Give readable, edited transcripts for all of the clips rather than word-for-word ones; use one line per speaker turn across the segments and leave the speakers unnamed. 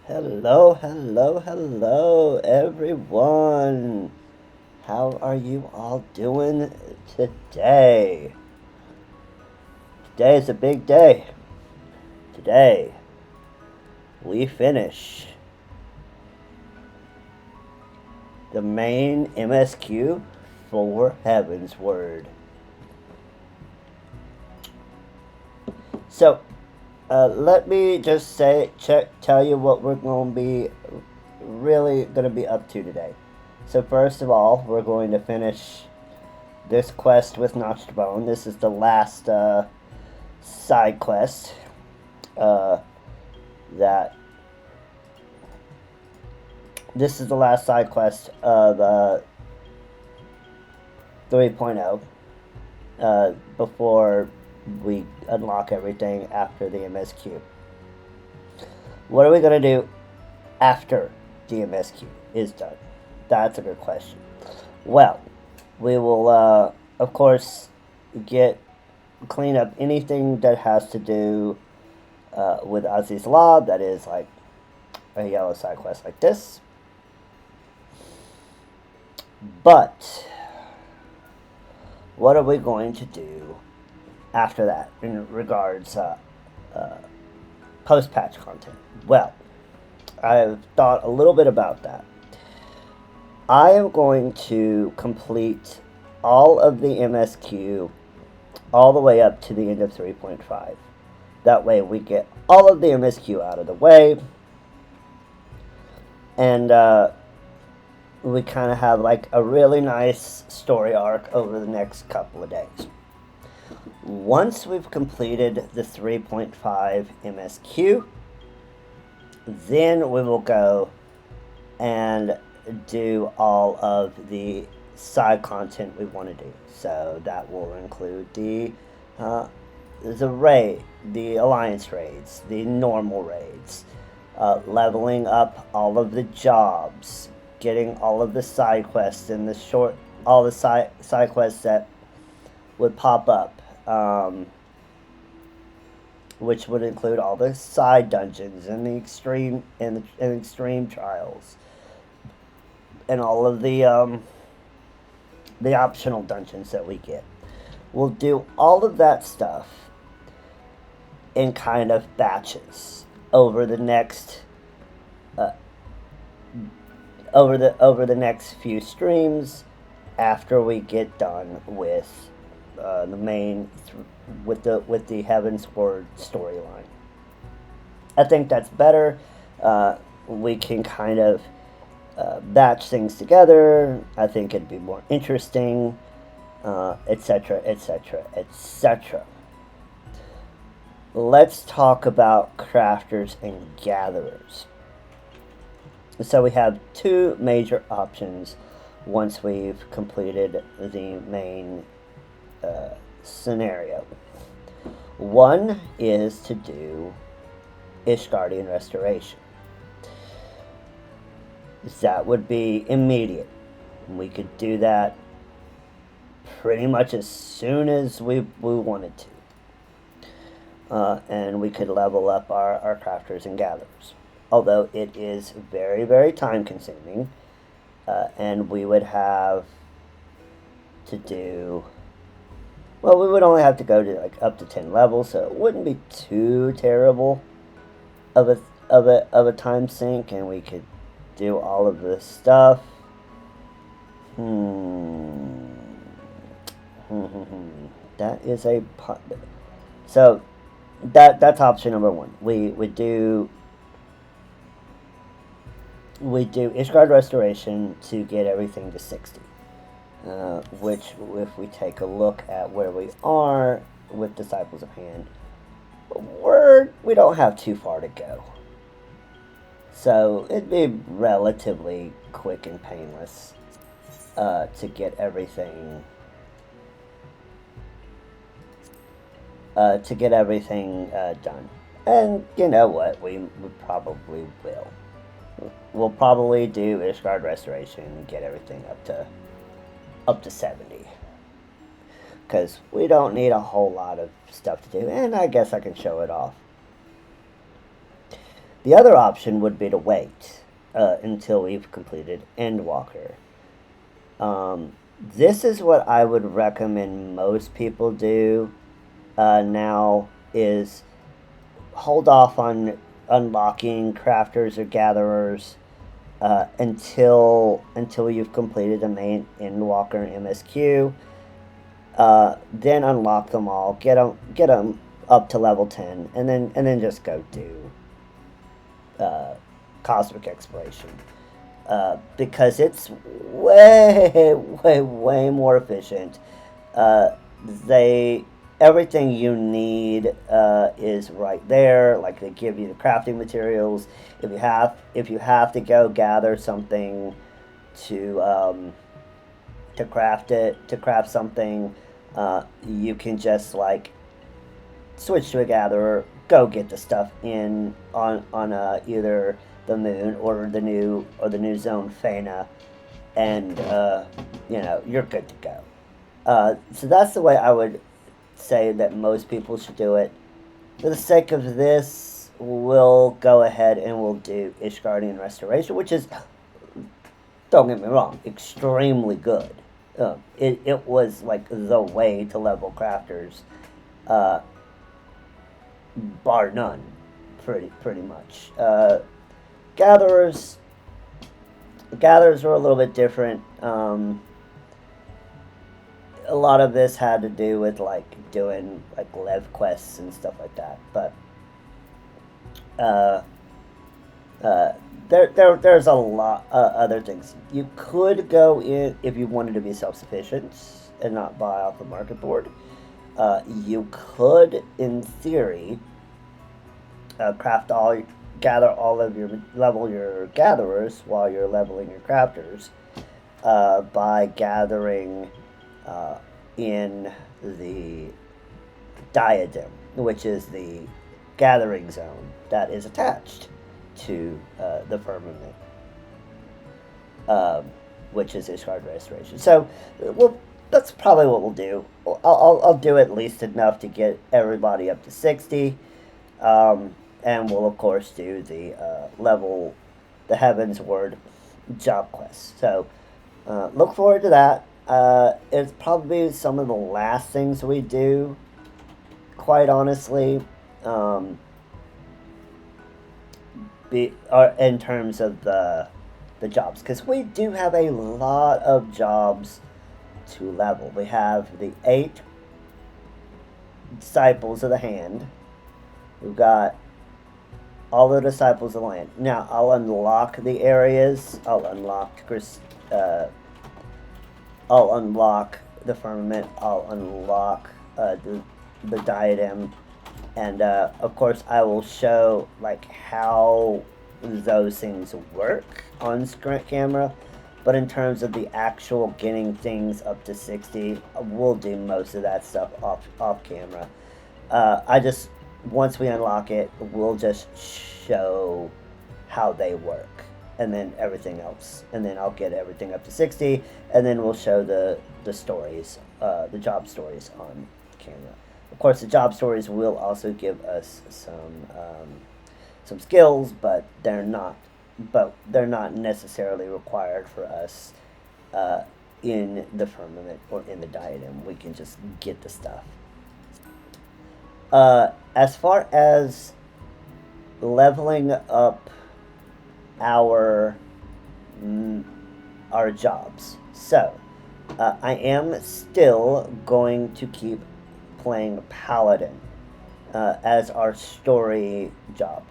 Hello, hello, hello, everyone. How are you all doing today? Today is a big day. Today, we finish the main MSQ for Heaven's Word. So, let me just tell you what we're going to be really going to be up to today. So first of all, we're going to finish this quest with Notched Bone. This is the last side quest that. This is the last side quest of 3.0 before we unlock everything after the MSQ. What are we going to do after the MSQ is done? That's a good question. Well, we will, of course, clean up anything that has to do with Ozzy's Law, that is like a yellow side quest like this. But what are we going to do after that in regards post-patch content? Well, I've thought a little bit about that. I am going to complete all of the MSQ all the way up to the end of 3.5. That way we get all of the MSQ out of the way, and we kind of have like a really nice story arc over the next couple of days. Once we've completed the 3.5 MSQ, then we will go and do all of the side content we want to do. So that will include the raid, the alliance raids, the normal raids, leveling up all of the jobs, getting all of the side quests and all the side quests that would pop up, which would include all the side dungeons and the extreme trials, and all of the optional dungeons that we get. We'll do all of that stuff in kind of batches over the next over the next few streams after we get done with the main with the Heaven's Word storyline. I think that's better. We can kind of batch things together. I think it'd be more interesting, etc., etc., etc. Let's talk about crafters and gatherers. So we have two major options once we've completed the main scenario. One is to do Ishgardian Restoration. That would be immediate. We could do that pretty much as soon as we wanted to. And we could level up our crafters and gatherers. Although it is very, very time consuming. And we would have to do... Well, we would only have to go to like up to 10 levels, so it wouldn't be too terrible of a time sink, and we could do all of this stuff. That is a... So, that's option number one. We do Ishgard Restoration to get everything to 60. Which, if we take a look at where we are with Disciples of Hand, we don't have too far to go. So it'd be relatively quick and painless to get everything done. And you know what? We probably will. We'll probably do Ishgard Restoration and get everything up to 70. Because we don't need a whole lot of stuff to do. And I guess I can show it off. The other option would be to wait until we've completed Endwalker. This is what I would recommend most people do now, is hold off on unlocking crafters or gatherers until you've completed the main Endwalker and MSQ. Then unlock them all, get them up to level 10, and then just go do cosmic exploration. Because it's way more efficient. Everything you need is right there. Like, they give you the crafting materials. If you have to go gather something to craft something, you can just like switch to a gatherer, go get the stuff on either the moon or the new zone Fana, and you're good to go. So that's the way I would say that most people should do it. For the sake of this, we'll go ahead and we'll do Ishgardian Restoration, which is, don't get me wrong, extremely good. It was like the way to level crafters, bar none, pretty much. Gatherers were a little bit different. A lot of this had to do with like doing like lev quests and stuff like that, but there's a lot other things you could go in if you wanted to be self-sufficient and not buy off the market board. You could, in theory, level your gatherers while you're leveling your crafters, by gathering in the diadem, which is the gathering zone that is attached to the firmament, which is Ishgard Restoration. So, that's probably what we'll do. I'll do at least enough to get everybody up to 60, and we'll of course do the Heaven's Word job quest. So, look forward to that. It's probably some of the last things we do, quite honestly, in terms of the jobs, because we do have a lot of jobs to level. We have the 8 Disciples of the Hand. We've got all the Disciples of the Land. Now, I'll unlock the areas. I'll unlock the firmament. I'll unlock the diadem, and of course I will show like how those things work on screen camera. But in terms of the actual getting things up to 60, we'll do most of that stuff off camera. Once we unlock it, we'll just show how they work, and then everything else, and then I'll get everything up to 60, and then we'll show the stories, the job stories on camera. Of course, the job stories will also give us some skills, but they're not necessarily required for us in the firmament or in the diadem. We can just get the stuff. As far as leveling up our jobs, so I am still going to keep playing Paladin as our story job.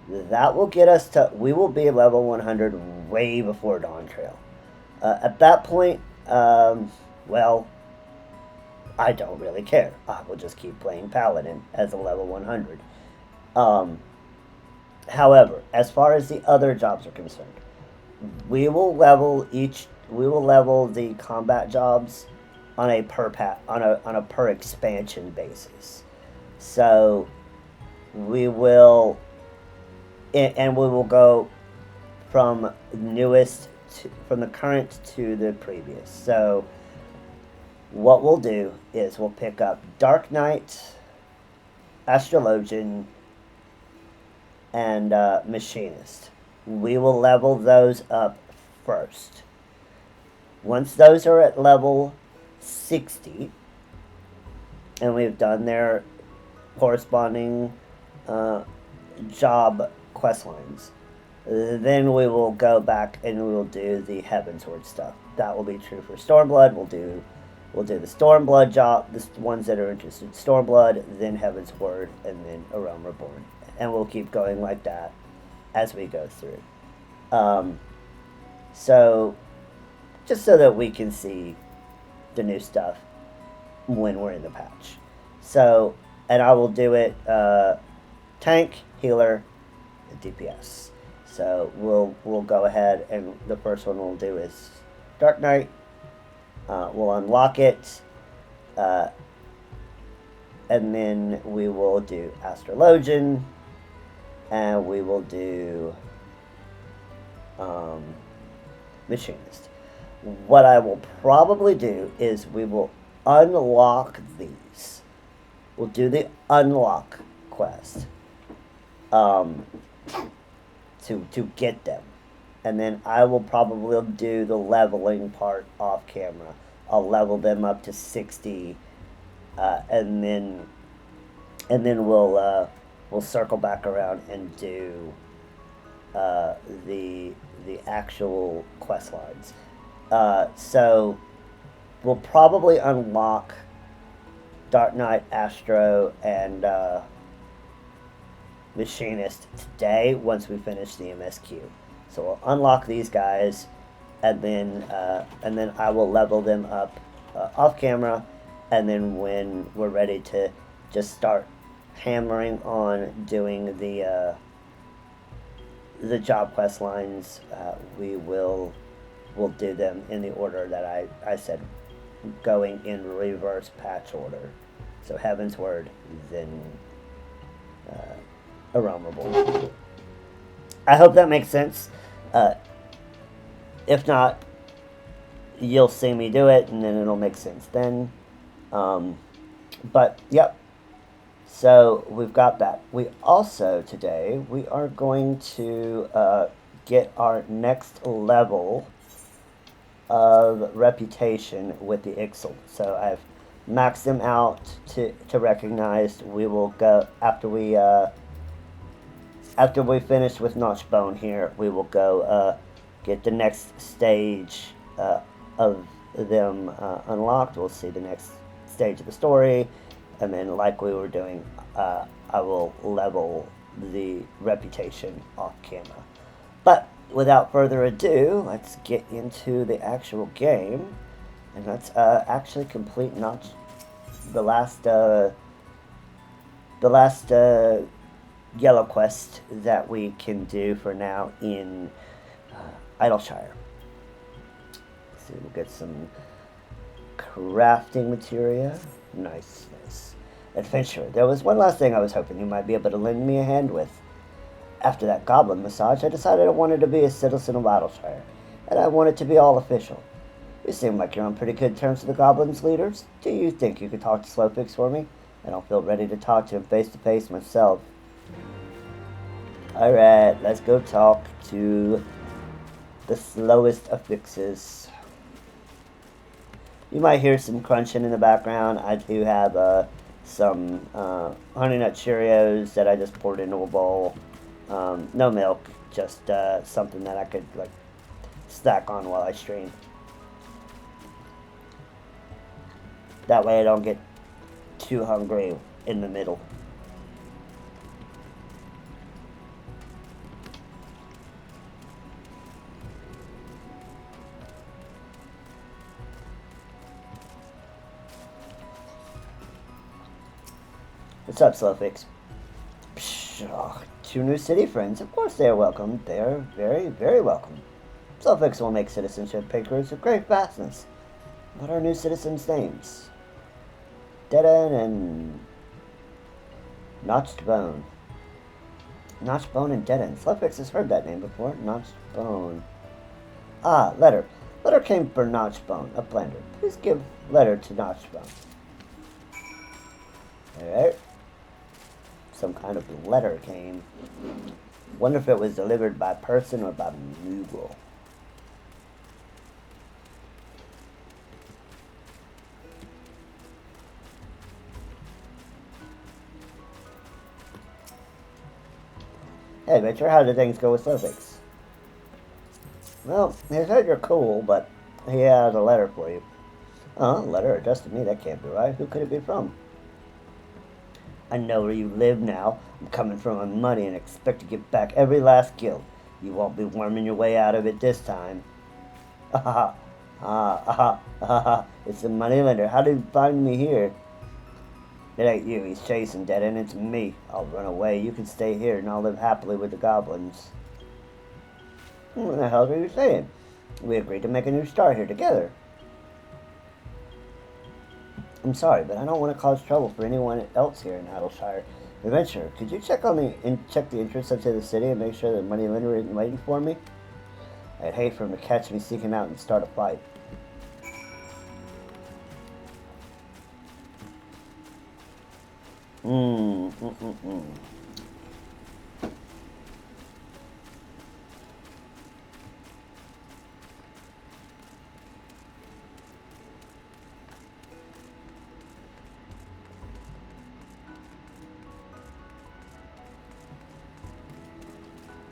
That will get us to, we will be level 100 way before Dawn Trail. At that point, well, I don't really care. I will just keep playing Paladin as a level 100. However, as far as the other jobs are concerned, we will level the combat jobs on a per expansion basis. So we will go from the current to the previous. So what we'll do is we'll pick up Dark Knight, Astrologian, and machinist. We will level those up first. Once those are at level 60, and we've done their corresponding job quest lines, then we will go back and we will do the Heavensward stuff. That will be true for Stormblood. We'll do the Stormblood job, the ones that are interested in Stormblood, then Heavensward, and then A Realm Reborn. And we'll keep going like that as we go through. So, just so that we can see the new stuff when we're in the patch. So, and I will do it tank, healer, DPS. So we'll go ahead, and the first one we'll do is Dark Knight. We'll unlock it, and then we will do Astrologian, and we will do Machinist. What I will probably do is we will unlock these. We'll do the unlock quest to get them. And then I will probably do the leveling part off camera. I'll level them up to 60, and then we'll circle back around and do the actual quest lines. So we'll probably unlock Dark Knight, Astro, and Machinist today once we finish the MSQ. So we'll unlock these guys, and then I will level them up off camera, and then when we're ready to just start hammering on doing the job quest lines, we'll do them in the order that I said, going in reverse patch order. So Heavensward, then A Realm Reborn. I hope that makes sense. If not, you'll see me do it, and then it'll make sense then. But, yep. So, we've got that. We also, today, we are going to get our next level of reputation with the Ixal. So, I've maxed them out to recognize. We will go, after we finish with Notchbone here, we will go get the next stage of them unlocked. We'll see the next stage of the story, and then like we were doing, I will level the reputation off camera. But without further ado, let's get into the actual game, and let's actually complete the last yellow quest that we can do for now in Idleshire. So we'll get some crafting material. Nice. Adventure. There was one last thing I was hoping you might be able to lend me a hand with. After that goblin massage, I decided I wanted to be a citizen of Idleshire, and I want it to be all official. You seem like you're on pretty good terms with the goblins' leaders. Do you think you could talk to Slowfix for me? And I'll feel ready to talk to him face to face myself. Alright, let's go talk to the slowest of fixes. You might hear some crunching in the background. I do have some Honey Nut Cheerios that I just poured into a bowl. No milk, just something that I could stack on while I stream. That way I don't get too hungry in the middle. What's up, Slowfix? Oh, 2 new city friends. Of course they are welcome. They are very, very welcome. Slowfix will make citizenship papers of great vastness. What are new citizens' names? Deaden and Notched Bone. Notched Bone and Deaden. Slowfix has heard that name before. Notched Bone. Ah, letter. Letter came for Notched Bone, a blender. Please give letter to Notched Bone. Alright. some kind of letter came. Wonder if it was delivered by person or by Moogle. Hey, Richard, how did things go with FFX? Well, he said you're cool, but he has a letter for you. A letter addressed to me? That can't be right. Who could it be from? I know where you live now. I'm coming for my money and expect to get back every last guild. You won't be worming your way out of it this time. Ah ha ha. It's the moneylender. How did you find me here? It ain't you he's chasing, dead end. It's me. I'll run away. You can stay here and I'll live happily with the goblins. What the hell are you saying? We agreed to make a new start here together. I'm sorry, but I don't want to cause trouble for anyone else here in Adleshire. Adventurer, could you check the entrance into the city and make sure the moneylender isn't waiting for me? I'd hate for him to catch me sneaking out and start a fight.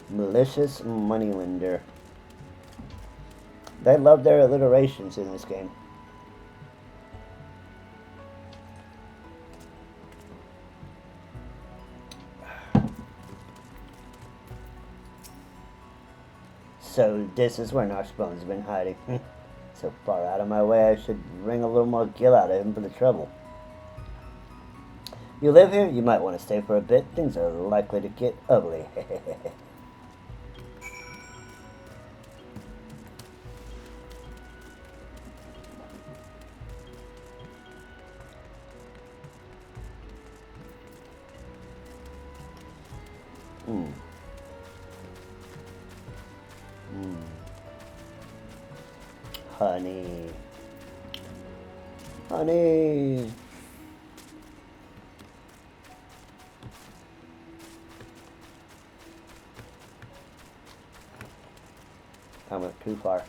Malicious moneylender. They love their alliterations in this game. So this is where Knoxbone's been hiding. So far out of my way, I should wring a little more gil out of him for the trouble. You live here? You might want to stay for a bit. Things are likely to get ugly. Honey. Honey. I went too far.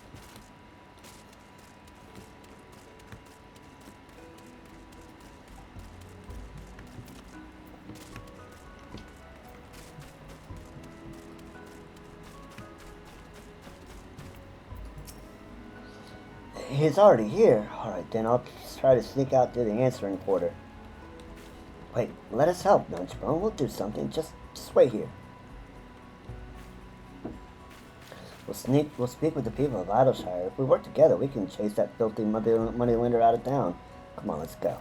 He's already here. Alright, then I'll try to sneak out through the answering portal. Wait, let us help, Nunchbone. We'll do something. Just wait here. We'll speak with the people of Adleshire. If we work together, we can chase that filthy moneylender out of town. Come on, let's go.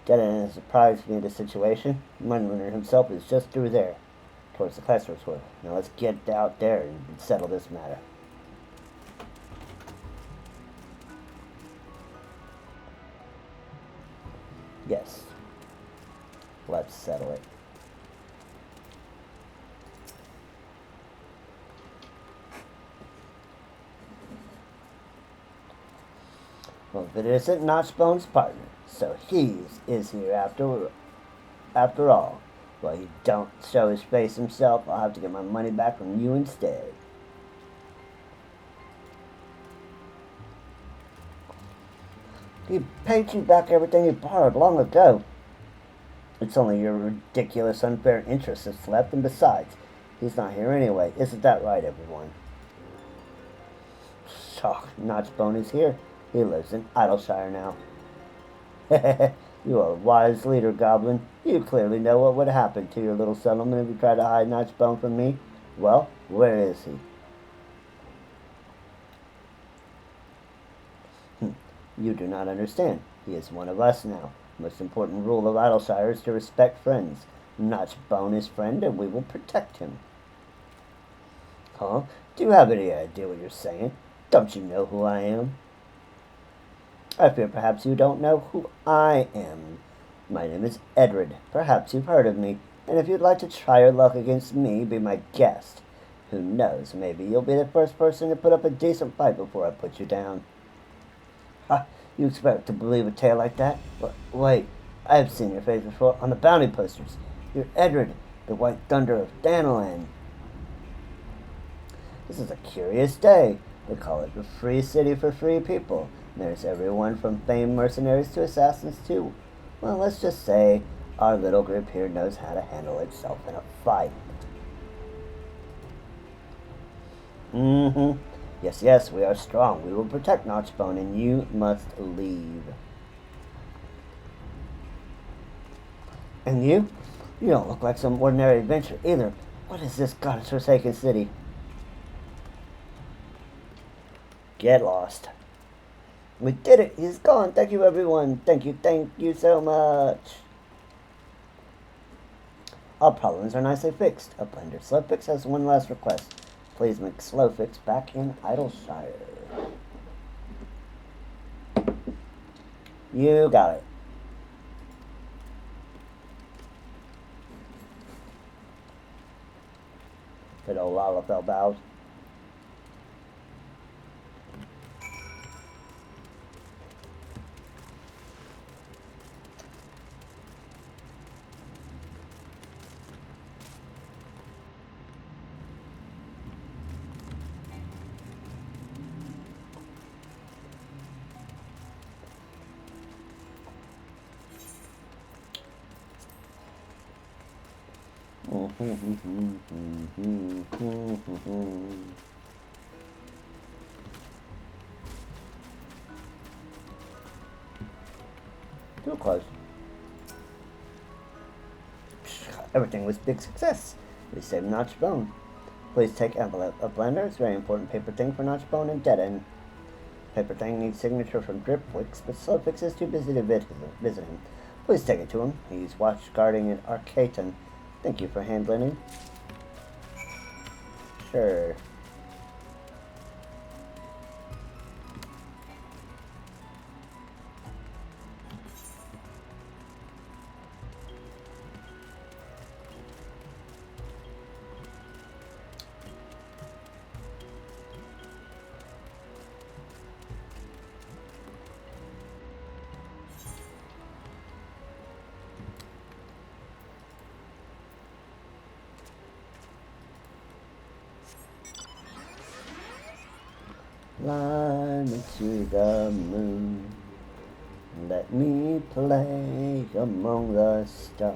Getting surprised me in this situation. Moneylender himself is just through there, towards the classroom's work. Now let's get out there and settle this matter. Yes. Let's settle it. Well, if it isn't Notchbone's partner, so he is here after all. Well, he don't show his face himself. I'll have to get my money back from you instead. He paid you back everything you borrowed long ago. It's only your ridiculous, unfair interest that's left, and besides, he's not here anyway. Isn't that right, everyone? Shock, Notchbone is here. He lives in Adleshire now. You are a wise leader, Goblin. You clearly know what would happen to your little settlement if you tried to hide Notchbone from me. Well, where is he? You do not understand. He is one of us now. The most important rule of Idleshire is to respect friends. Notchbone is friend, and we will protect him. Huh? Do you have any idea what you're saying? Don't you know who I am? I fear perhaps you don't know who I am. My name is Edred. Perhaps you've heard of me, and if you'd like to try your luck against me, be my guest. Who knows, maybe you'll be the first person to put up a decent fight before I put you down. Ha! You expect to believe a tale like that? Wait, I've seen your face before on the bounty posters. You're Edred, the White Thunder of Danalan. This is a curious day. They call it the Free City for free people. There's everyone from famed mercenaries to assassins too. Well, let's just say our little group here knows how to handle itself in a fight. Mm-hmm. Yes, we are strong. We will protect Notchbone, and you must leave. And you? You don't look like some ordinary adventurer either. What is this godforsaken city? Get lost. We did it. He's gone. Thank you, everyone. Thank you so much. All problems are nicely fixed. A blender Slowfix has one last request. Please make Slowfix back in Idleshire. You got it. Good old Lalafell bows. Too close. Everything was a big success. We saved Notchbone. Please take envelope. A blender is a very important paper thing for Notchbone and Dead End. Paper thing needs signature from Dripwix, but Slowfix is too busy to visit him. Please take it to him. He's watch guarding at Arcaton. Thank you for handling him. Sure. Fly me to the moon. Let me play among the stars.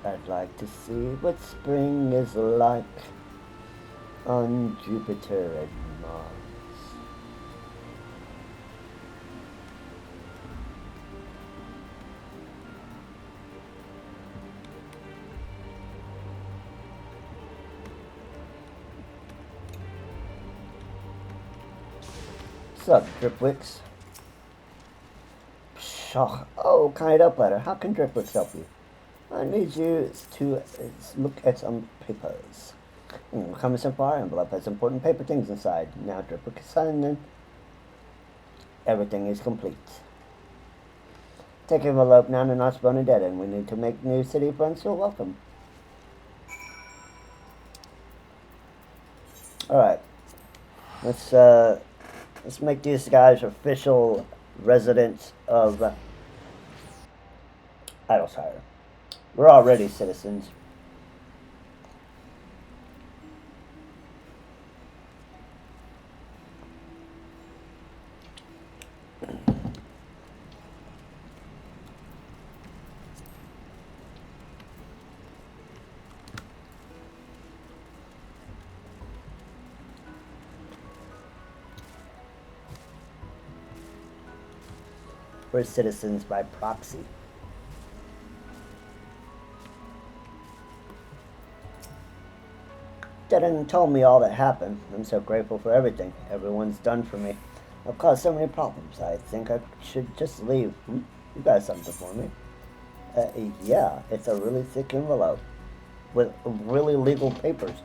I'd like to see what spring is like on Jupiter and Mars. What's up, Dripwix? Oh, kind up letter. How can Dripwix help you? I need you to look at some papers. Coming so far, envelope has important paper things inside. Now Dripwix is signed in. Everything is complete. Take envelope now to Notchbone and Dead End. We need to make new city friends feel welcome. Alright. Let's make these guys official residents of Idleshire. We're already citizens. We're citizens by proxy. Didn't told me all that happened. I'm so grateful for everything everyone's done for me. I've caused so many problems. I think I should just leave. You got something for me? Yeah, it's a really thick envelope with really legal papers.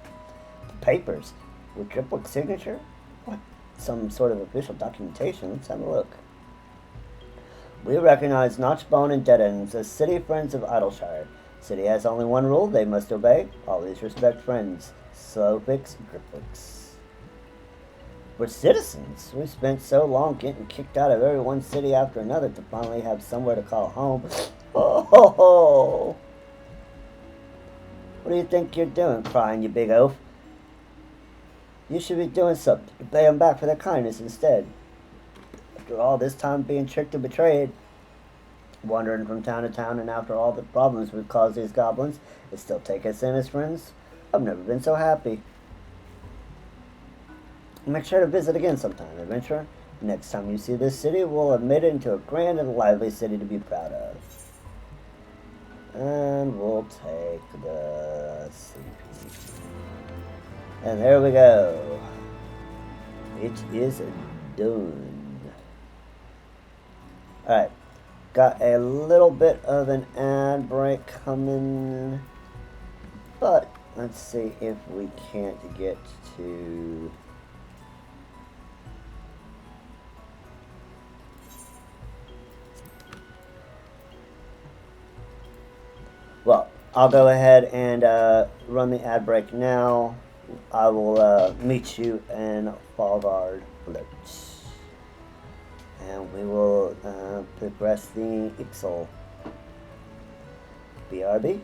Papers? With triplet signature? What? Some sort of official documentation? Let's have a look. We recognize Notchbone and Dead Ends as city friends of Idleshire. City has only one rule they must obey. Always respect friends. Slowpix, Gripwix. We're citizens. We spent so long getting kicked out of every one city after another to finally have somewhere to call home. Oh ho ho! What do you think you're doing, crying, you big oaf? You should be doing something to pay them back for their kindness instead. After all this time being tricked and betrayed, wandering from town to town, and after all the problems we've caused these goblins, they still take us in as friends? I've never been so happy. Make sure to visit again sometime, adventurer. Next time you see this city, we'll admit it into a grand and lively city to be proud of. And we'll take the CP. And there we go. It is done. Alright. Got a little bit of an ad break coming. But let's see if we can't get to... Well, I'll go ahead and run the ad break now. I will meet you in Falgard Float. And we will progress the Ixal. BRB.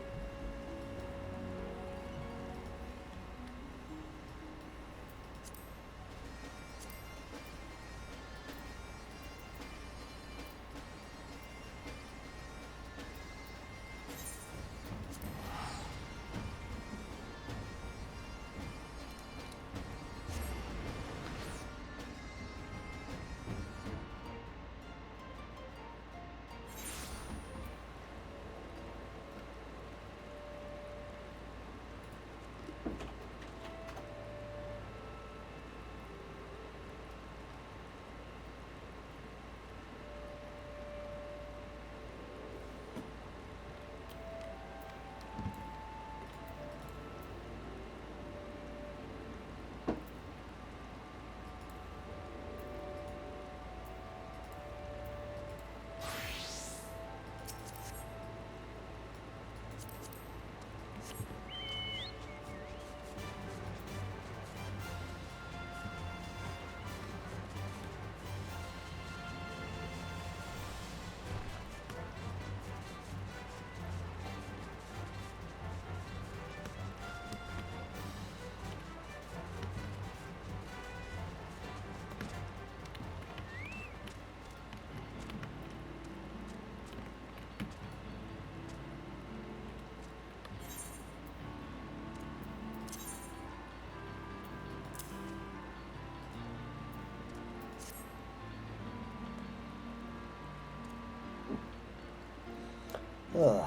Ugh.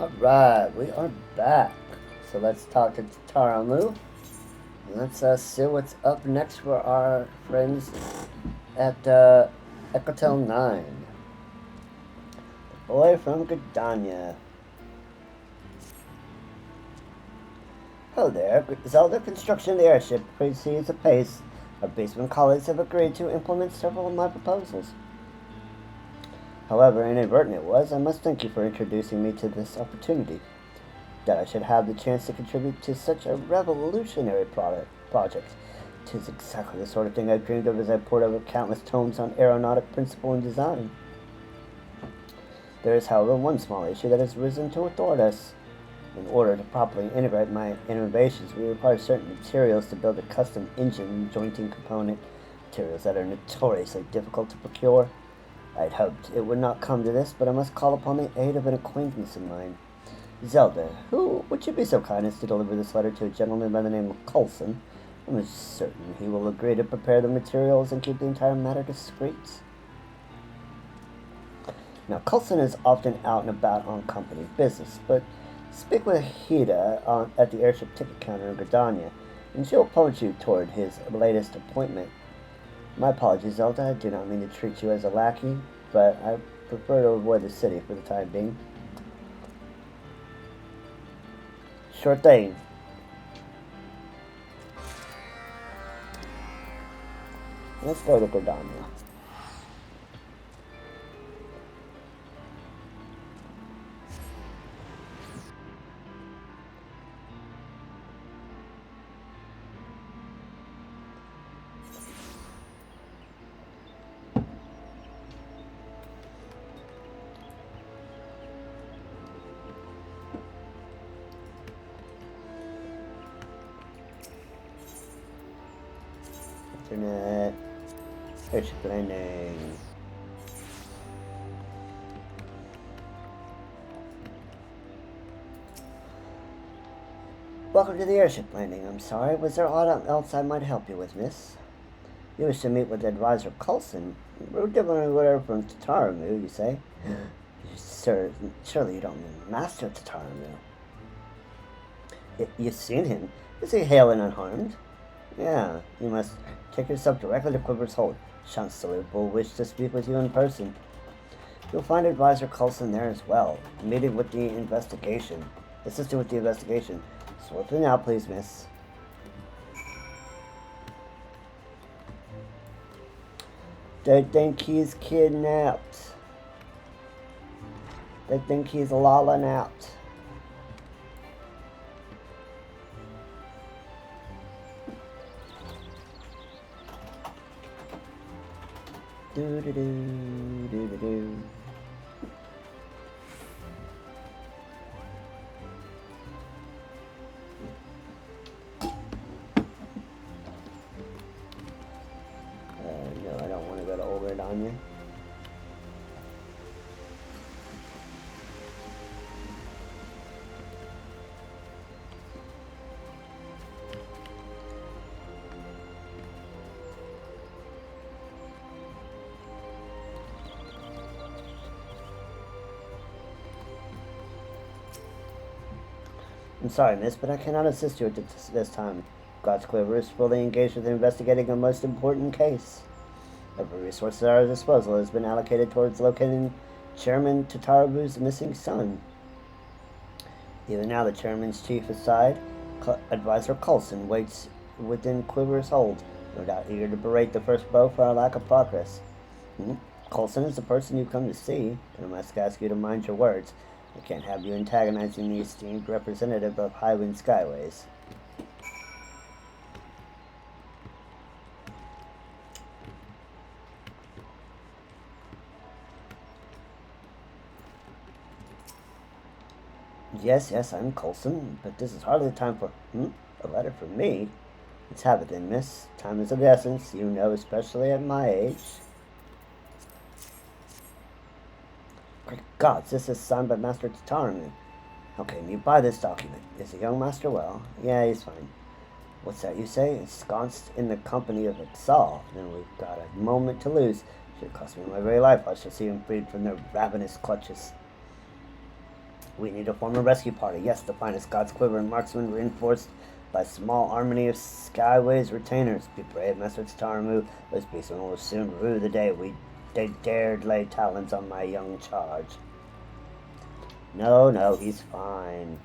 Alright, we are back. So let's talk to Taramu. Let's see what's up next for our friends at Ecotel 9. The boy from Gdania. Hello there. Zelda construction of the airship proceeds apace. Our basement colleagues have agreed to implement several of my proposals. However inadvertent it was, I must thank you for introducing me to this opportunity. That I should have the chance to contribute to such a revolutionary project. 'Tis exactly the sort of thing I dreamed of as I pored over countless tomes on aeronautic principle and design. There is, however, one small issue that has risen to thwart us. In order to properly integrate my innovations, we require certain materials to build a custom engine jointing component, materials that are notoriously difficult to procure. I'd hoped it would not come to this, but I must call upon the aid of an acquaintance of mine. Zelda, who would you be so kind as to deliver this letter to a gentleman by the name of Coulson? I'm certain he will agree to prepare the materials and keep the entire matter discreet. Now, Coulson is often out and about on company business, but speak with Hida at the airship ticket counter in Gdania, and she'll point you toward his latest appointment. My apologies, Zelda. I do not mean to treat you as a lackey, but I prefer to avoid the city for the time being. Sure thing. Let's go to Gdania. Internet. Airship landing. Welcome to the airship landing. I'm sorry. Was there aught else I might help you with, miss? You wish to meet with Advisor Coulson? We're delivering a letter from Tataramu, you say? Sir, surely you don't mean Master Tataramu. You've seen him. Is he hale and unharmed? Yeah, you must take yourself directly to Quiver's Hold. Chancellor will wish to speak with you in person. You'll find Advisor Coulson there as well, meeting with the investigation. Assisting with the investigation. Swiftly now, please, miss. They think he's kidnapped. They think he's lolling out. Do-do-do. No, I don't want to go to Old Redania. I'm sorry, miss, but I cannot assist you at this time. God's Quiver is fully engaged with investigating a most important case. Every resource at our disposal has been allocated towards locating Chairman Tatarabu's missing son. Even now, the chairman's chief aside, Advisor Coulson waits within Quiver's Hold, no doubt eager to berate the first bow for our lack of progress. Coulson is the person you've come to see, and I must ask you to mind your words. I can't have you antagonizing the esteemed representative of Highwind Skyways. Yes, I'm Coulson, but this is hardly the time for, a letter from me? Let's have it then, miss. Time is of the essence, you know, especially at my age. Great gods, this is signed by Master Tataramu. How came you by this document? Is the young master well? Yeah, he's fine. What's that you say? Ensconced in the company of Ixal. Then we've got a moment to lose. Should cost me my very life. I shall see him freed from their ravenous clutches. We need to form a rescue party. Yes, the finest God's quiver and marksman reinforced by a small army of Skyway's retainers. Be brave, Master Taramu. Those beastmen will soon rue the day they dared lay talons on my young charge. No, he's fine.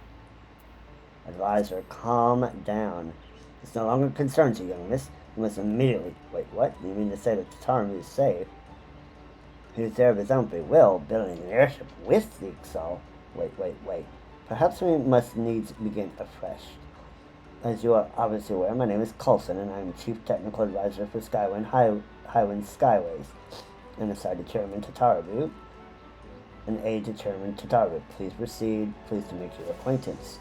Advisor, calm down. This no longer concerns you, young miss. You must immediately... Wait, what? You mean to say that Taramu is safe? He was there of his own free will, building an airship with the Exalt. Wait. Perhaps we must needs begin afresh. As you are obviously aware, my name is Coulson, and I am Chief Technical Advisor for Highwind Skyways, and aside to Chairman Tataru, an aide to Chairman Tataru. Please proceed. Pleased to make your acquaintance.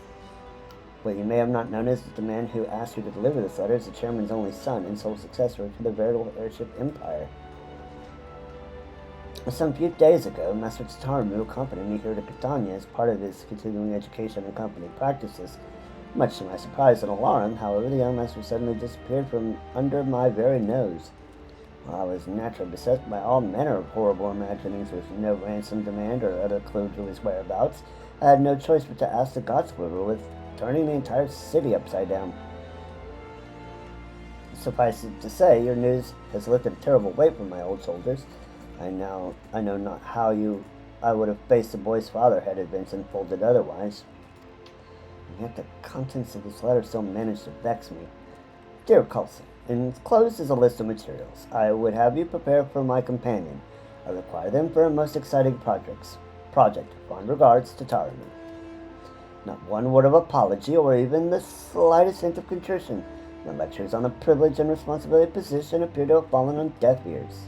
What you may have not known is that the man who asked you to deliver this letter is the Chairman's only son and sole successor to the veritable airship empire. Some few days ago, Master Tataru accompanied me here to Catania as part of his continuing education and company practices. Much to my surprise and alarm, however, the young master suddenly disappeared from under my very nose. While I was naturally beset by all manner of horrible imaginings with no ransom demand or other clue to his whereabouts, I had no choice but to ask the God's quiver, with turning the entire city upside down. Suffice it to say, your news has lifted a terrible weight from my old shoulders. I know not how I would have faced the boy's father had events unfolded otherwise. And yet the contents of this letter still managed to vex me. Dear Coulson, enclosed is a list of materials. I would have you prepare for my companion. I require them for a most exciting project. Fond regards, Tataru. Not one word of apology or even the slightest hint of contrition. My lectures on the privilege and responsibility position appear to have fallen on deaf ears.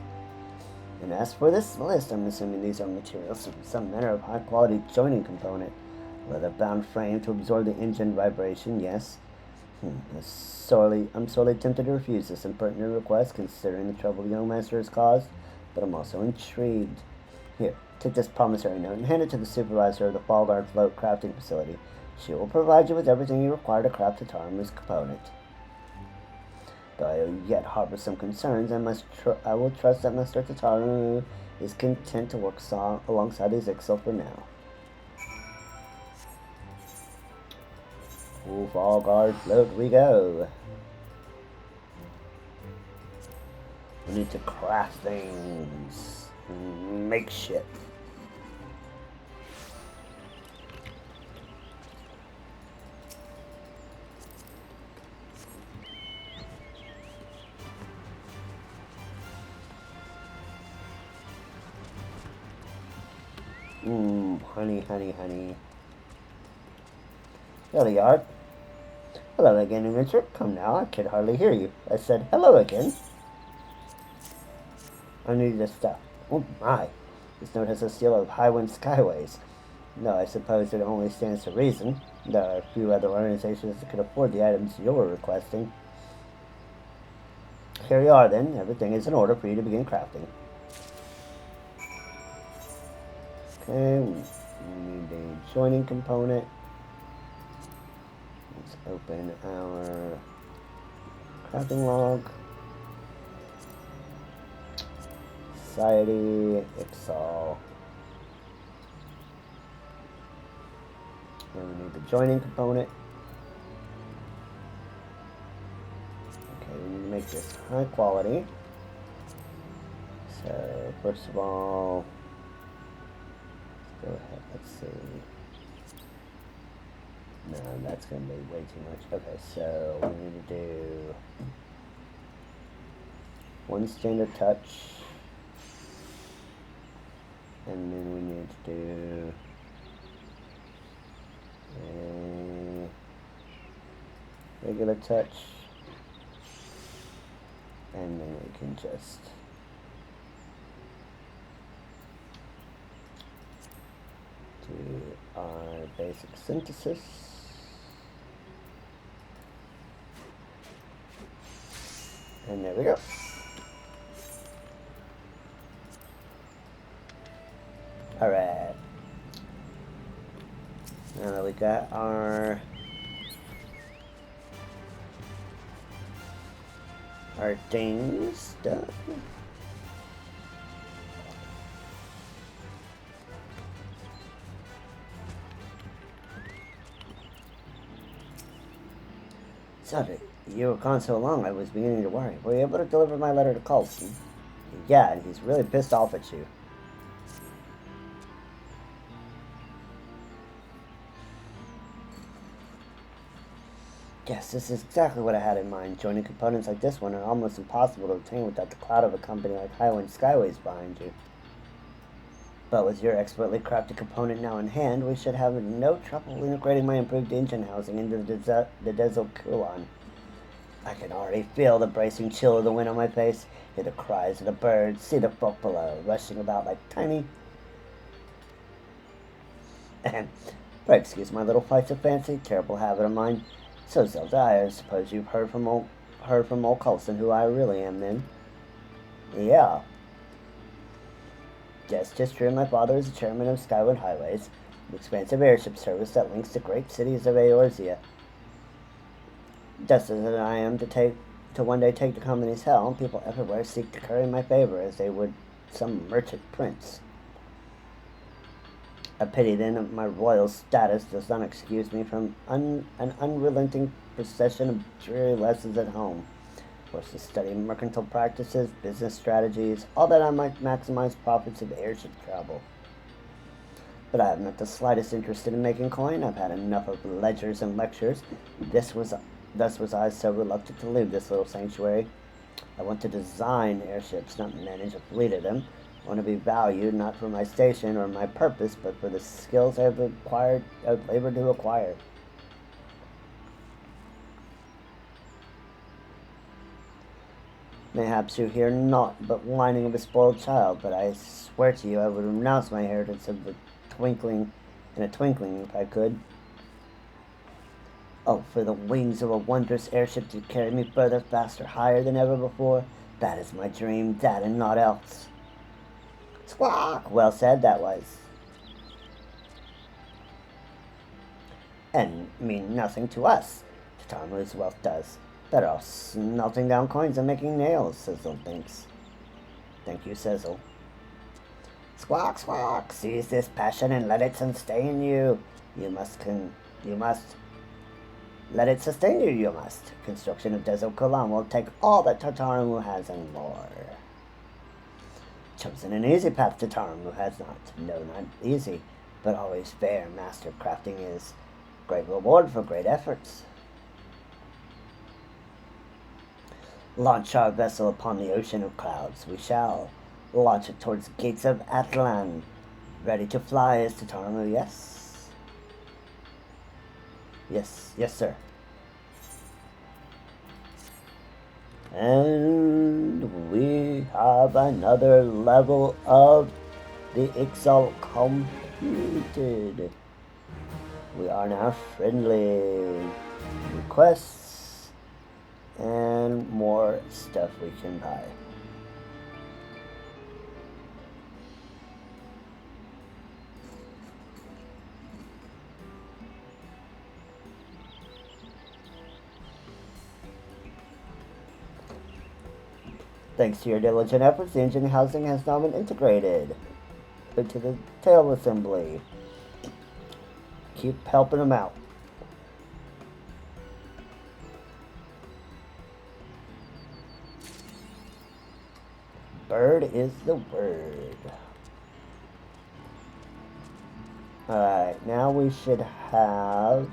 And as for this list, I'm assuming these are materials from some manner of high-quality joining component. Leather-bound frame to absorb the engine vibration, yes. I'm sorely tempted to refuse this impertinent request, considering the trouble the young master has caused, but I'm also intrigued. Here, take this promissory note and hand it to the supervisor of the Fallguard Float crafting facility. She will provide you with everything you require to craft Tataru's component. Though I yet harbor some concerns, I will trust that Master Tataru is content to work alongside his Ixel for now. Full Fallguard Float we go. We need to craft things. Make shit. Honey. There you are. Hello again, adventurer. Come now, I can hardly hear you. I said hello again. I need this stuff. Oh my. This note has a seal of Highwind Skyways. No, I suppose it only stands to reason. There are a few other organizations that could afford the items you're requesting. Here you are then. Everything is in order for you to begin crafting. Okay, we need a joining component. Let's open our crafting log. Society, Ixal. And we need the joining component. Okay, we need to make this high quality. So, first of all, go ahead, let's see. No, that's going to be way too much. Okay, so we need to do one standard touch, and then we need to do a regular touch, and then we can just do our basic synthesis. And there we go. Alright. Now that we got our things done. Zelda, you were gone so long I was beginning to worry. Were you able to deliver my letter to Colson? Yeah, and he's really pissed off at you. Yes, this is exactly what I had in mind. Joining components like this one are almost impossible to obtain without the cloud of a company like Highwind Skyways behind you. But with your expertly crafted component now in hand, we should have no trouble integrating my improved engine housing into the Dezokulon. I can already feel the bracing chill of the wind on my face, hear the cries of the birds, see the folk below, rushing about like tiny... Pray excuse my little flights of fancy, terrible habit of mine. So, Zelda, I suppose you've heard from old Coulson who I really am, then? Yeah. Yes, just true. My father is the chairman of Skywood Highways, an expansive airship service that links the great cities of Eorzea. Just as I am to one day take the company's helm, people everywhere seek to curry my favor as they would some merchant prince. A pity, then, that my royal status does not excuse me from an unrelenting procession of dreary lessons at home. Forced to study mercantile practices, business strategies, all that I might maximize profits of airship travel. But I have not the slightest interest in making coin. I've had enough of ledgers and lectures. Thus was I so reluctant to leave this little sanctuary. I want to design airships, not manage a fleet of them. I want to be valued not for my station or my purpose, but for the skills I've labored to acquire. Mayhaps you hear naught but whining of a spoiled child, but I swear to you I would renounce my inheritance in a twinkling if I could. Oh, for the wings of a wondrous airship to carry me further, faster, higher than ever before. That is my dream, that and naught else. Squawk! Well said, that was. And mean nothing to us. To Tarmu's wealth does. Better off smelting down coins and making nails, Sizzle thinks. Thank you, Sizzle. Squawk, squawk! Seize this passion and let it sustain you. You must let it sustain you, you must. Construction of Dezokulon will take all that Tartarumu has and more. Chosen an easy path to Tartarumu has not. No, not easy, but always fair. Master crafting is great reward for great efforts. Launch our vessel upon the ocean of clouds. We shall launch it towards the gates of Atlan. Ready to fly is Tartarumu, yes? Yes, sir. And we have another level of the Exalt completed. We are now friendly. Requests and more stuff we can buy. Thanks to your diligent efforts, the engine housing has now been integrated into the tail assembly. Keep helping them out. Bird is the word. Alright, now we should have...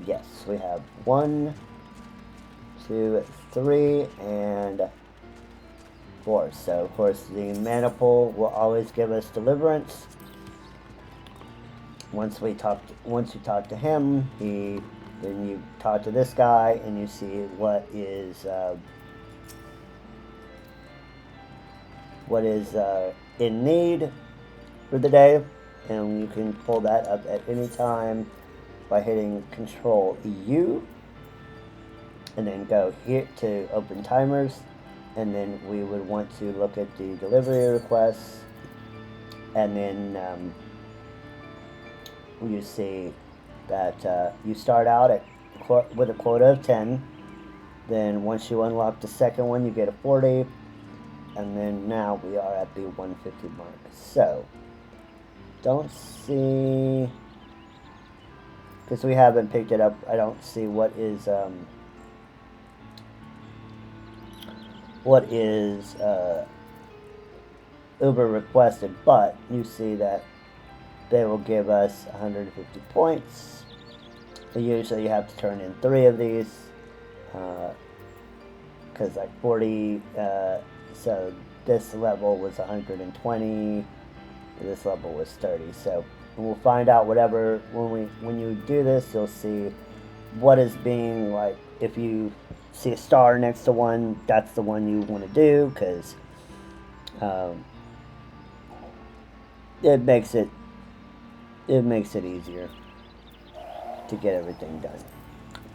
Yes, we have 1, 2, 3, and 4. So, of course, the maniple will always give us deliverance. Once you talk to him, then you talk to this guy, and you see what is in need for the day, and you can pull that up at any time by hitting Control U. And then go here to open timers, and then we would want to look at the delivery requests, and then you see that you start out with a quota of 10. Then once you unlock the second one, you get a 40, and then now we are at the 150 mark. So don't see because we haven't picked it up. I don't see what is Uber requested, but you see that they will give us 150 points. Usually you have to turn in 3 of these, because like 40, so this level was 120, this level was 30, so we'll find out whatever, when you do this, you'll see what is being, like, if you see a star next to one, that's the one you want to do, because it makes it easier to get everything done.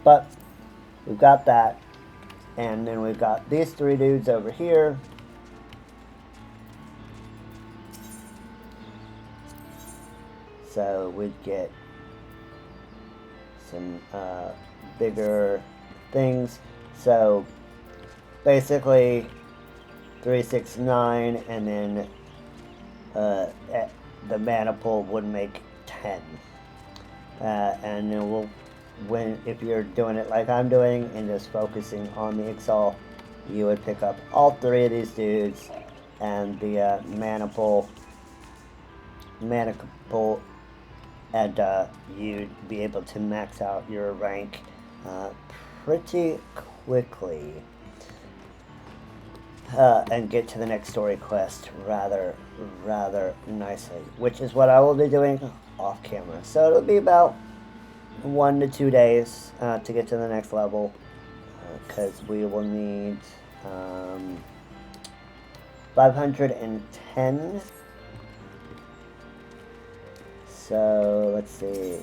But we've got that, and then we've got these 3 dudes over here. So we'd get some bigger things. So basically 3, 6, 9, and then the maniple would make 10. And then if you're doing it like I'm doing and just focusing on the Ixal, you would pick up all 3 of these dudes, and the maniple, and you'd be able to max out your rank pretty quickly, and get to the next story quest rather nicely, which is what I will be doing off camera. So it'll be about 1 to 2 days to get to the next level, because we will need 510. So let's see,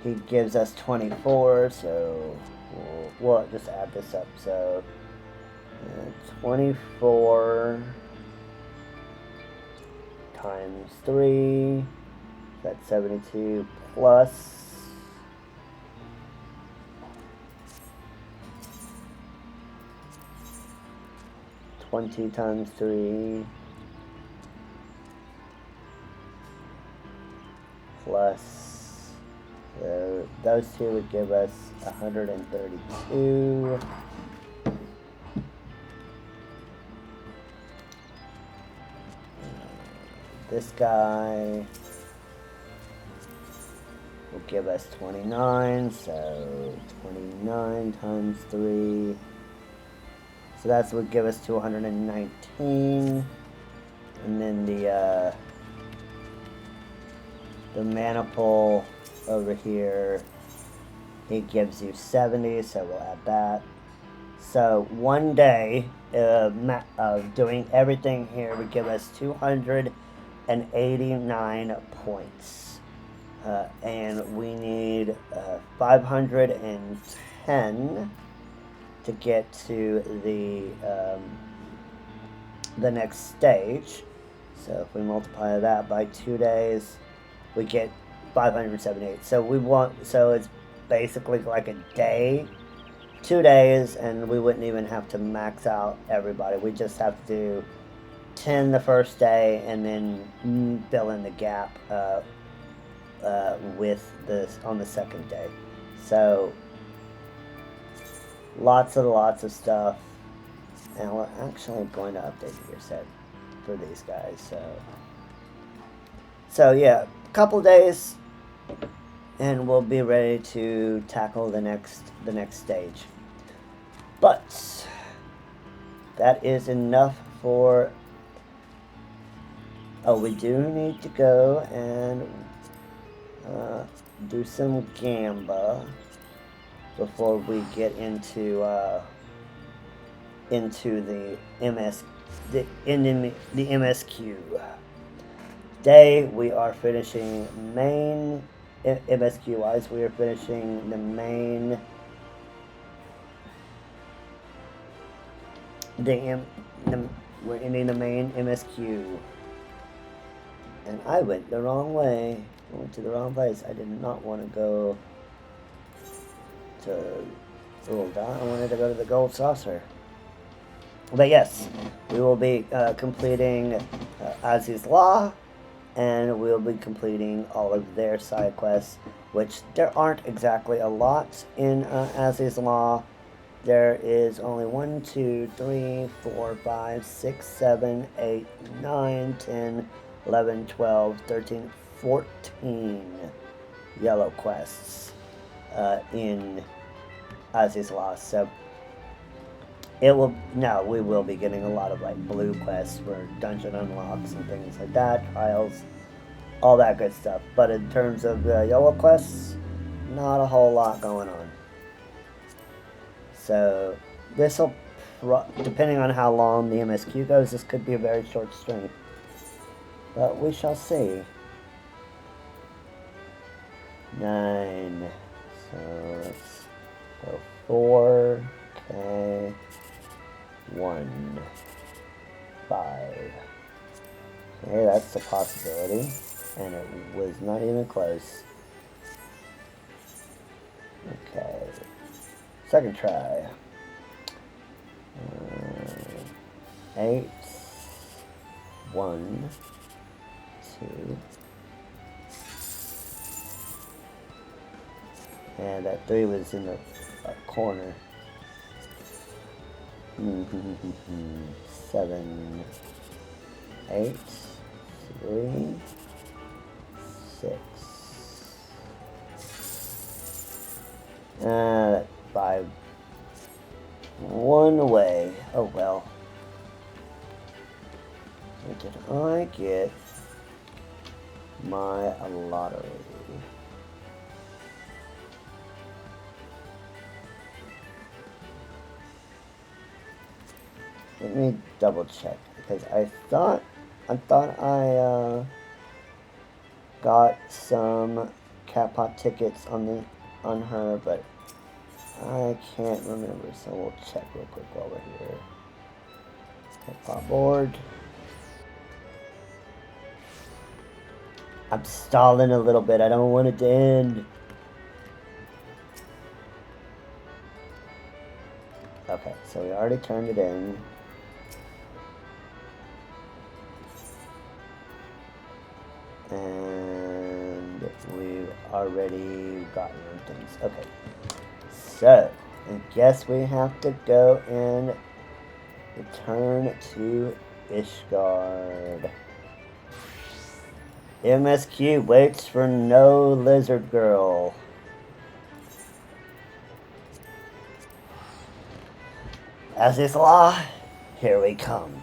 he gives us 24, so we'll just add this up. So 24 times 3, that's 72, plus 20 times 3, plus those 2 would give us 132. This guy will give us 29, so 29 times 3, so that's what give us 219. And then the maniple over here, he gives you 70, so we'll add that. So 1 day of doing everything here would give us 289 points, and we need 510 to get to the next stage. So if we multiply that by 2 days, we get 578. So it's basically like a day, 2 days, and we wouldn't even have to max out everybody. We just have to do 10 the first day, and then fill in the gap with this on the second day. So lots of stuff, and we're actually going to update the gear set for these guys. So yeah, a couple days, and we'll be ready to tackle the next stage. But that is enough for. Oh, we do need to go and do some gamba before we get into the MSQ. Today we are finishing main MSQ wise. We are finishing the main. We're ending the main MSQ. And I went the wrong way. I went to the wrong place. I did not want to go to Zelda. I wanted to go to the Gold Saucer. But yes, we will be completing Aziz's Law and we'll be completing all of their side quests, which there aren't exactly a lot in As Law. There is only 1, 2, 3, 4, 5, 6, 7, 8, 9, 10, 11, 12, 13, 14 yellow quests in As Law. So we will be getting a lot of like blue quests for dungeon unlocks and things like that, trials, all that good stuff. But in terms of yellow quests, not a whole lot going on. So this will, depending on how long the MSQ goes, this could be a very short stream. But we shall see. 9. So let's go 4. Okay. 1. 5. Okay, that's a possibility. And it was not even close. Okay. Second try. 8. 1. 2. And that 3 was in the corner. 7. 8. 3. 6. 5. 1 away. Oh well. Did I get my lottery? Let me double check, because I thought I got some Catpot tickets on her, but I can't remember, so we'll check real quick while we're here. Catpot board. I'm stalling a little bit. I don't want it to end. Okay, so we already turned it in. And we've already gotten things. Okay. So, I guess we have to go and return to Ishgard. MSQ waits for no lizard girl. As is law, here we come.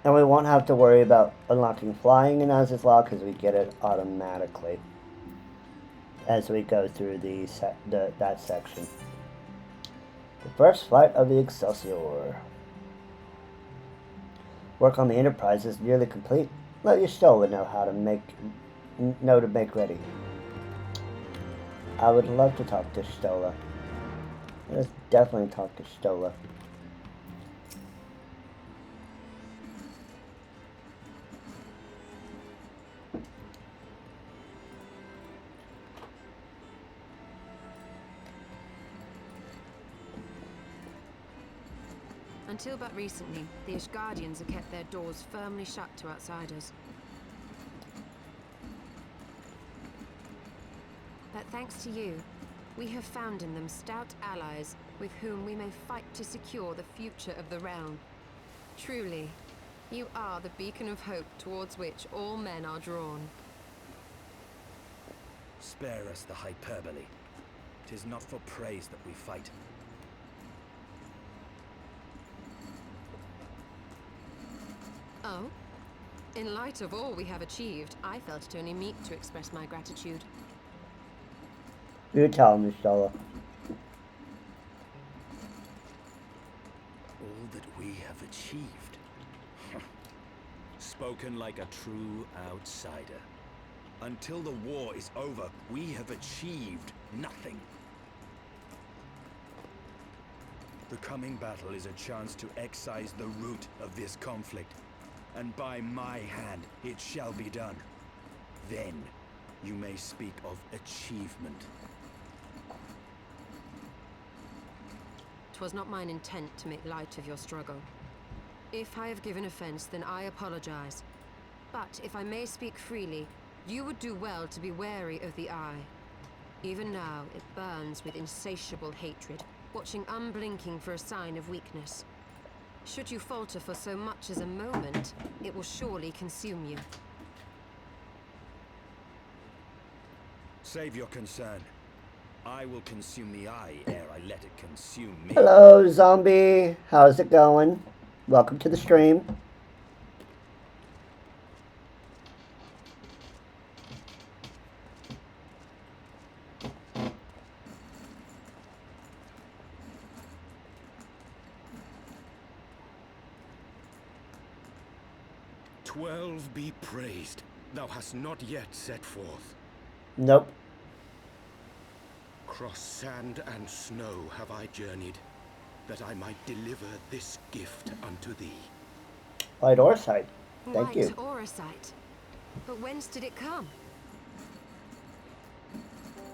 And we won't have to worry about unlocking flying in As Law because we get it automatically as we go through that section. The first flight of the Excelsior. Work on the Enterprise is nearly complete. Let your Stola know to make ready. I would love to talk to Stola. Let's definitely talk to Stola.
Until but recently, the Ishgardians have kept their doors firmly shut to outsiders. But thanks to you, we have found in them stout allies with whom we may fight to secure the future of the realm. Truly, you are the beacon of hope towards which all men are drawn.
Spare us the hyperbole. 'Tis not for praise that we fight.
Oh? In light of all we have achieved, I felt it only meet to express my gratitude.
You tell him, Stella.
All that we have achieved. Spoken like a true outsider. Until the war is over, we have achieved nothing. The coming battle is a chance to excise the root of this conflict, and by my hand it shall be done. Then you may speak of achievement.
'Twas not mine intent to make light of your struggle. If I have given offense, then I apologize. But if I may speak freely, you would do well to be wary of the Eye. Even now, it burns with insatiable hatred, watching unblinking for a sign of weakness. Should you falter for so much as a moment, it will surely consume you.
Save your concern. I will consume the Eye ere I let it consume me.
Hello, zombie. How's it going? Welcome to the stream.
"12 be praised. Thou hast not yet set forth.
Nope.
Cross sand and snow have I journeyed, that I might deliver this gift unto thee."
Light or sight. Thank you.
Light or a sight. But whence did it come?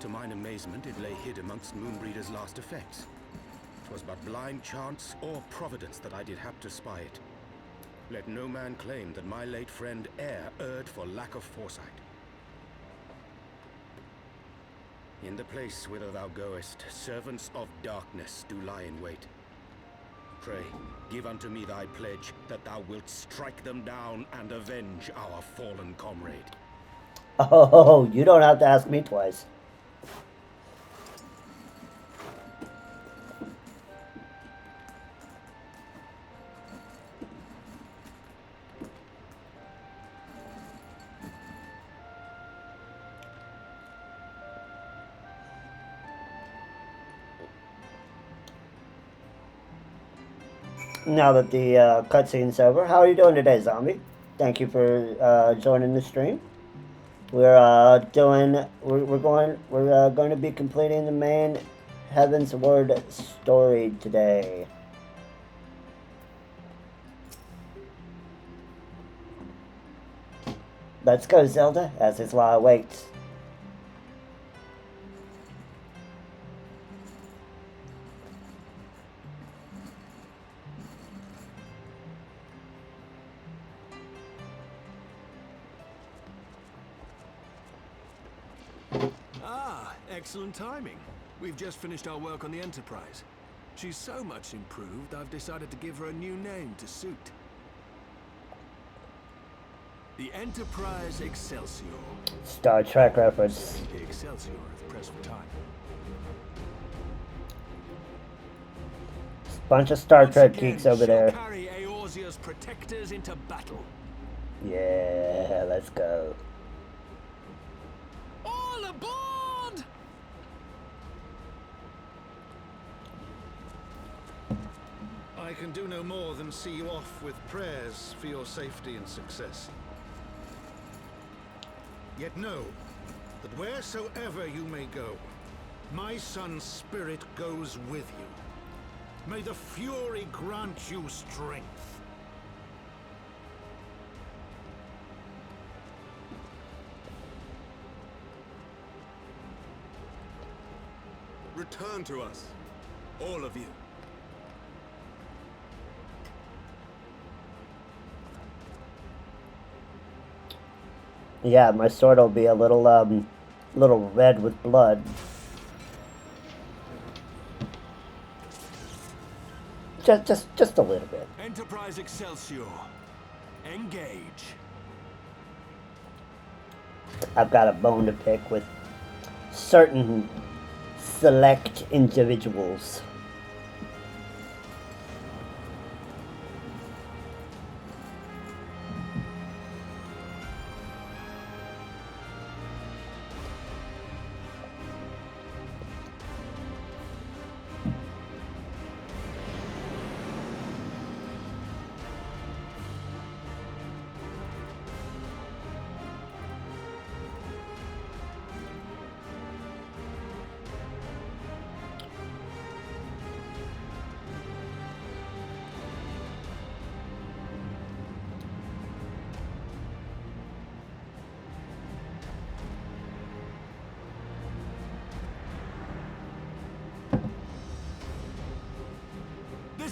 To mine amazement, it lay hid amongst Moonbreeder's last effects. 'Twas but blind chance or providence that I did hap to spy it. Let no man claim that my late friend erred for lack of foresight. In the place whither thou goest, servants of darkness do lie in wait. Pray, give unto me thy pledge that thou wilt strike them down and avenge our fallen comrade.
Oh, you don't have to ask me twice. Now that the cutscene's over, how are you doing today, zombie? Thank you for joining the stream. We're going to be completing the main Heaven's Word story today. Let's go, Zelda, as Isla awaits.
Excellent timing. We've just finished our work on the Enterprise. She's so much improved, I've decided to give her a new name to suit. The Enterprise Excelsior.
Star Trek reference.
The Excelsior, if pressed for time.
Bunch of Star
Once
Trek
again,
geeks over
she'll
there.
carry Eorzea's protectors into battle.
Yeah, let's go.
All aboard!
I can do no more than see you off with prayers for your safety and success. Yet know that wheresoever you may go, my son's spirit goes with you. May the Fury grant you strength.
Return to us, all of you.
Yeah, my sword will be a little red with blood. Just a little bit.
Enterprise Excelsior, engage.
I've got a bone to pick with certain select individuals.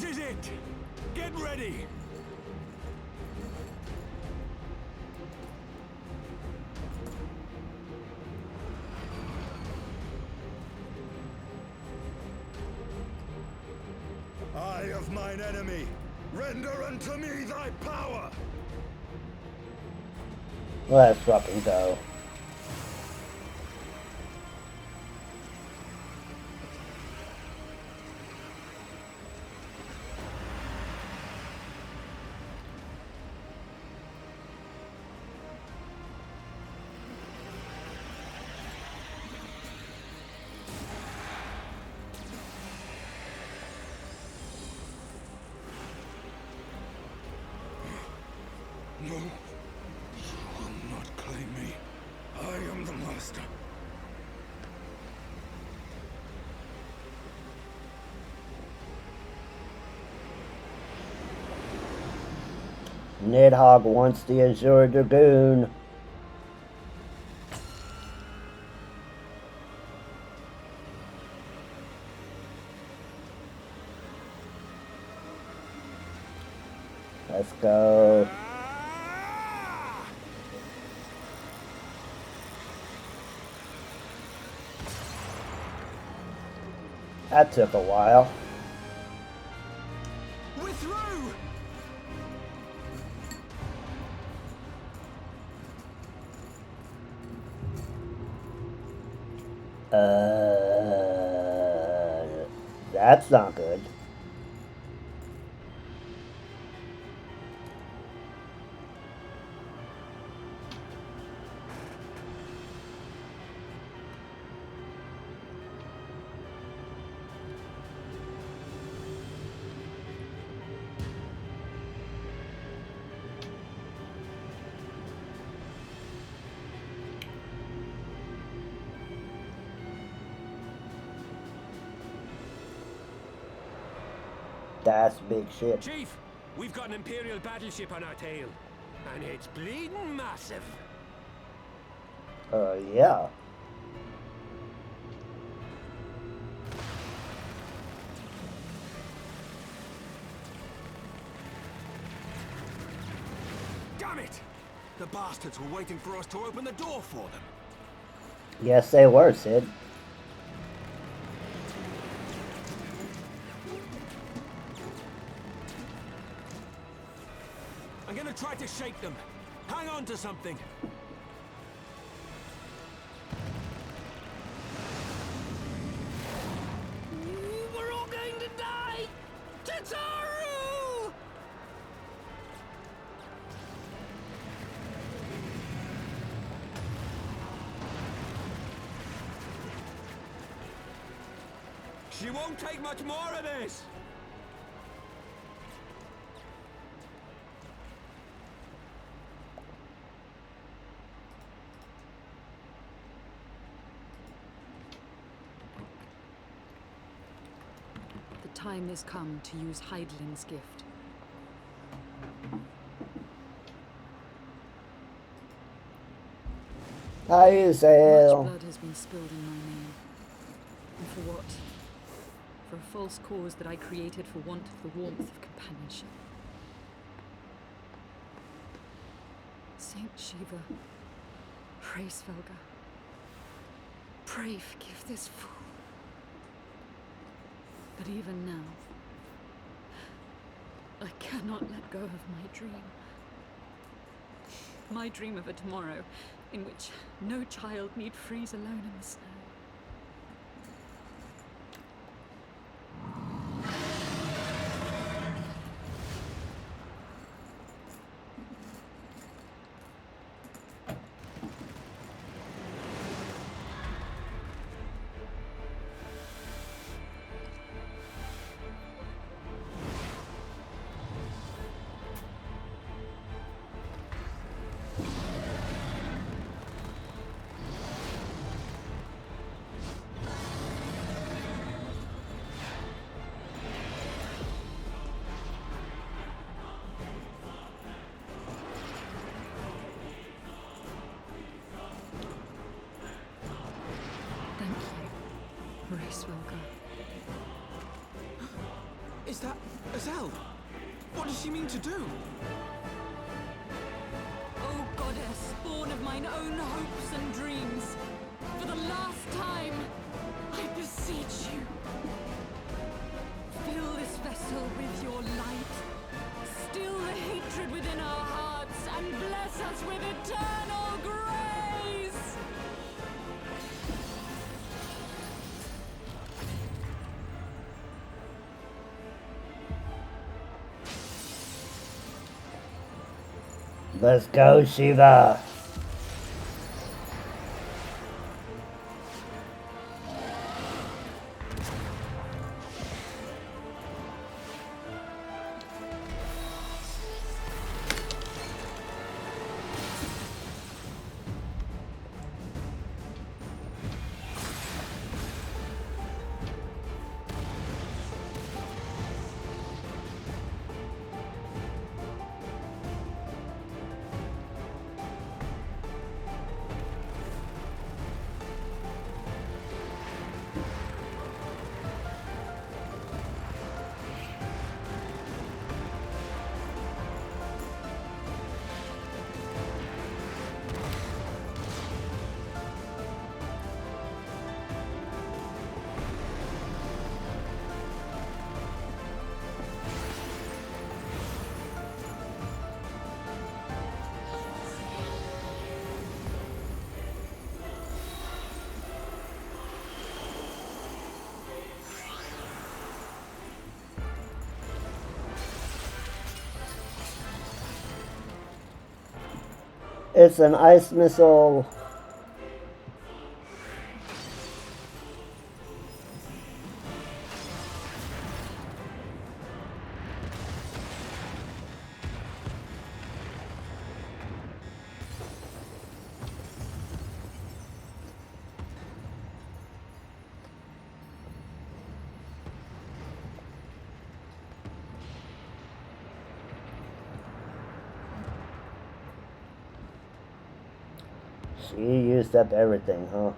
is it! Get ready!
Eye of mine enemy, render unto me thy power!
Let's fucking go.
No, you will not claim me. I am the master.
Nidhogg wants the Azure Dragoon. Let's go. That took a while.
We're through!
That's not good. That's big shit.
Chief, we've got an Imperial battleship on our tail. And it's bleeding massive.
Yeah.
Damn it! The bastards were waiting for us to open the door for them.
Yes, they were, Sid.
I'm gonna try to shake them. Hang on to something. We're all going to die! Tataru!
She won't take much more of this!
The time has come to use Heidling's gift.
Hi,
Much
Zale.
blood has been spilled in my name. And for what? For a false cause that I created for want of the warmth of companionship. Saint Shiva, pray Svelga. Pray forgive this fool. But even now, I cannot let go of my dream. My dream of a tomorrow in which no child need freeze alone in the snow.
Is Is that Azelle? What does she mean to do?
Oh goddess, born of mine own hopes and dreams, for the last time, I beseech you. Fill this vessel with your light. Still the hatred within our hearts and bless us with eternal grace!
Let's go, Shiva. It's an ice missile. She used up everything, huh?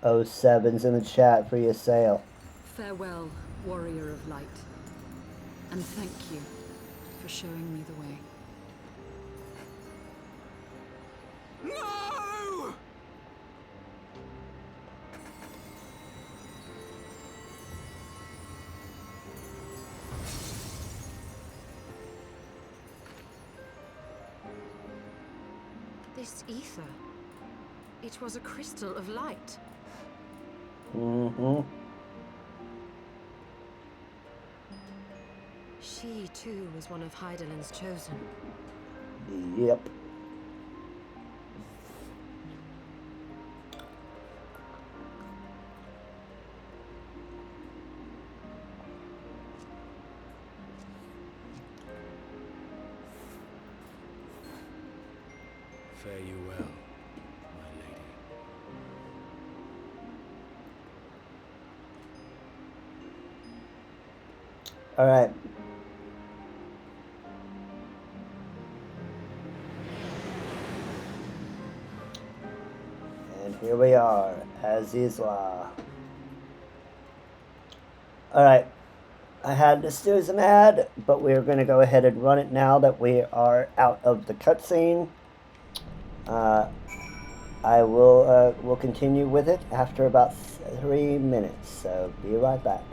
Oh, seven's in the chat for your sale.
Farewell, warrior of light. And thank you for showing me the way.
No!
This ether. It was a crystal of light.
Mm-hmm.
She, too, was one of Hydaelyn's chosen.
Yep.
Fare you well, my lady.
All right. And here we are, Azizla. All right. I had to do an ad, but we're going to go ahead and run it now that we are out of the cutscene. We'll continue with it after about 3 minutes, so be right back.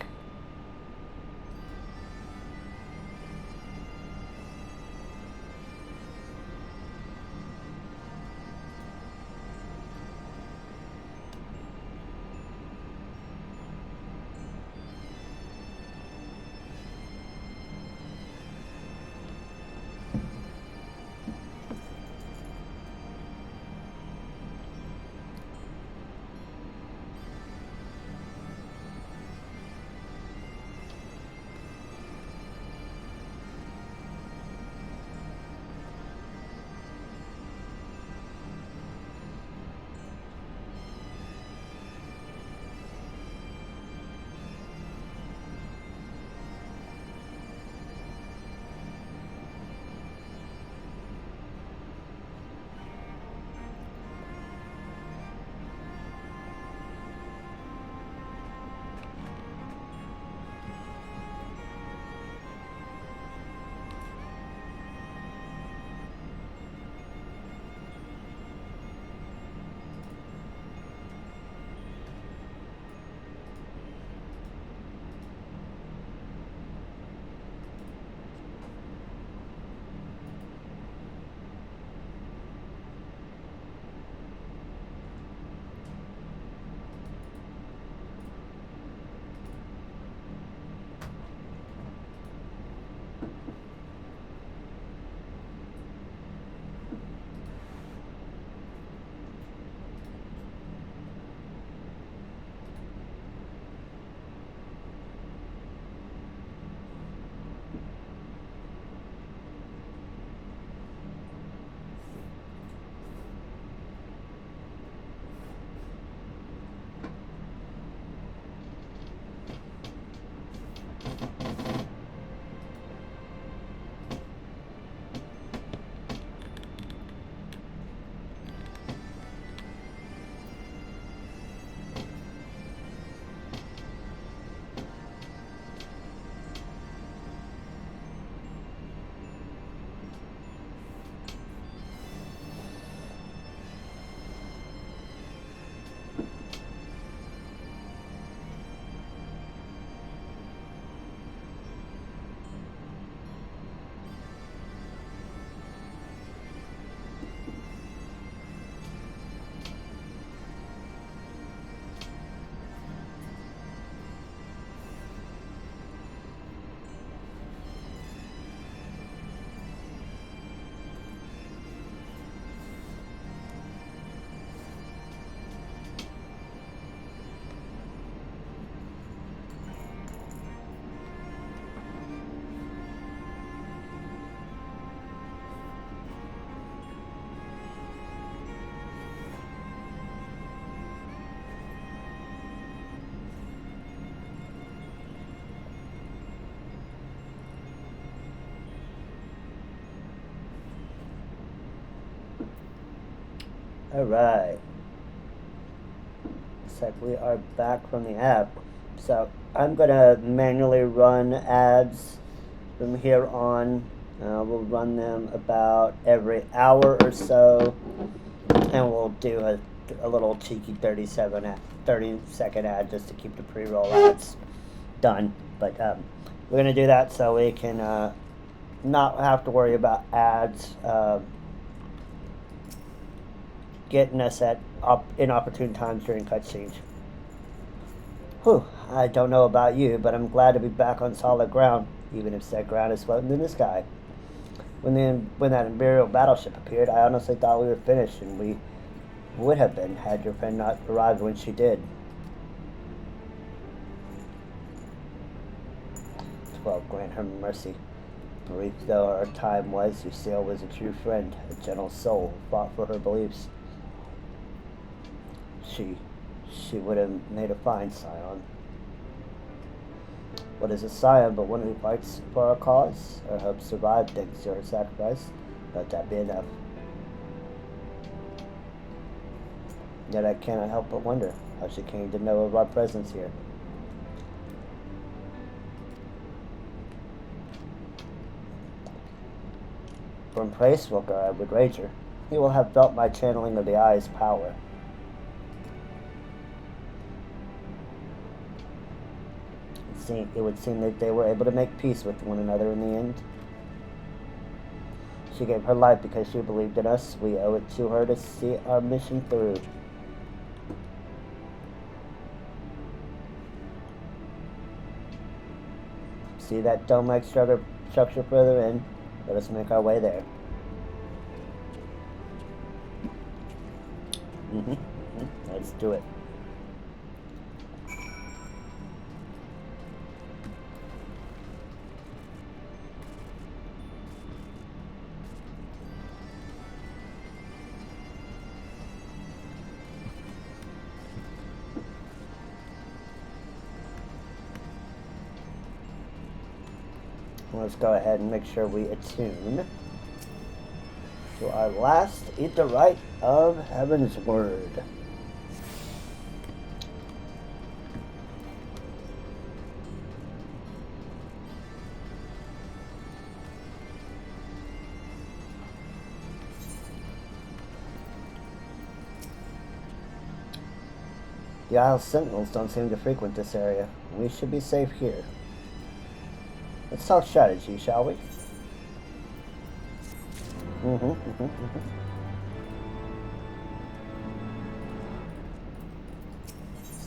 Alright. Looks like we are back from the app. So I'm gonna manually run ads from here on. We'll run them about every hour or so, and we'll do a little cheeky 30-second ad just to keep the pre-roll ads done. But we're gonna do that so we can not have to worry about ads getting us at inopportune times during cutscenes. Whew, I don't know about you, but I'm glad to be back on solid ground, even if said ground is floating in the sky. When that Imperial battleship appeared, I honestly thought we were finished, and we would have been had your friend not arrived when she did. 12, grant her mercy. Brief though our time was, Lucille was a true friend, a gentle soul who fought for her beliefs. She would have made a fine scion. What is a scion but one who fights for our cause? Our hopes survive thanks to her sacrifice. Let that be enough. Yet I cannot help but wonder how she came to know of our presence here. From Pracewoker, I would wager he will have felt my channeling of the eye's power. It would seem that they were able to make peace with one another in the end. She gave her life because she believed in us. We owe it to her to see our mission through. See that dome-like structure further in? Let us make our way there. Let's do it. Let's go ahead and make sure we attune to our last Aetheryte of Heaven's Word. The Isle Sentinels don't seem to frequent this area. We should be safe here. Let's talk strategy, shall we?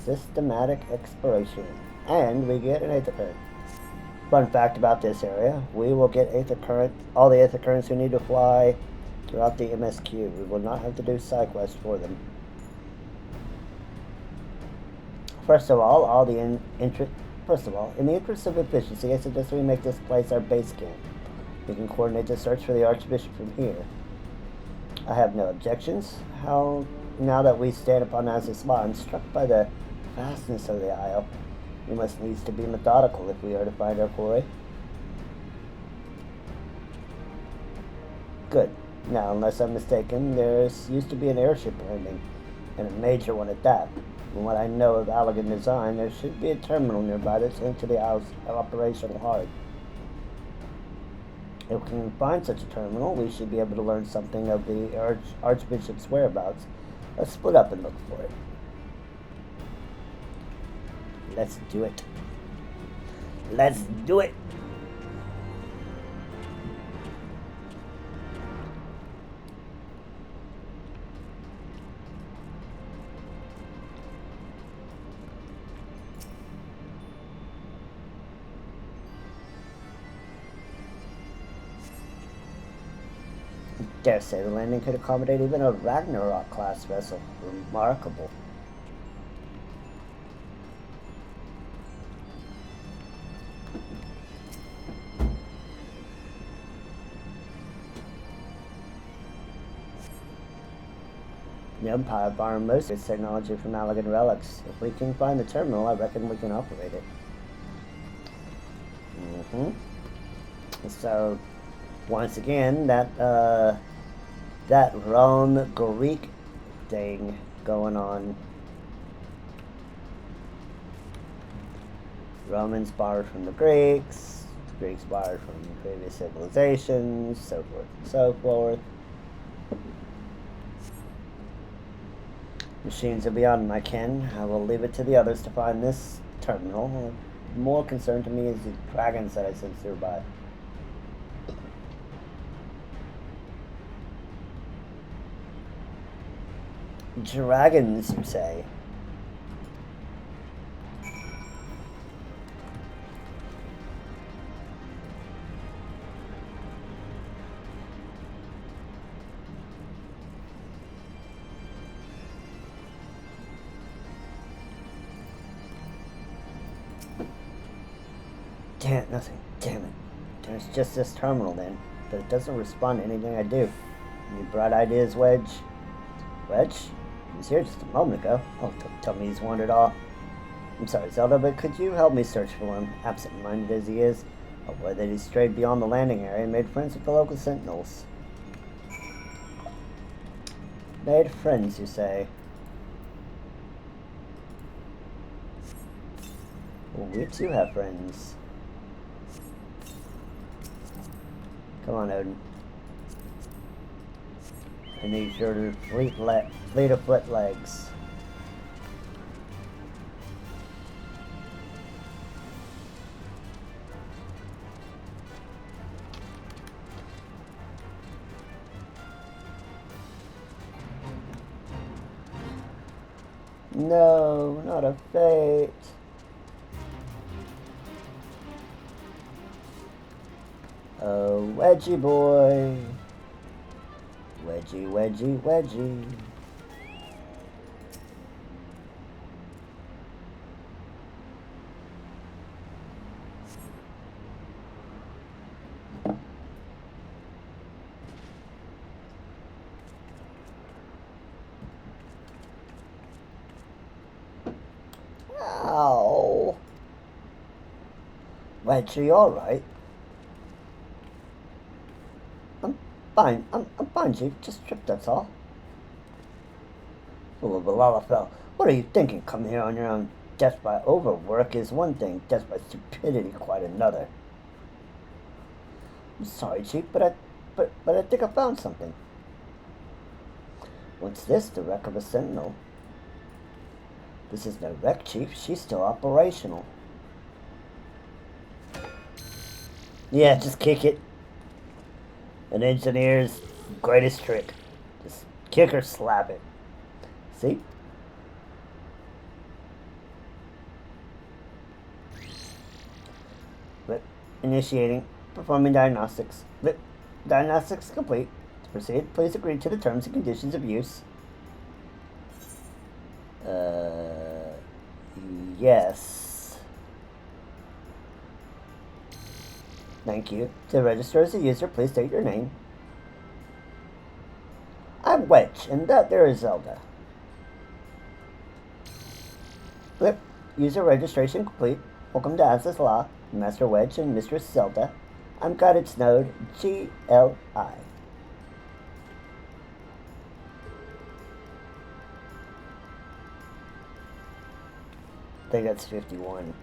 Systematic exploration. And we get an Aether Current. Fun fact about this area, we will get Aether Current, all the Aether Currents we need to fly throughout the MSQ. We will not have to do side quests for them. First of all, in the interest of efficiency, I suggest we make this place our base camp. We can coordinate the search for the Archbishop from here. I have no objections. Now that we stand upon Az's spot, I'm struck by the vastness of the Isle. We must needs to be methodical if we are to find our quarry. Good. Now, unless I'm mistaken, there used to be an airship landing, and a major one at that. From what I know of Allegan design, there should be a terminal nearby that's linked to the Isle's operational heart. If we can find such a terminal, we should be able to learn something of the Archbishop's whereabouts. Let's split up and look for it. Let's do it. Let's do it! Dare say the landing could accommodate even a Ragnarok-class vessel. Remarkable. The Empire borrowed most of its technology from Allegan relics. If we can find the terminal, I reckon we can operate it. So, once again, that Rome Greek thing going on. Romans borrowed from the Greeks borrowed from previous civilizations, so forth and so forth. Machines are beyond my ken. I will leave it to the others to find this terminal. More concern to me is the dragons that I sense nearby. Dragons, you say? Damn, nothing. Damn it. There's just this terminal then, but it doesn't respond to anything I do. Any bright ideas, Wedge? Wedge? He was here just a moment ago. Oh, don't tell me he's wandered off. I'm sorry, Zelda, but could you help me search for him, absent-minded as he is? Aware that he strayed beyond the landing area and made friends with the local sentinels. Made friends, you say? Well, we too have friends. Come on, Odin. I need your fleet of foot legs. No, not a fate. Oh, Wedgie boy. Wedgie, wedgie, wedgie. Ow. Wedgie, alright. Fine, I'm fine, Chief. Just tripped, that's all. Oh, Lalafell, what are you thinking? Coming here on your own. Death by overwork is one thing. Death by stupidity quite another. I'm sorry, Chief, but I think I found something. What's this? The wreck of a sentinel. This is no wreck, Chief. She's still operational. Yeah, just kick it. An engineer's greatest trick. Just kick or slap it. See? But initiating. Performing diagnostics. But diagnostics complete. To proceed, please agree to the terms and conditions of use. Yes. Thank you. To register as a user, please state your name. I'm Wedge, and that there is Zelda. Flip. User registration complete. Welcome to Access Law. Master Wedge and Mistress Zelda. I'm guidance node GLI. I think that's 51.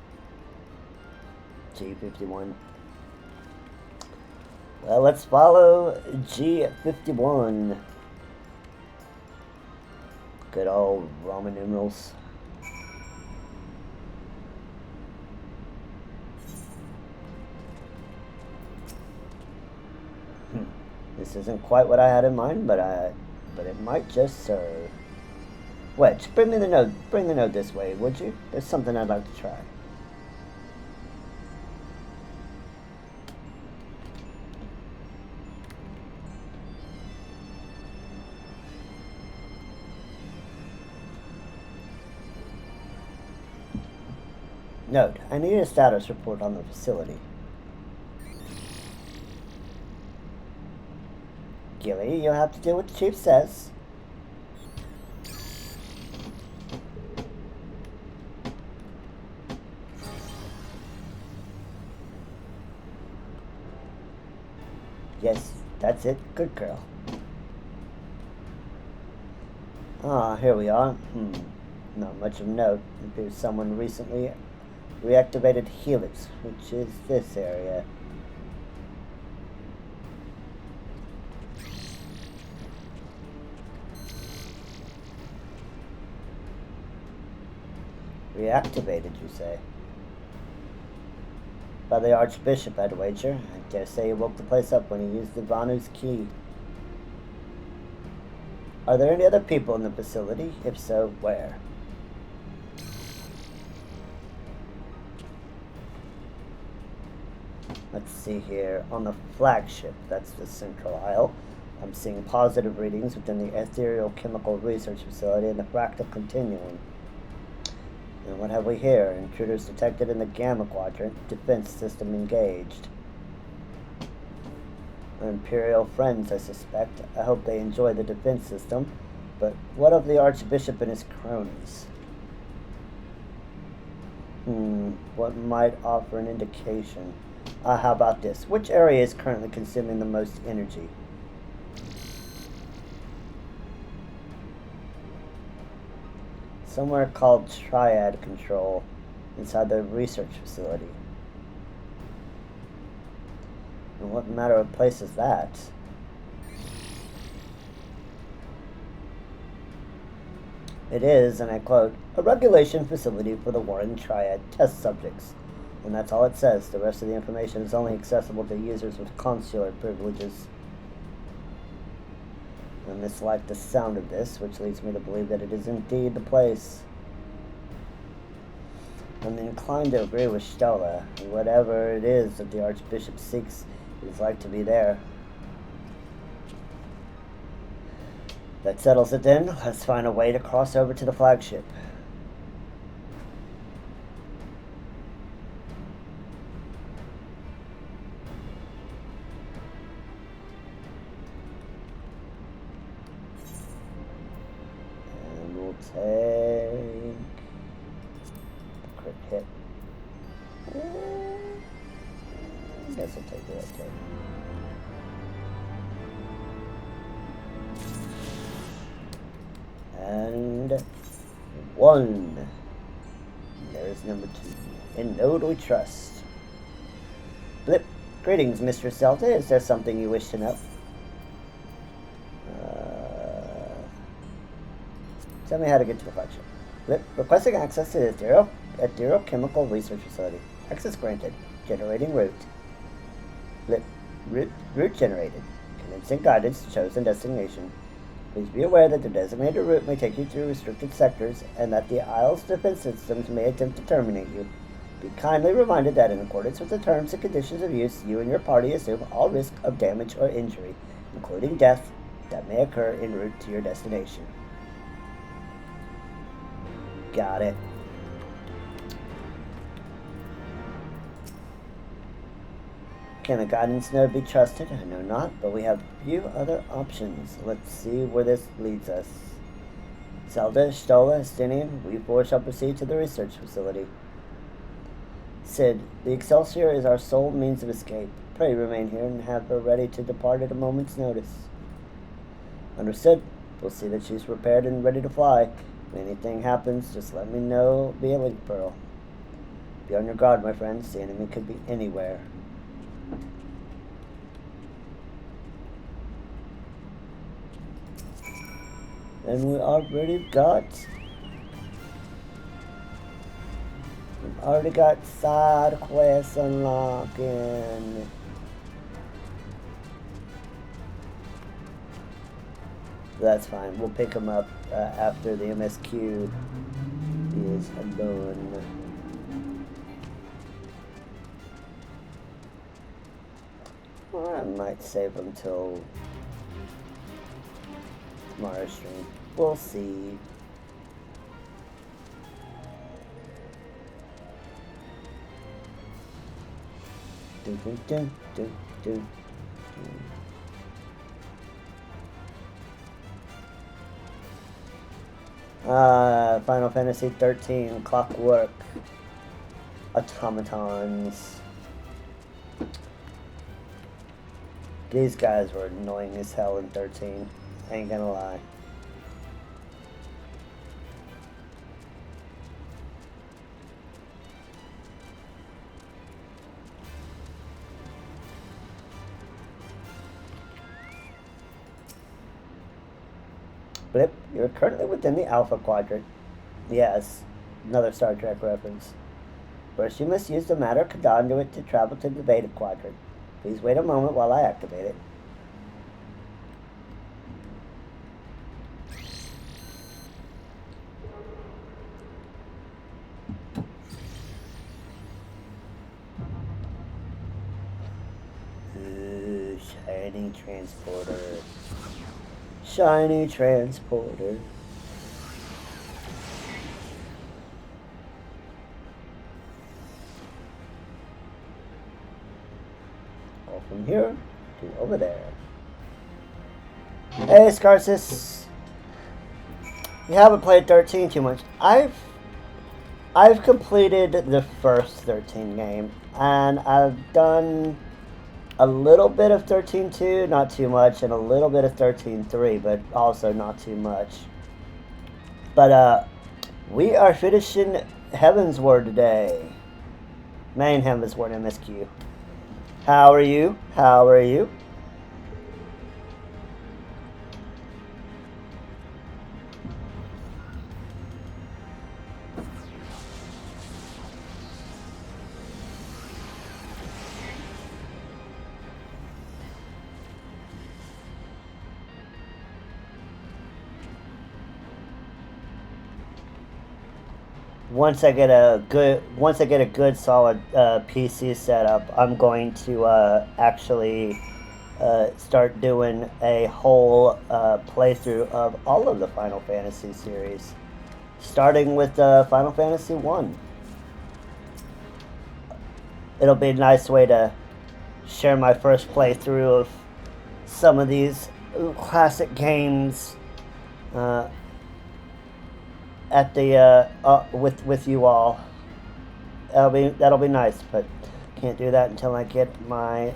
G51. Well, let's follow G51. Good old Roman numerals. This isn't quite what I had in mind, but it might just serve. Wedge, bring the node this way, would you? There's something I'd like to try. Note, I need a status report on the facility. Gilly, you'll have to do what the chief says. Yes, that's it. Good girl. Ah, here we are. Not much of note. It appears someone recently reactivated Helix, which is this area. Reactivated, you say? By the Archbishop, I'd wager. I dare say he woke the place up when he used the Vanu's key. Are there any other people in the facility? If so, where? Let's see here. On the flagship, that's the central aisle, I'm seeing positive readings within the ethereal chemical research facility and the fractal continuum. And what have we here? Intruders detected in the Gamma Quadrant. Defense system engaged. Our Imperial friends, I suspect. I hope they enjoy the defense system. But what of the Archbishop and his cronies? What might offer an indication? How about this? Which area is currently consuming the most energy? Somewhere called Triad Control, inside the research facility. And what matter of place is that? It is, and I quote, a regulation facility for the Warren Triad test subjects. And that's all it says. The rest of the information is only accessible to users with consular privileges. I mislike the sound of this, which leads me to believe that it is indeed the place. I'm inclined to agree with Stola. Whatever it is that the Archbishop seeks, it is like to be there. That settles it then. Let's find a way to cross over to the flagship. And we'll take the crit hit. I guess I'll take it, okay. And 1. There's number 2. In Node we trust. Blip. Greetings, Mr. Zelda. Is there something you wish to know? Tell me how to get to the flagship. Blip. Requesting access to the ethereal chemical research facility. Access granted. Generating route. Blip. Route generated. Commencing guidance to chosen destination. Please be aware that the designated route may take you through restricted sectors and that the Isle's defense systems may attempt to terminate you. Be kindly reminded that in accordance with the terms and conditions of use, you and your party assume all risk of damage or injury, including death, that may occur en route to your destination. Got it. Can a guidance node be trusted? I know not, but we have few other options. Let's see where this leads us. Zelda, Stola, Estinian, we four shall proceed to the research facility. Cid, the Excelsior is our sole means of escape. Pray remain here and have her ready to depart at a moment's notice. Understood. We'll see that she's prepared and ready to fly. If anything happens, just let me know via link pearl. Be on your guard, my friends. The enemy could be anywhere. And we already got side quests unlocking. That's fine. We'll pick them up after the MSQ is done. Or I might save them till tomorrow's stream. We'll see. Final Fantasy 13 Clockwork Automatons. These guys were annoying as hell in 13. I ain't gonna lie. Blip, you're currently within the Alpha Quadrant. Yes, another Star Trek reference. First, you must use the matter conduit to travel to the Beta Quadrant. Please wait a moment while I activate it. Ooh, shiny transporter. Shiny transporter. All from here to over there. Hey, Scarsis. You haven't played 13 too much. I've completed the first 13 game, and I've done a little bit of 13.2, not too much, and a little bit of 13.3, but also not too much. But we are finishing Heaven's Word today. Main Heaven's Word MSQ. How are you? How are you? Once I get a good solid PC setup, I'm going to actually start doing a whole playthrough of all of the Final Fantasy series, starting with Final Fantasy 1. It'll be a nice way to share my first playthrough of some of these classic games at the with you all. That'll be nice, but can't do that until I get my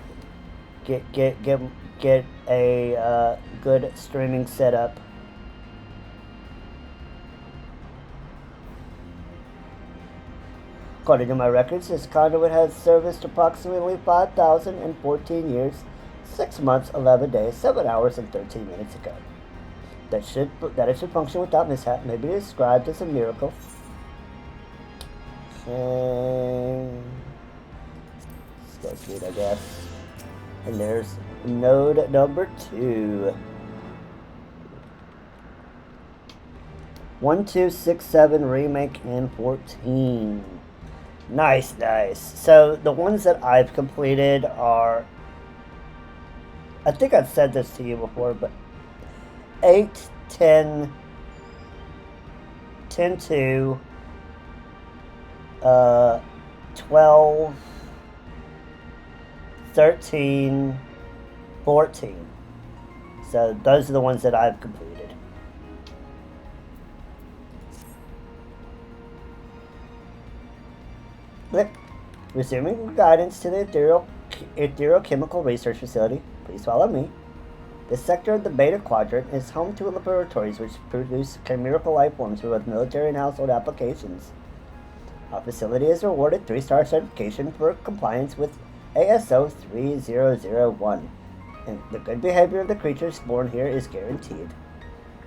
get a good streaming setup. According to my records, this conduit has serviced approximately 5,014 years, 6 months, 11 days, 7 hours, and 13 minutes ago. That it should function without mishap may be described as a miracle. Okay. Let's go speed, I guess. And there's node number 2. 1, 2, 6, 7 remake and 14. Nice. So the ones that I've completed are, I think I've said this to you before, but 8, 10, 10-2, 12, 13, 14. So those are the ones that I've completed. Click. Resuming guidance to the ethereal chemical research facility. Please follow me. This sector of the Beta Quadrant is home to laboratories which produce chimerical life forms for both military and household applications. Our facility is awarded 3-star certification for compliance with ASO 3001, and the good behavior of the creatures born here is guaranteed.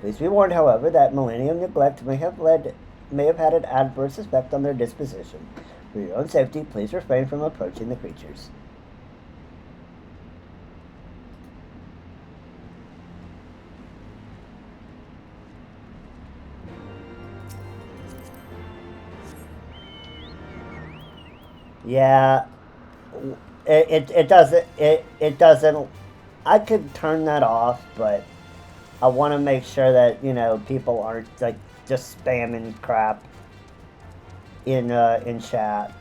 Please be warned, however, that millennium neglect may have had an adverse effect on their disposition. For your own safety, please refrain from approaching the creatures. Yeah, it doesn't, I could turn that off, but I want to make sure that, people aren't, like, just spamming crap in chat.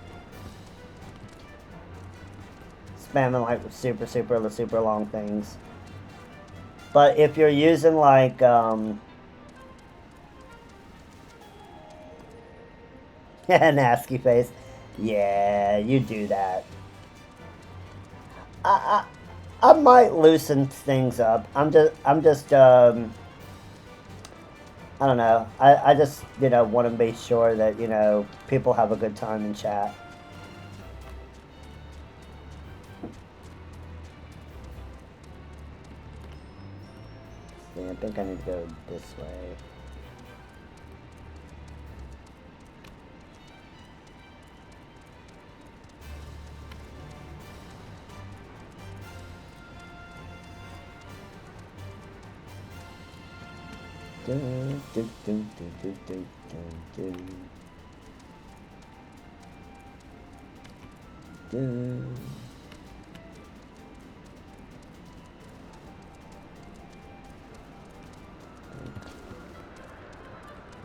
Spamming, like, super long things. But if you're using, like, nasty face. Yeah, you do that. I might loosen things up. I don't know. I just, want to be sure that, people have a good time in chat. think I need to go this way. Dun, dun, dun, dun, dun, dun, dun, dun. Dun.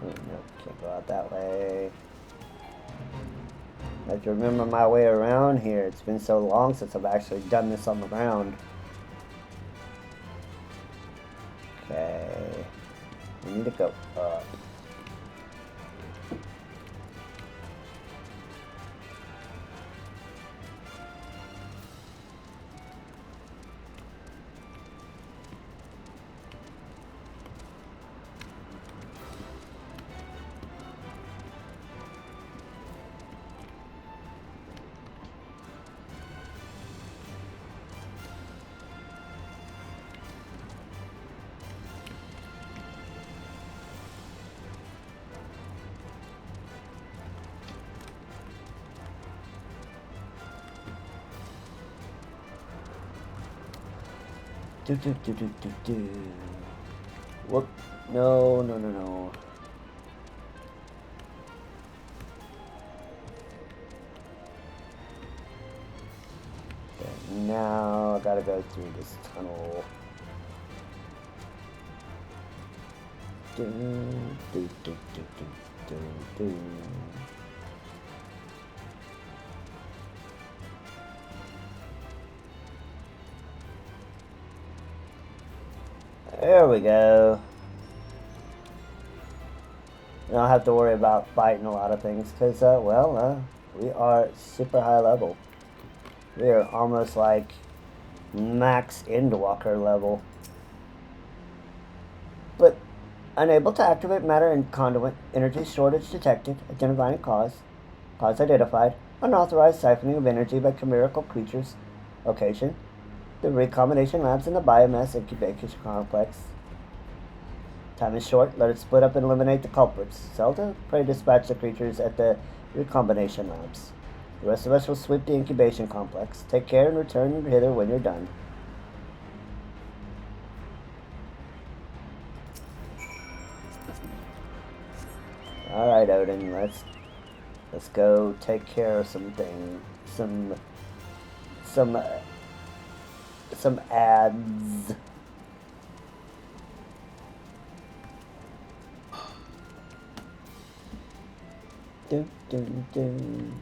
Wait, no, can't go out that way. I have to remember my way around here. It's been so long since I've actually done this on the ground. Okay. We need to go up. Do do do do do do. Whoop. No, no, no, no. Okay, now I gotta go through this tunnel. Do do do do do do do. There we go. I don't have to worry about fighting a lot of things because, we are super high level. We are almost like max Endwalker level. But unable to activate matter and conduit. Energy shortage detected. Identifying cause. Cause identified. Unauthorized siphoning of energy by chimerical creatures. Location. The recombination labs in the biomass incubation complex. Time is short. Let it split up and eliminate the culprits. Zelda, pray dispatch the creatures at the recombination labs. The rest of us will sweep the incubation complex. Take care and return hither when you're done. Alright, Odin, let's go take care of something. Some ads. Dun, dun, dun.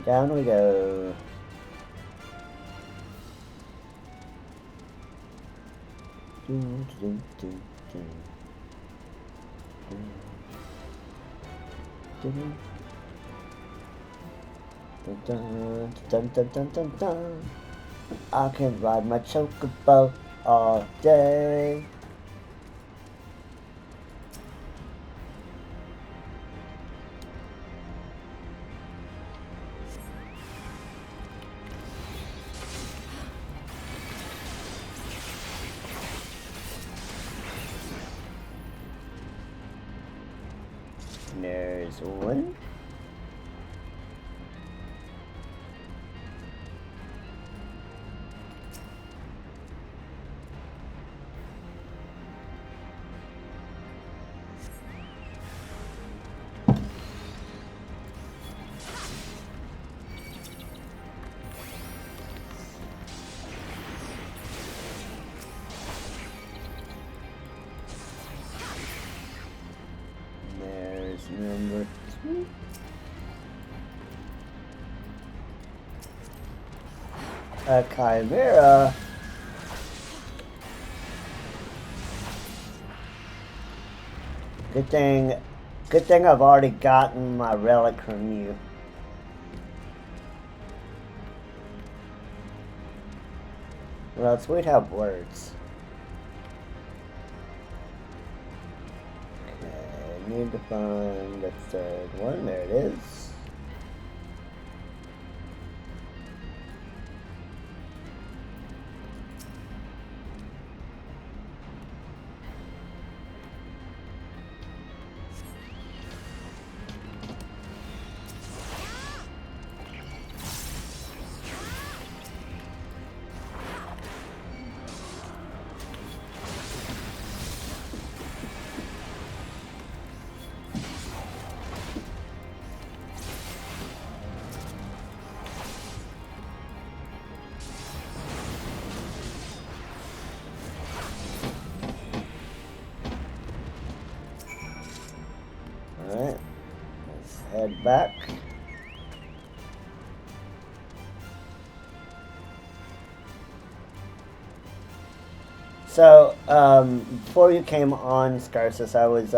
Down we go. Dun, dun, dun, dun, dun. I can ride my chocobo all day. There's one. There's number 2. A chimera. Good thing I've already gotten my relic from you. Or else we'd have words. Okay, I need to find the third one. There it is. Alright, let's head back. So, before you came on, Scarsus, I was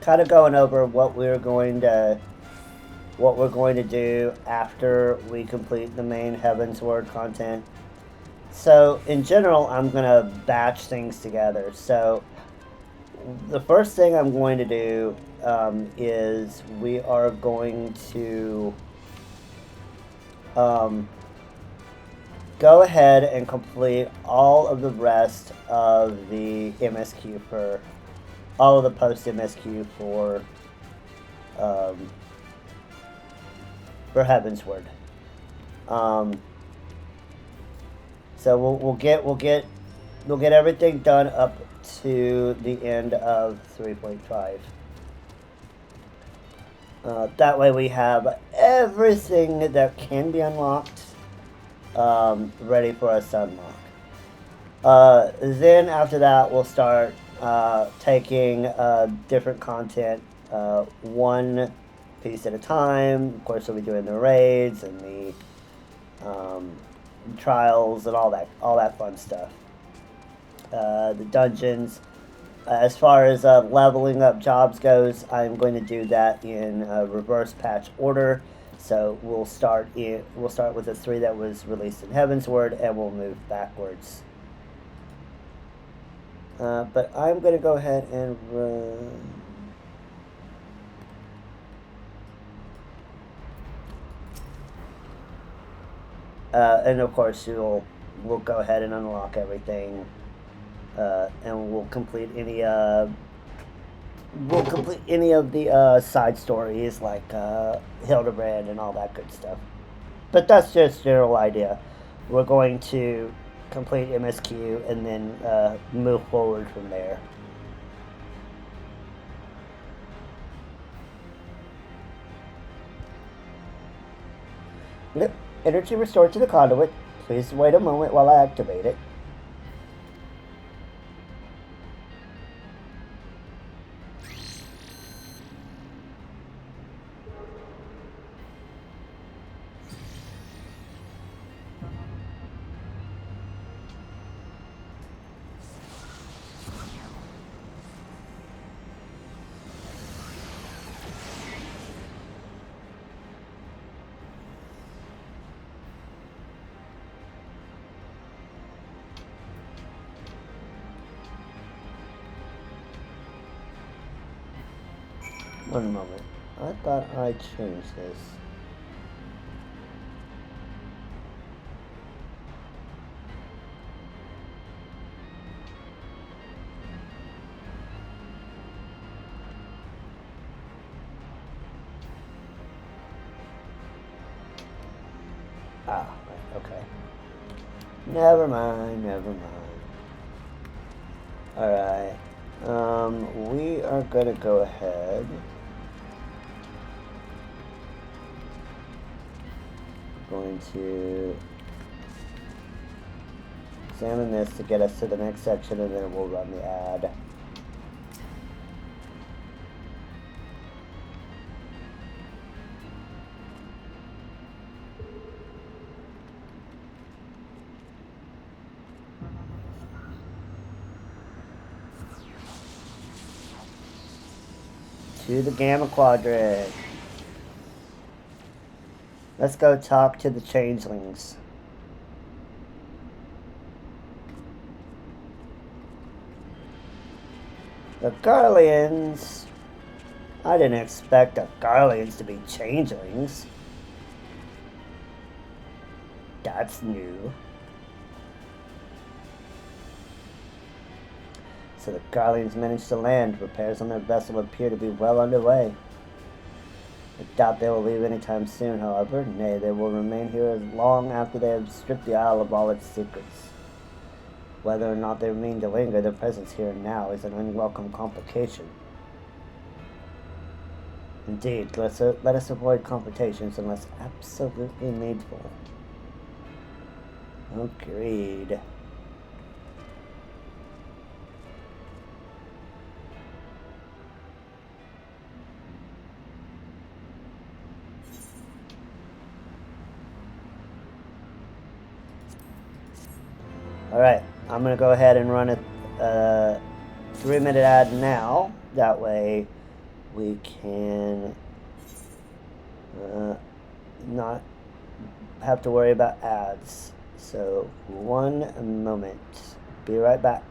kind of going over what we're going to do after we complete the main Heaven's Word content. So, in general, I'm gonna batch things together. So, the first thing I'm going to do is we are going to go ahead and complete all of the rest of the MSQ for all of the post MSQ for Heaven's Word. So we'll get everything done up to the end of 3.5. That way we have everything that can be unlocked ready for us to unlock. Then after that we'll start taking different content one piece at a time. Of course we'll be doing the raids and the trials and all that fun stuff. The dungeons. As far as leveling up jobs goes, I'm going to do that in reverse patch order. So we'll start with the 3 that was released in Heaven's Word, and we'll move backwards. But I'm going to go ahead and run. And of course, we'll go ahead and unlock everything. And we'll complete any of the side stories like Hildebrand and all that good stuff. But that's just general idea. We're going to complete MSQ and then move forward from there. Yep. Energy restored to the conduit. Please wait a moment while I activate it. One moment. I thought I changed this. Ah, right, okay. Never mind. Alright. We are gonna go ahead. Going to examine this to get us to the next section, and then we'll run the ad. To the Gamma Quadrant. Let's go talk to the changelings. The Garleans... I didn't expect the Garleans to be changelings. That's new. So the Garleans managed to land. Repairs on their vessel appear to be well underway. I doubt they will leave anytime soon, however. Nay, they will remain here as long after they have stripped the isle of all its secrets. Whether or not they mean to linger, their presence here and now is an unwelcome complication. Indeed, let us avoid confrontations unless absolutely needful. Agreed. Alright, I'm going to go ahead and run a 3-minute ad now. That way we can not have to worry about ads. So, one moment. Be right back.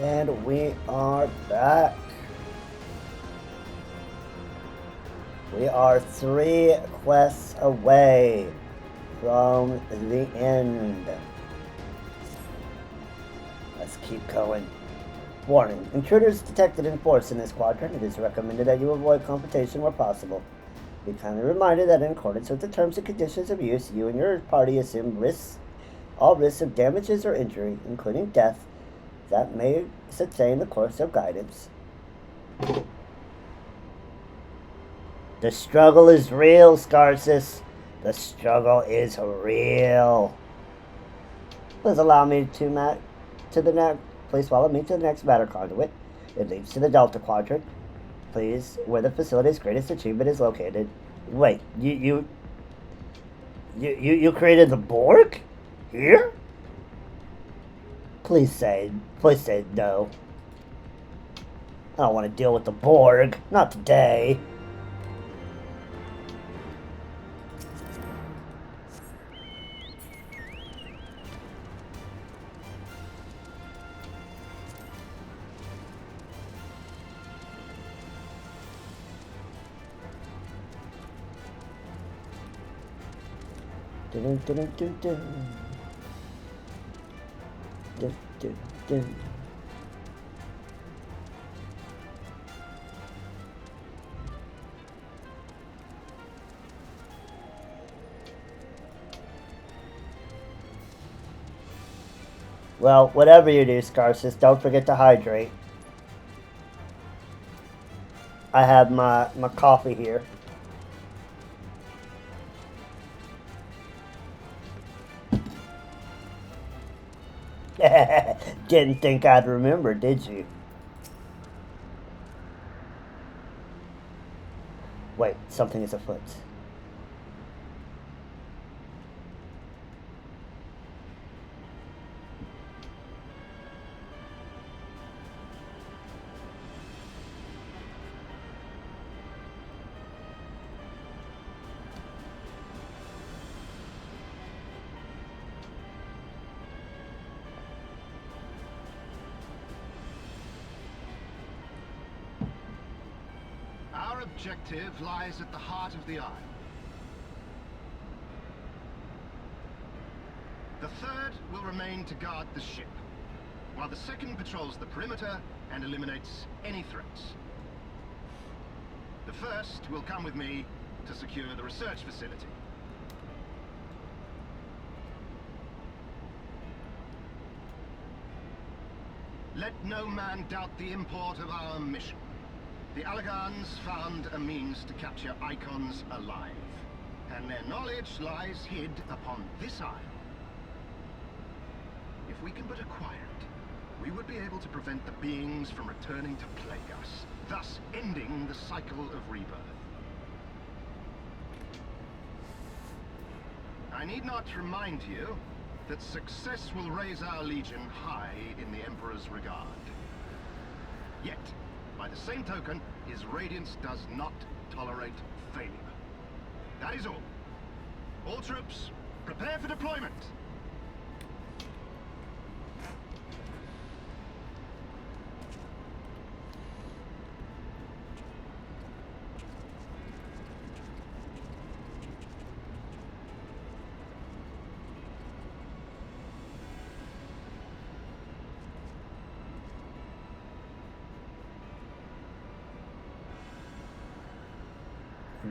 And we are back. We are 3 quests away from the end. Let's keep going. Warning. Intruders detected in force in this quadrant. It is recommended that you avoid confrontation where possible. Be kindly reminded that in accordance with the terms and conditions of use, you and your party assume all risks of damages or injury, including death, that may sustain the course of guidance. The struggle is real, Scarsis. The struggle is real. Please allow me to the Please follow me to the next matter conduit. It leads to the Delta Quadrant. Please, where the facility's greatest achievement is located. Wait, you created the Borg? Here? Please say no. I don't want to deal with the Borg. Not today. Dun, dun, dun, dun, dun. Dun, dun, dun. Well, whatever you do, Scarsis, don't forget to hydrate. I have my coffee here. Didn't think I'd remember, did you? Wait, something is afoot.
Our objective lies at the heart of the Isle. The third will remain to guard the ship, while the second patrols the perimeter and eliminates any threats. The first will come with me to secure the research facility. Let no man doubt the import of our mission. The Allagans found a means to capture icons alive, and their knowledge lies hid upon this isle. If we can but acquire it, we would be able to prevent the beings from returning to plague us, thus ending the cycle of rebirth. I need not remind you that success will raise our legion high in the Emperor's regard. Yet, by the same token, his Radiance does not tolerate failure. That is all. All troops, prepare for deployment!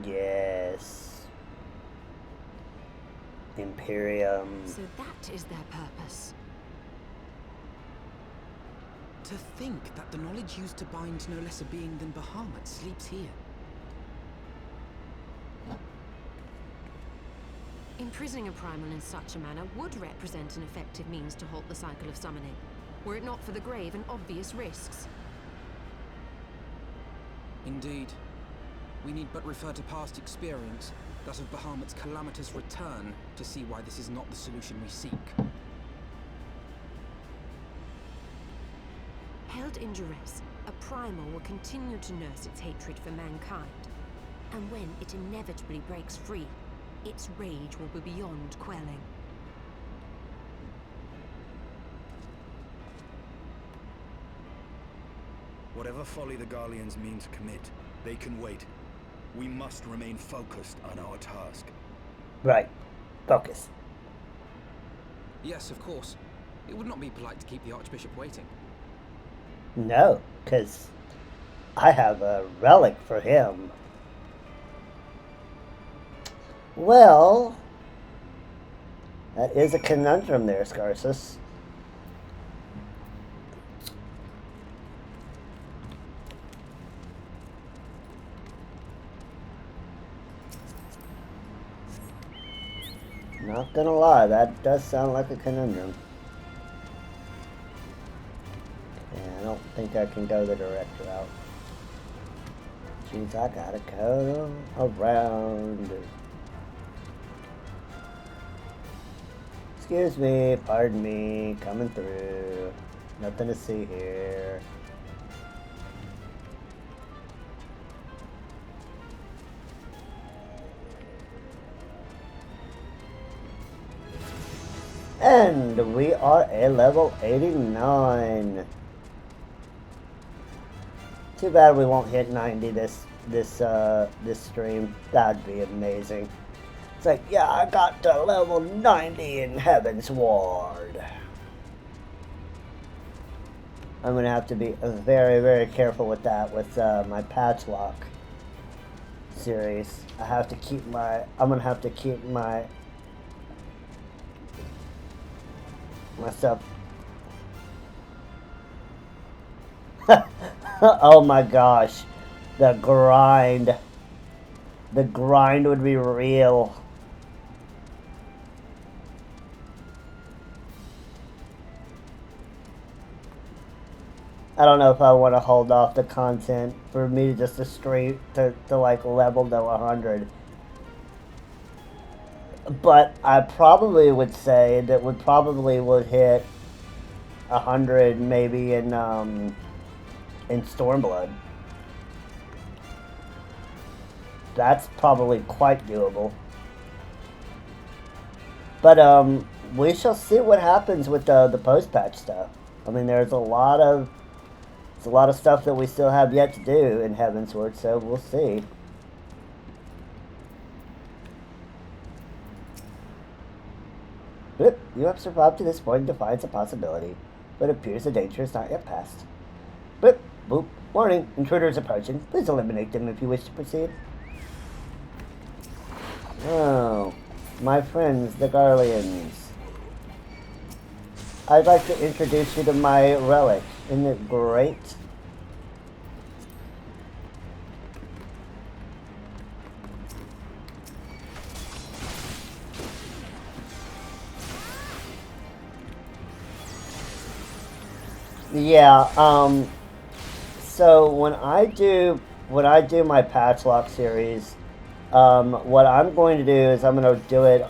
Yes. Imperium.
So that is their purpose.
To think that the knowledge used to bind no less a being than Bahamut sleeps here.
Imprisoning a primal in such a manner would represent an effective means to halt the cycle of summoning, were it not for the grave and obvious risks.
Indeed. We need but refer to past experience, that of Bahamut's calamitous return, to see why this is not the solution we seek.
Held in duress, a primal will continue to nurse its hatred for mankind. And when it inevitably breaks free, its rage will be beyond quelling.
Whatever folly the Garleans mean to commit, they can wait. We must remain focused on our task.
Right. Focus.
Yes, of course. It would not be polite to keep the Archbishop waiting.
No, because I have a relic for him. Well, that is a conundrum there, Scarsus. Not gonna lie, that does sound like a conundrum. think I can go the direct route. Jeez, I gotta go around. Excuse me, pardon me, coming through. Nothing to see here. And we are a level 89. Too bad we won't hit 90 this stream. That'd be amazing. It's like, yeah, I got to level 90 in Heaven's Ward. I'm gonna have to be very, very careful with that with my patch lock series. I'm gonna have to keep myself. Oh my gosh, the grind would be real. I don't know if I want to hold off the content for me just to stream to like level to 100. But I probably would say that we probably would hit 100 maybe in Stormblood. That's probably quite doable. But we shall see what happens with the post-patch stuff. I mean, there's a lot of stuff that we still have yet to do in Heavensward, so we'll see. But you have survived to this point and defiance a possibility, but it appears the danger is not yet past. Blip, boop, warning, intruders approaching. Please eliminate them if you wish to proceed. Oh, my friends, the Garleans. I'd like to introduce you to my relic. Isn't it great? Yeah, so when I do my patch lock series, what I'm going to do is I'm going to do it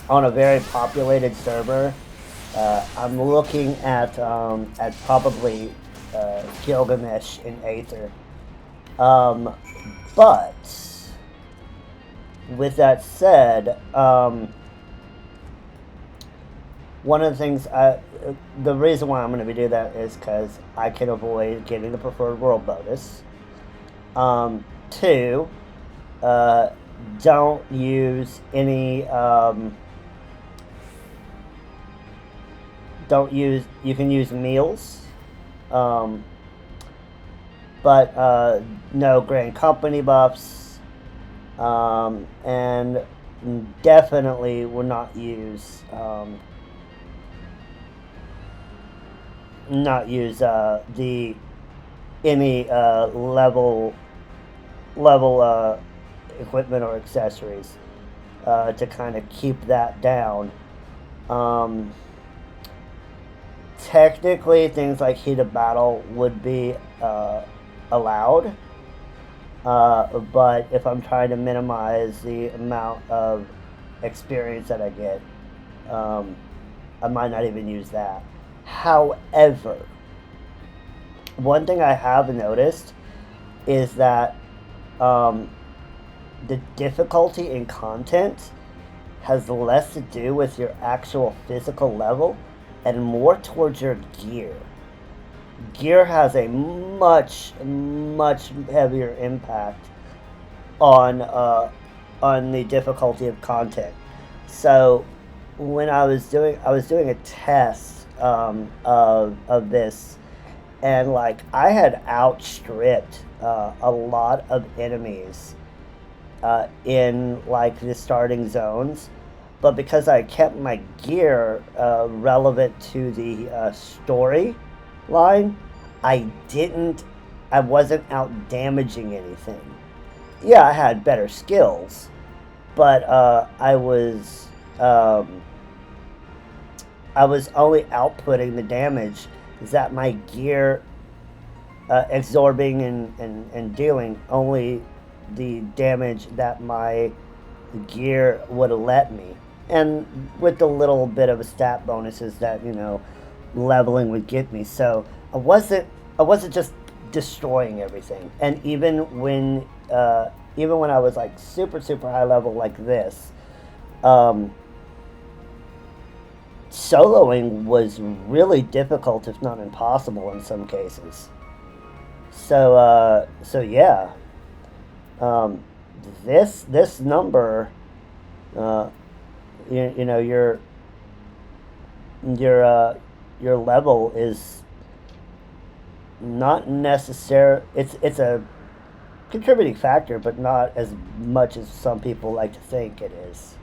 on a very populated server. I'm looking at probably Gilgamesh in Aether. But with that said, one of the things the reason why I'm going to be doing that is because I can avoid getting the preferred world bonus. 2, don't use any you can use meals, but no Grand Company buffs, and definitely will not use any level equipment or accessories to kind of keep that down. Technically, things like heat of battle would be allowed, but if I'm trying to minimize the amount of experience that I get, I might not even use that. However, one thing I have noticed is that the difficulty in content has less to do with your actual physical level and more towards your gear. Gear has a much heavier impact on the difficulty of content. So when I was doing a test of this, and like I had outstripped a lot of enemies in like the starting zones, but because I kept my gear relevant to the story line, I wasn't out damaging anything. Yeah, I had better skills, but I was only outputting the damage is that my gear absorbing and dealing only the damage that my gear would let me, and with the little bit of a stat bonuses that, you know, leveling would get me. So I wasn't just destroying everything. And even when I was like super high level like this, soloing was really difficult, if not impossible, in some cases. So yeah, this number, you know, your level is not necessary. It's a contributing factor, but not as much as some people like to think it is.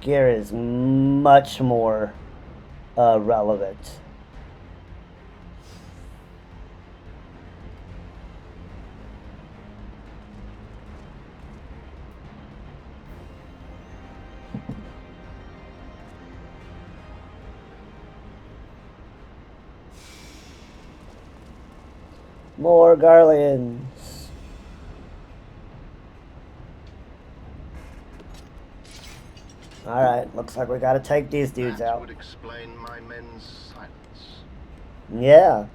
Gear is much more relevant. More garlands. Alright, looks like we gotta take these dudes
That
out.
would explain my men's silence.
Yeah,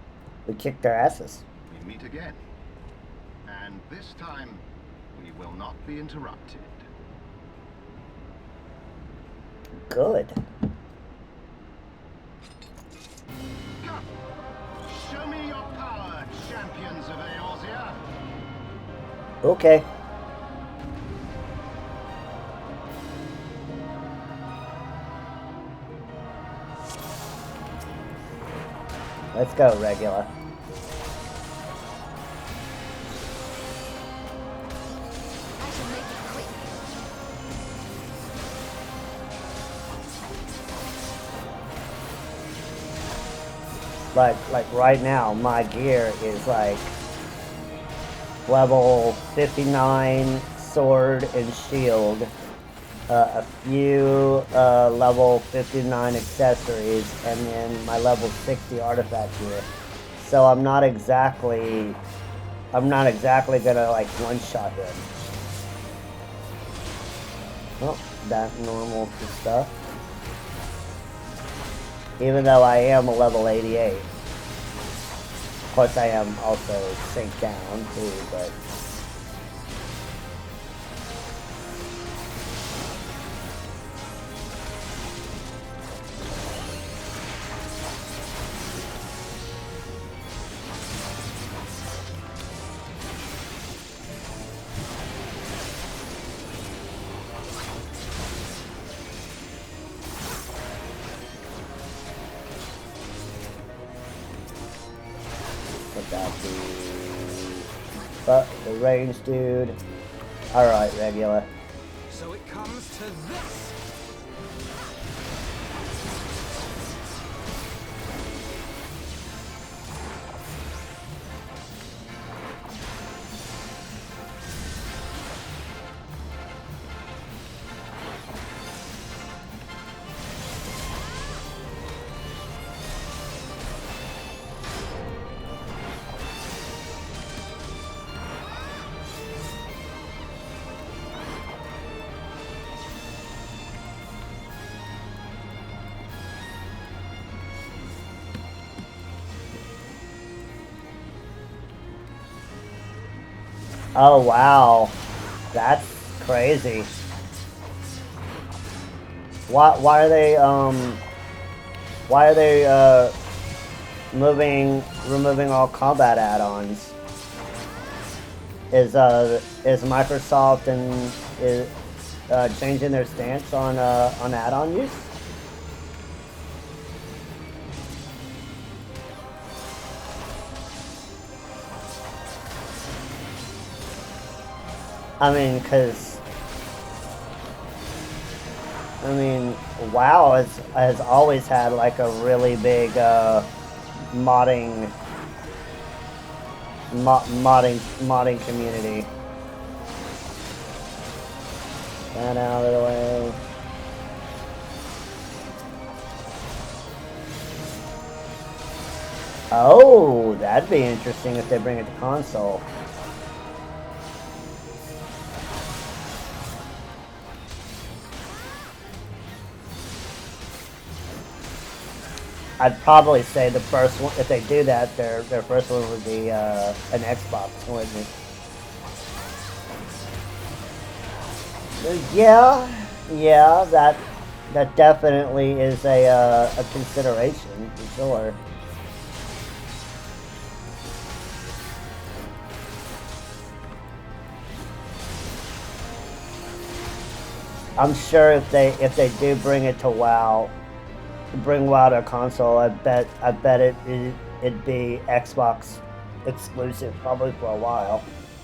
we kicked their asses.
We meet again. And this time, we will not be interrupted.
Good.
Come! Show me your power, champions of Eorzea!
Okay. Let's go, regular.
I shall make it quick.
Like right now, my gear is like level 59 sword and shield, a few level 59 accessories, and then my level 60 artifact gear. So I'm not exactly gonna like one-shot him. Well, that normal stuff. Even though I am a level 88. Of course, I am also sink down too, but. But the range dude. Alright, regular.
So it comes to this.
Oh wow, that's crazy. Why are they removing all combat add-ons? Is Microsoft changing their stance on add-on use? I mean, WoW has always had like a really big modding community. That out of the way. Oh, that'd be interesting if they bring it to console. I'd probably say the first one, if they do that, their first one would be an Xbox, wouldn't it? Yeah, that definitely is a consideration for sure. I'm sure if they do bring it to WoW, bring WoW to a console, I bet it'd be Xbox exclusive probably for a while.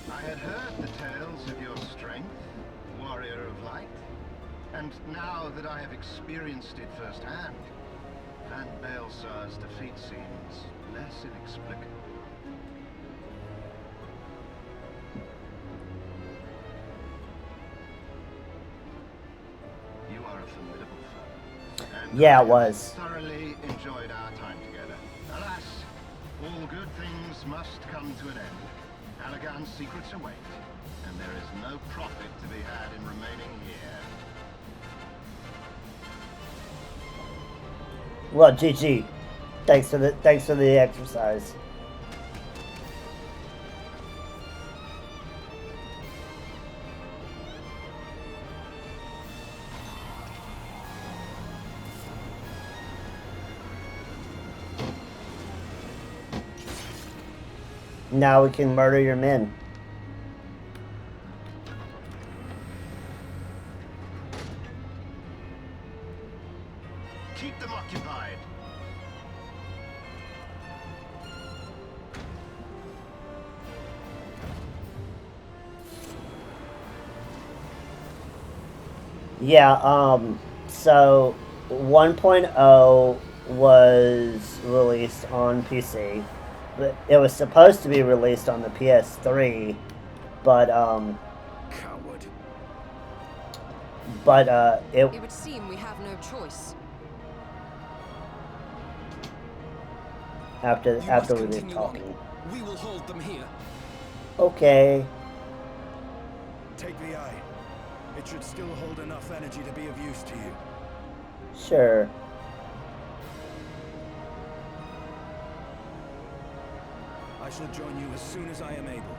I had heard the tales of your strength, warrior of light, and now that I have experienced it firsthand, Van Baelsar's defeat seems less inexplicable. You are a formidable foe. And
Yeah,
I
it was.
have thoroughly enjoyed our time together. Alas, all good things must come to an end. Allagan's secrets await, and there is no profit to be had in remaining here.
Well, GG. Thanks for the exercise. Now we can murder your men.
Keep them occupied.
Yeah, so 1.0 was released on PC. But it was supposed to be released on the PS3, but
Coward.
It would seem we have no choice.
after
You
after
must
we were
continue
talking.
on. We will hold them here.
Okay.
Take the eye. It should still hold enough energy to be of use to you.
Sure.
I shall join you as soon as I am able.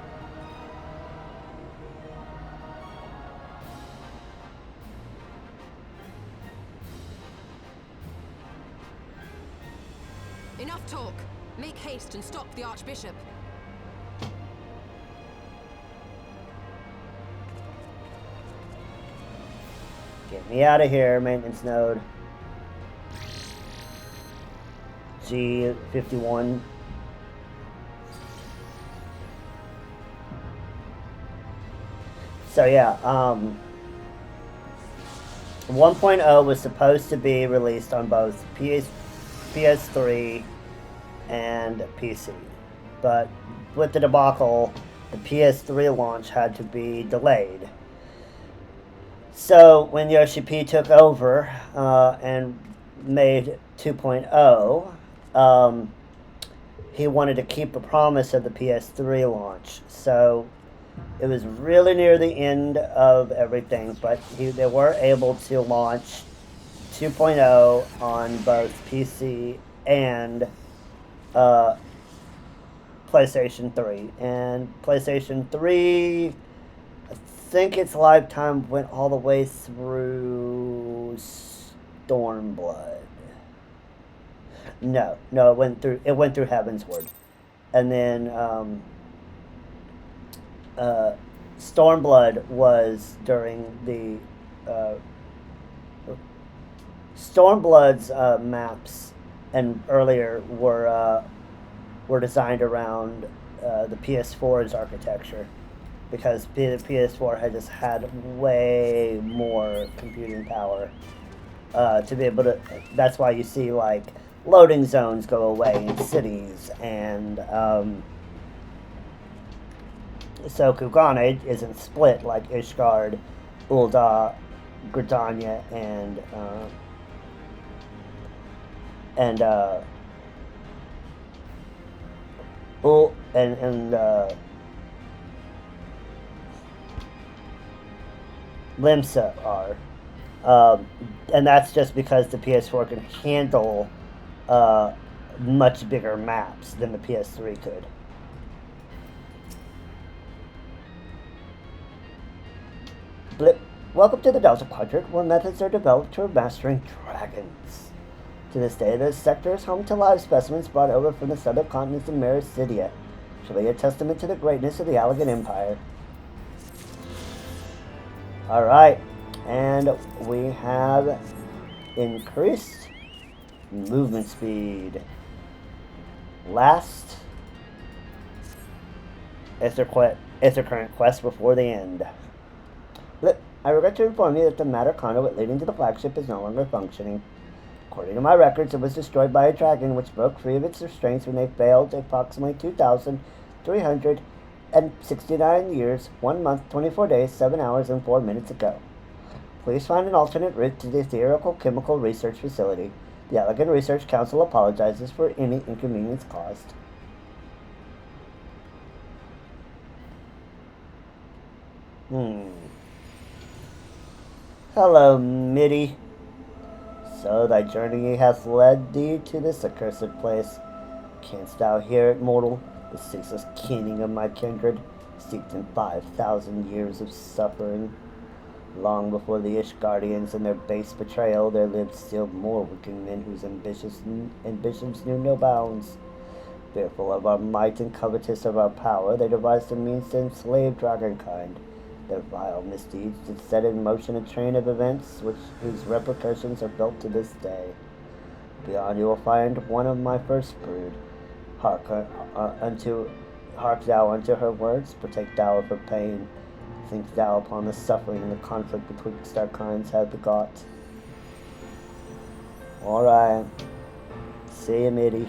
Enough talk. Make haste and stop the Archbishop.
Get me out of here, maintenance node. G51. So yeah, 1.0 was supposed to be released on both PS3 and PC, but with the debacle, the PS3 launch had to be delayed. So when Yoshi P took over and made 2.0, he wanted to keep the promise of the PS3 launch. So it was really near the end of everything, but they were able to launch 2.0 on both PC and PlayStation 3. And PlayStation 3, I think its lifetime went all the way through Stormblood. No, it went through Heavensward. And then Stormblood was during the Stormblood's maps and earlier were designed around the PS4's architecture, because the PS4 had just had way more computing power to be able to. That's why you see like loading zones go away in cities, and so Kugane isn't split like Ishgard, Ul'dah, Gridania, and and Limsa are. And that's just because the PS4 can handle much bigger maps than the PS3 could. Blip. Welcome to the Delta Quadrant, where methods are developed for mastering dragons. To this day, this sector is home to live specimens brought over from the southern continents of Mericidia, truly a testament to the greatness of the Allegan Empire. Alright, and we have increased movement speed. Last Current quest before the end. I regret to inform you that the matter conduit leading to the flagship is no longer functioning. According to my records, it was destroyed by a dragon which broke free of its restraints when they failed approximately 2,369 years, 1 month, 24 days, 7 hours, and 4 minutes ago. Please find an alternate route to the Theoretical Chemical Research Facility. The Allegan Research Council apologizes for any inconvenience caused. Hello, Middy. So thy journey hath led thee to this accursed place. Canst thou hear it, mortal? The ceaseless keening of my kindred, steeped in 5,000 years of suffering. Long before the Ishgardians and their base betrayal, there lived still more wicked men whose ambitions knew no bounds. Fearful of our might and covetous of our power, they devised a means to enslave dragonkind. Their vile misdeeds did set in motion a train of events whose repercussions are felt to this day. Beyond you will find one of my first brood. Hark thou unto her words, partake thou of her pain. Think thou upon the suffering and the conflict betwixt our kinds have begot. Alright. See you, Middy.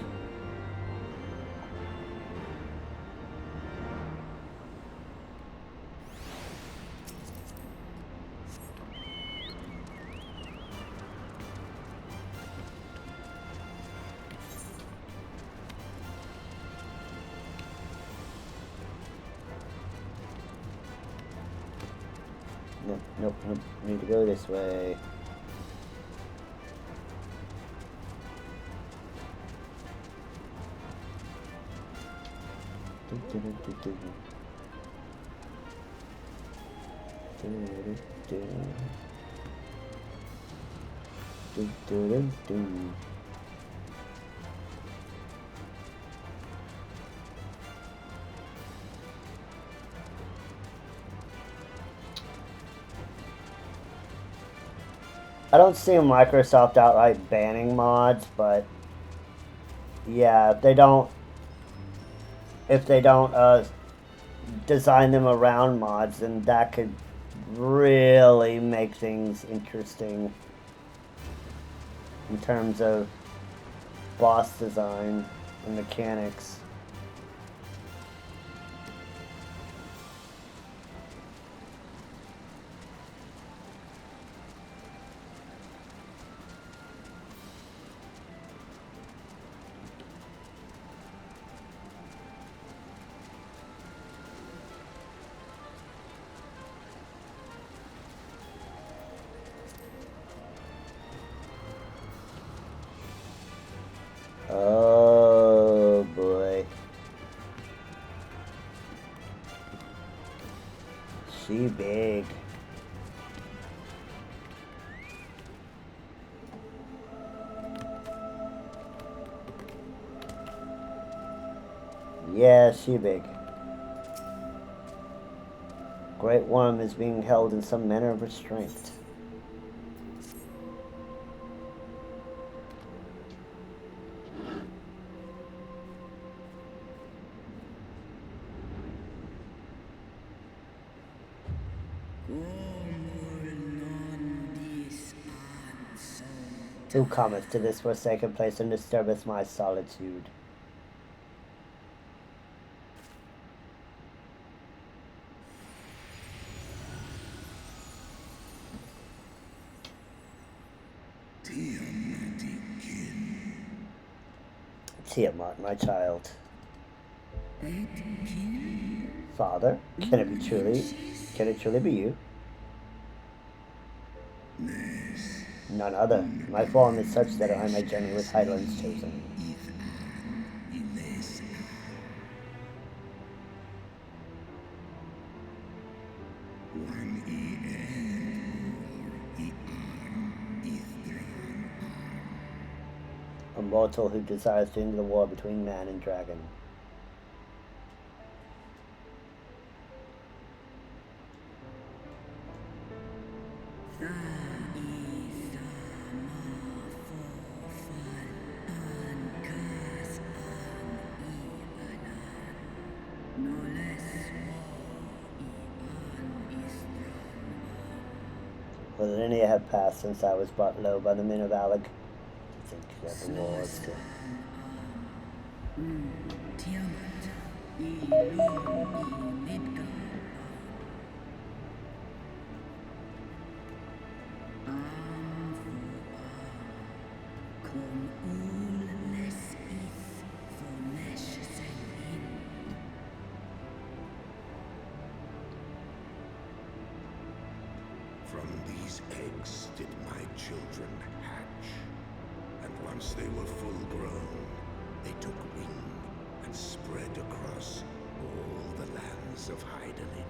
Nope. Need to go this way. I don't see Microsoft outright banning mods, but yeah, if they don't design them around mods, then that could really make things interesting in terms of boss design and mechanics. Oh boy. She big. Yeah, she big. Great Worm is being held in some manner of restraint. Who cometh to this forsaken place and disturbeth my solitude? Tiamat, my child. Father, can it truly be you? None other. My form is such that I may journey with Highland's chosen. A mortal who desires to end the war between man and dragon. Will any have passed since I was brought low by the men of Alec? I think that the war is still.
From these eggs did my children hatch. And once they were full grown, they took wing and spread across all the lands of Hydaelyn.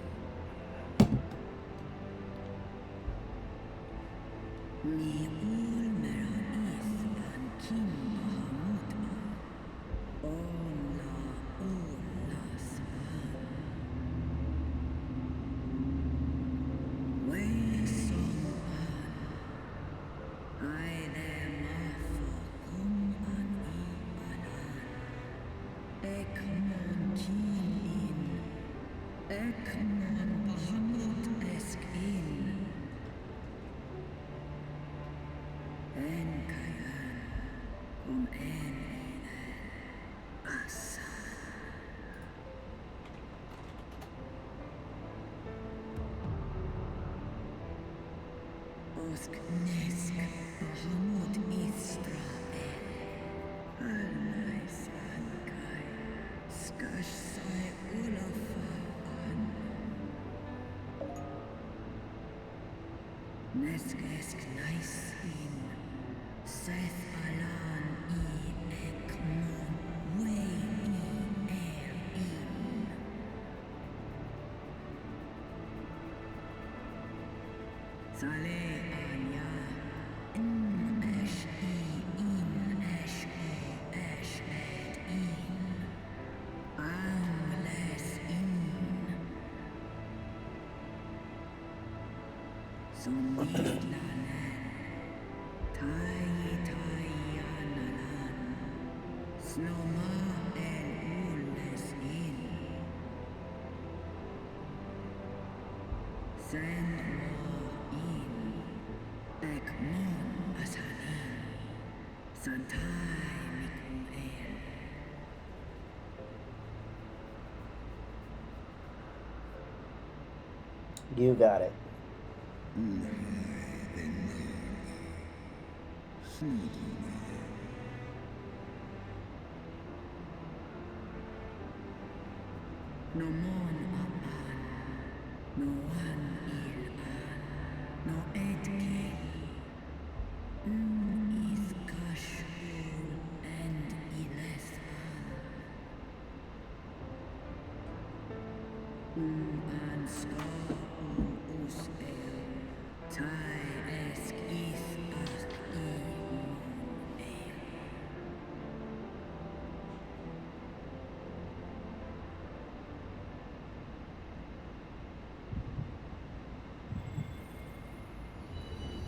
You got it.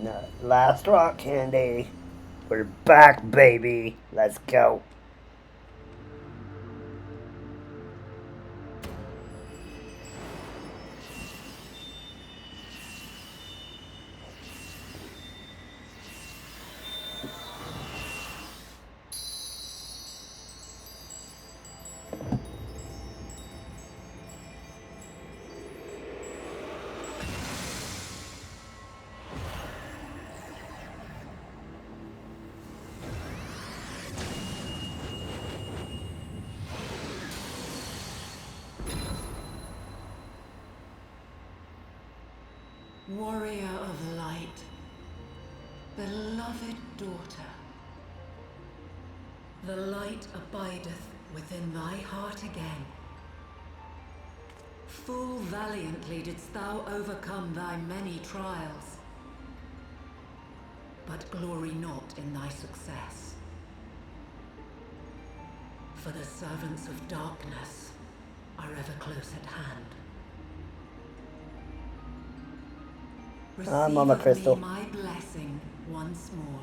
Now, last rock candy. We're back, baby. Let's go.
Warrior of light, beloved daughter, the light abideth within thy heart again. Full valiantly didst thou overcome thy many trials, but glory not in thy success. For the servants of darkness are ever close at hand. Receive
Mama
of
Crystal.
me my blessing once more.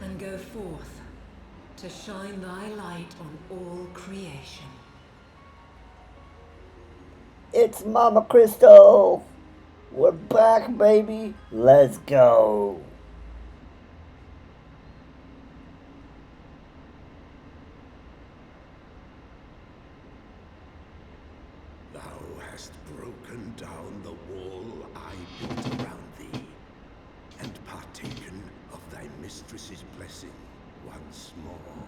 And go forth to shine thy light on all creation.
It's Mama Crystal! We're back, baby! Let's go!
Thou hast broken down the wall I built around thee, and partaken of thy mistress's blessing once more.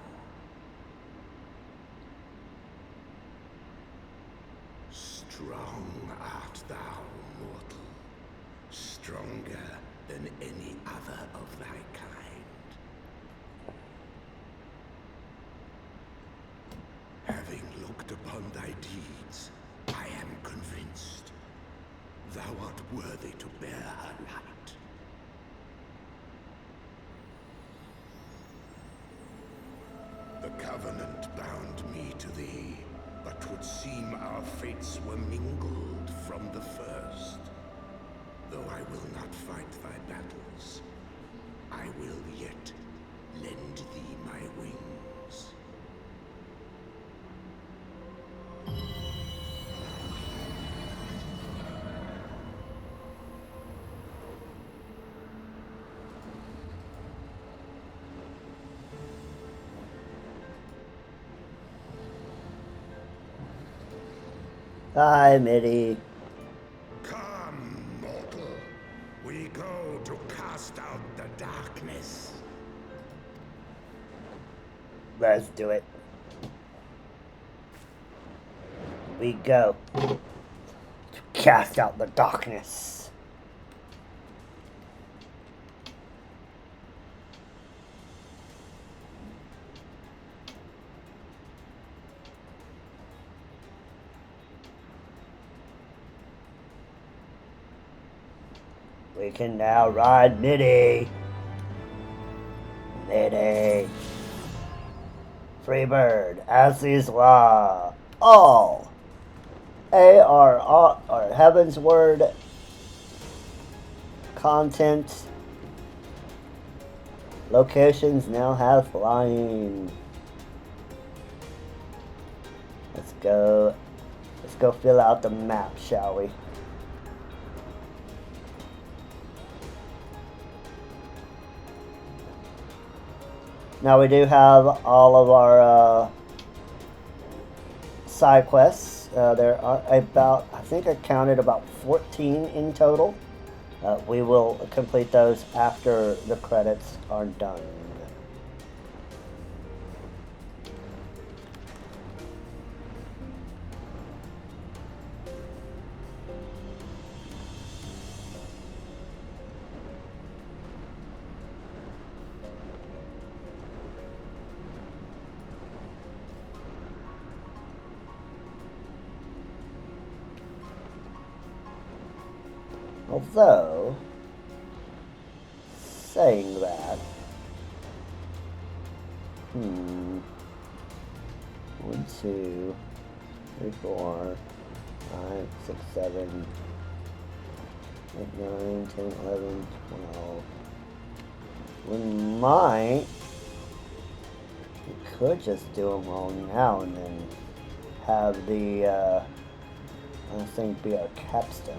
Strong art thou, mortal, stronger than any other of thy kind. Having looked upon thy deeds, I am convinced thou art worthy to bear her light. The Covenant bound me to thee, but 'twould seem our fates were mingled from the first. Though I will not fight thy battles, I will yet lend thee my wings.
Hi, Mitty.
Come, mortal. We go to cast out the darkness.
Let's do it. We go to cast out the darkness. We can now ride Mitty. Mitty. Free bird, as is law. All AR Heaven's Word content locations now have flying. Let's go fill out the map, shall we? Now we do have all of our side quests. There are about, I think I counted about 14 in total. We will complete those after the credits are done. Although, saying that, 1, 2, 3, 4, 5, 6, 7, 8, 9, 10, 11, 12. We could just do them all now and then have the, I think, be our capstone.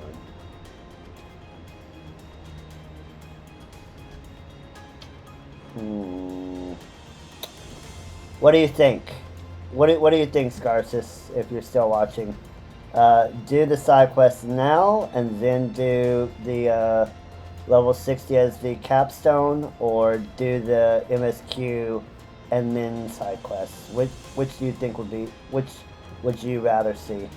What do you think? What do you think, Scarsis, if you're still watching? Do the side quests now and then do the level 60 as the capstone, or do the MSQ and then side quests? Which do you think would you rather see?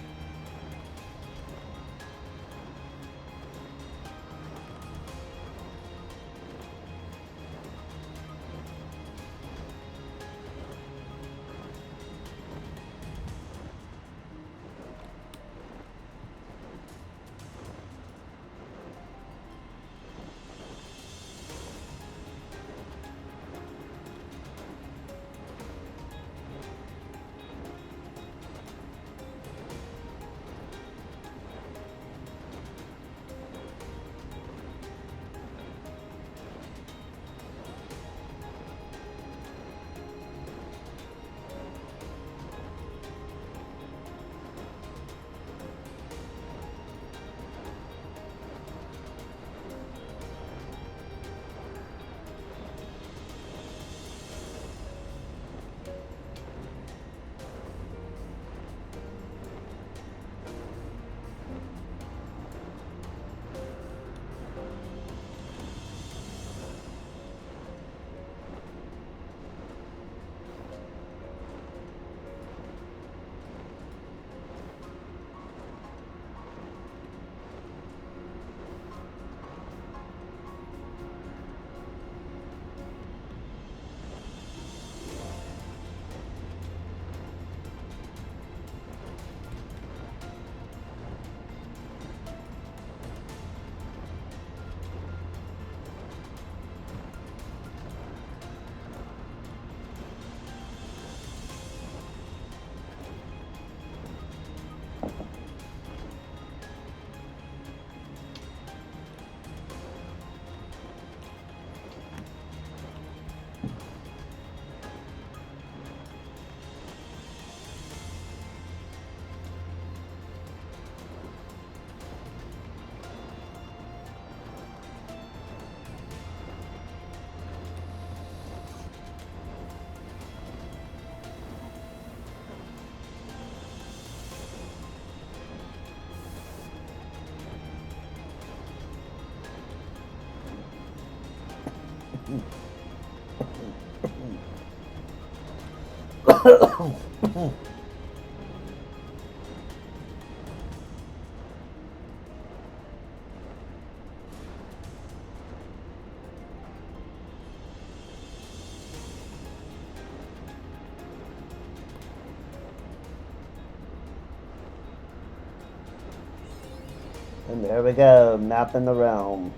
And there we go, mapping the realm.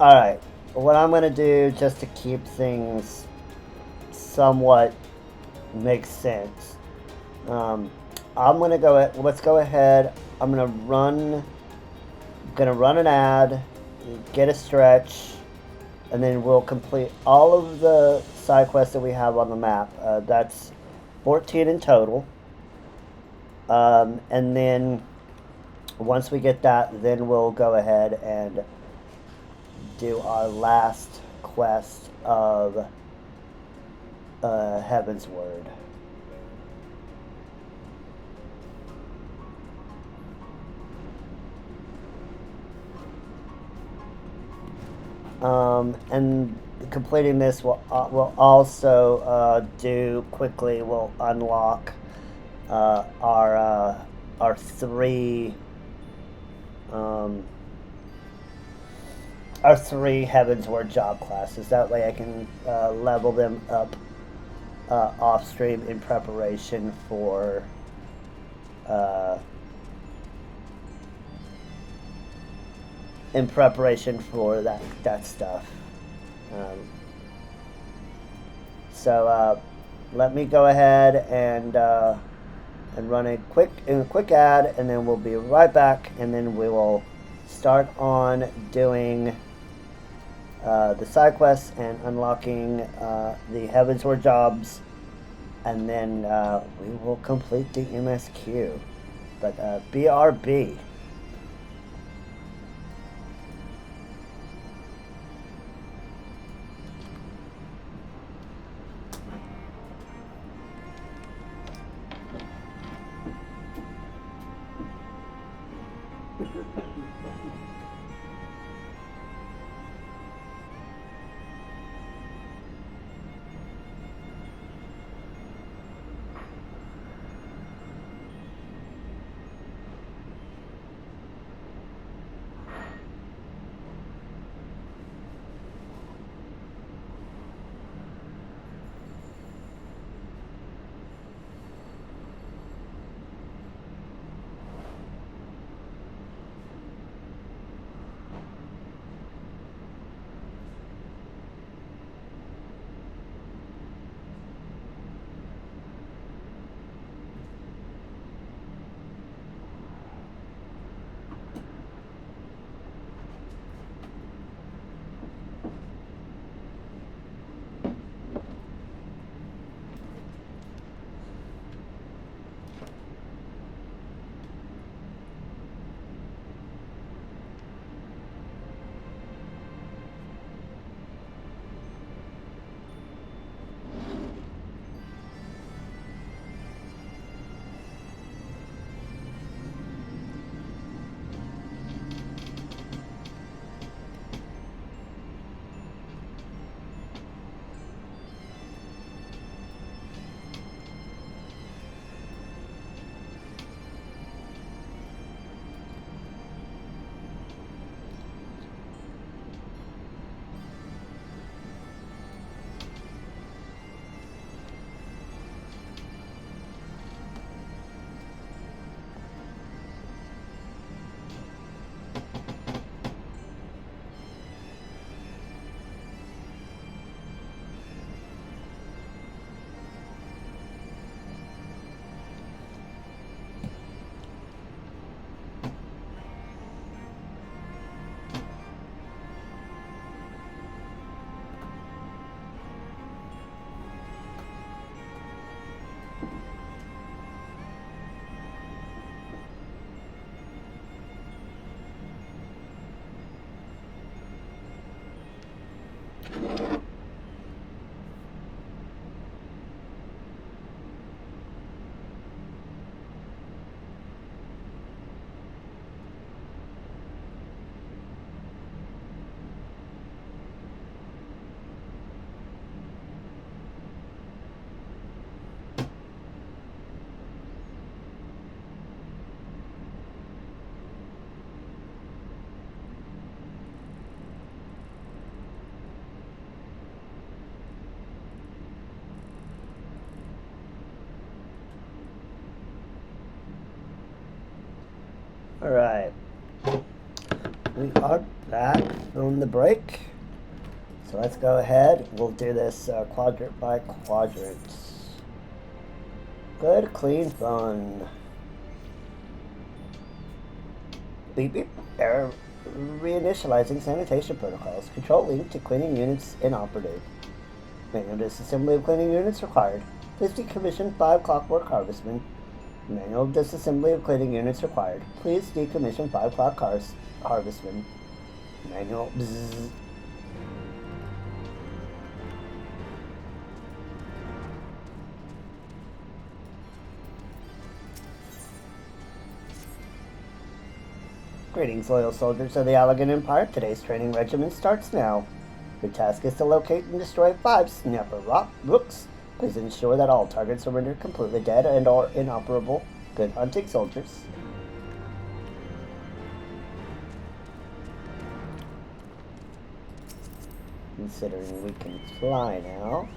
Alright, what I'm going to do just to keep things somewhat make sense. I'm going to go, let's go ahead, I'm going to run an ad, get a stretch, and then we'll complete all of the side quests that we have on the map. That's 14 in total. And then once we get that, then we'll go ahead and do our last quest of Heaven's Word. And completing this will also do quickly. We'll unlock our three Heaven's Word job classes. That way I can level them up off stream in preparation for that stuff. So let me go ahead and run a quick ad, and then we'll be right back, and then we will start on doing the side quests and unlocking the Heaven's Word jobs, and then we will complete the MSQ. But BRB. Alright. We are back from the break. So let's go ahead. We'll do this quadrant by quadrant. Good, clean, fun. Beep beep. Error. Reinitializing sanitation protocols. Control link to cleaning units inoperative. Manual disassembly of cleaning units required. Please decommission 5 clockwork harvestmen. Manual disassembly of cleaning units required. Please decommission 5 clock harvestmen. Manual. Bzzz. Greetings, loyal soldiers of the Allegan Empire. Today's training regimen starts now. Your task is to locate and destroy 5 snapper rooks. Please ensure that all targets are rendered completely dead and or inoperable. Good hunting, soldiers. Considering we can fly now.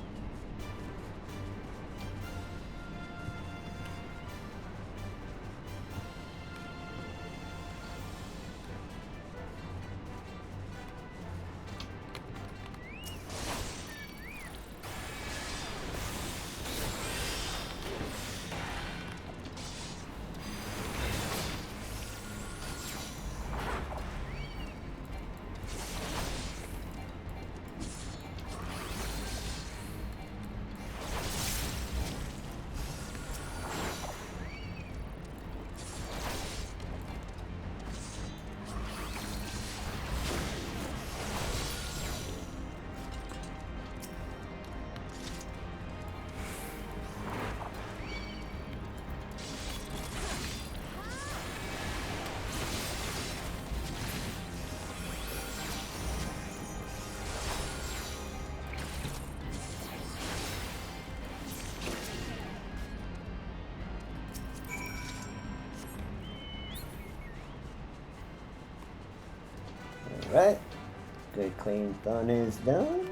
Alright. Good, clean, fun is done.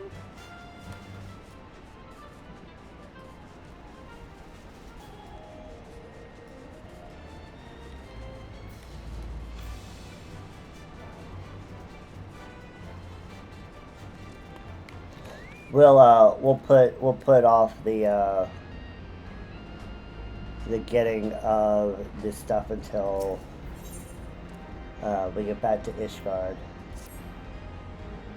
We'll put off the getting of this stuff until we get back to Ishgard.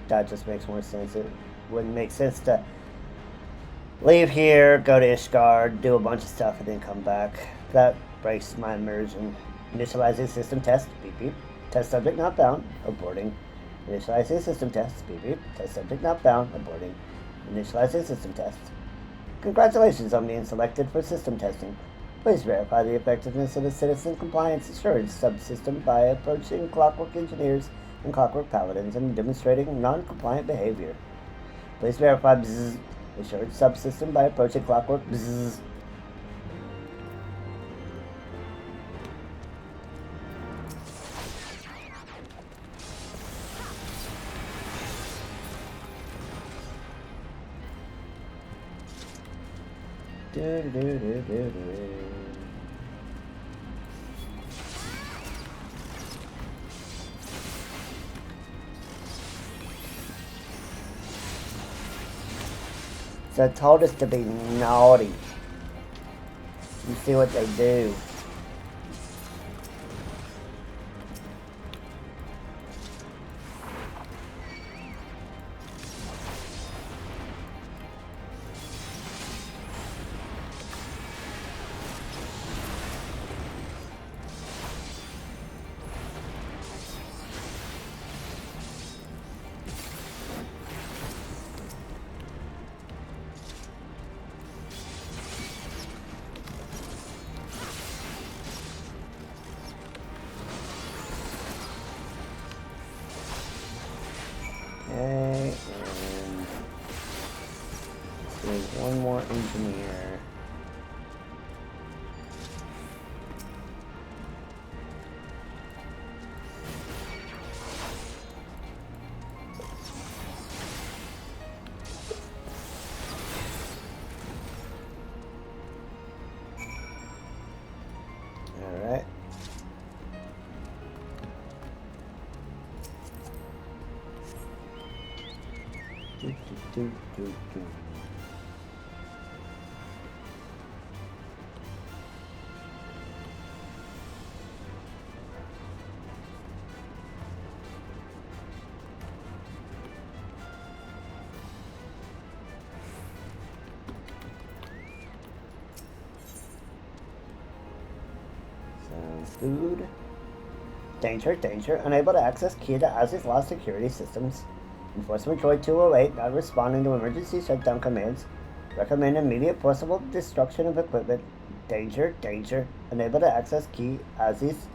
That just makes more sense. It wouldn't make sense to leave here, go to Ishgard, do a bunch of stuff, and then come back. That breaks my immersion. Initializing system test. Beep beep. Test subject not found. Aborting. Initializing system test. Beep beep. Test subject not found. Aborting. Initializing system test. Congratulations on being selected for system testing. Please verify the effectiveness of the citizen compliance assurance subsystem by approaching clockwork engineers and clockwork paladins and demonstrating non-compliant behavior. Please verify bzzz, assurance subsystem by approaching clockwork bzzz. Do, do, do, do, do, do. So it told us to be naughty. You see what they do. Okay, and there's one more engineer. Alright. Do, do, do. Food. Danger, danger. Unable to access key to Ozzy's lost security systems. Enforcement Droid 208 not responding to emergency shutdown commands. Recommend immediate forcible destruction of equipment. Danger, danger. Unable to access key Ozzy's.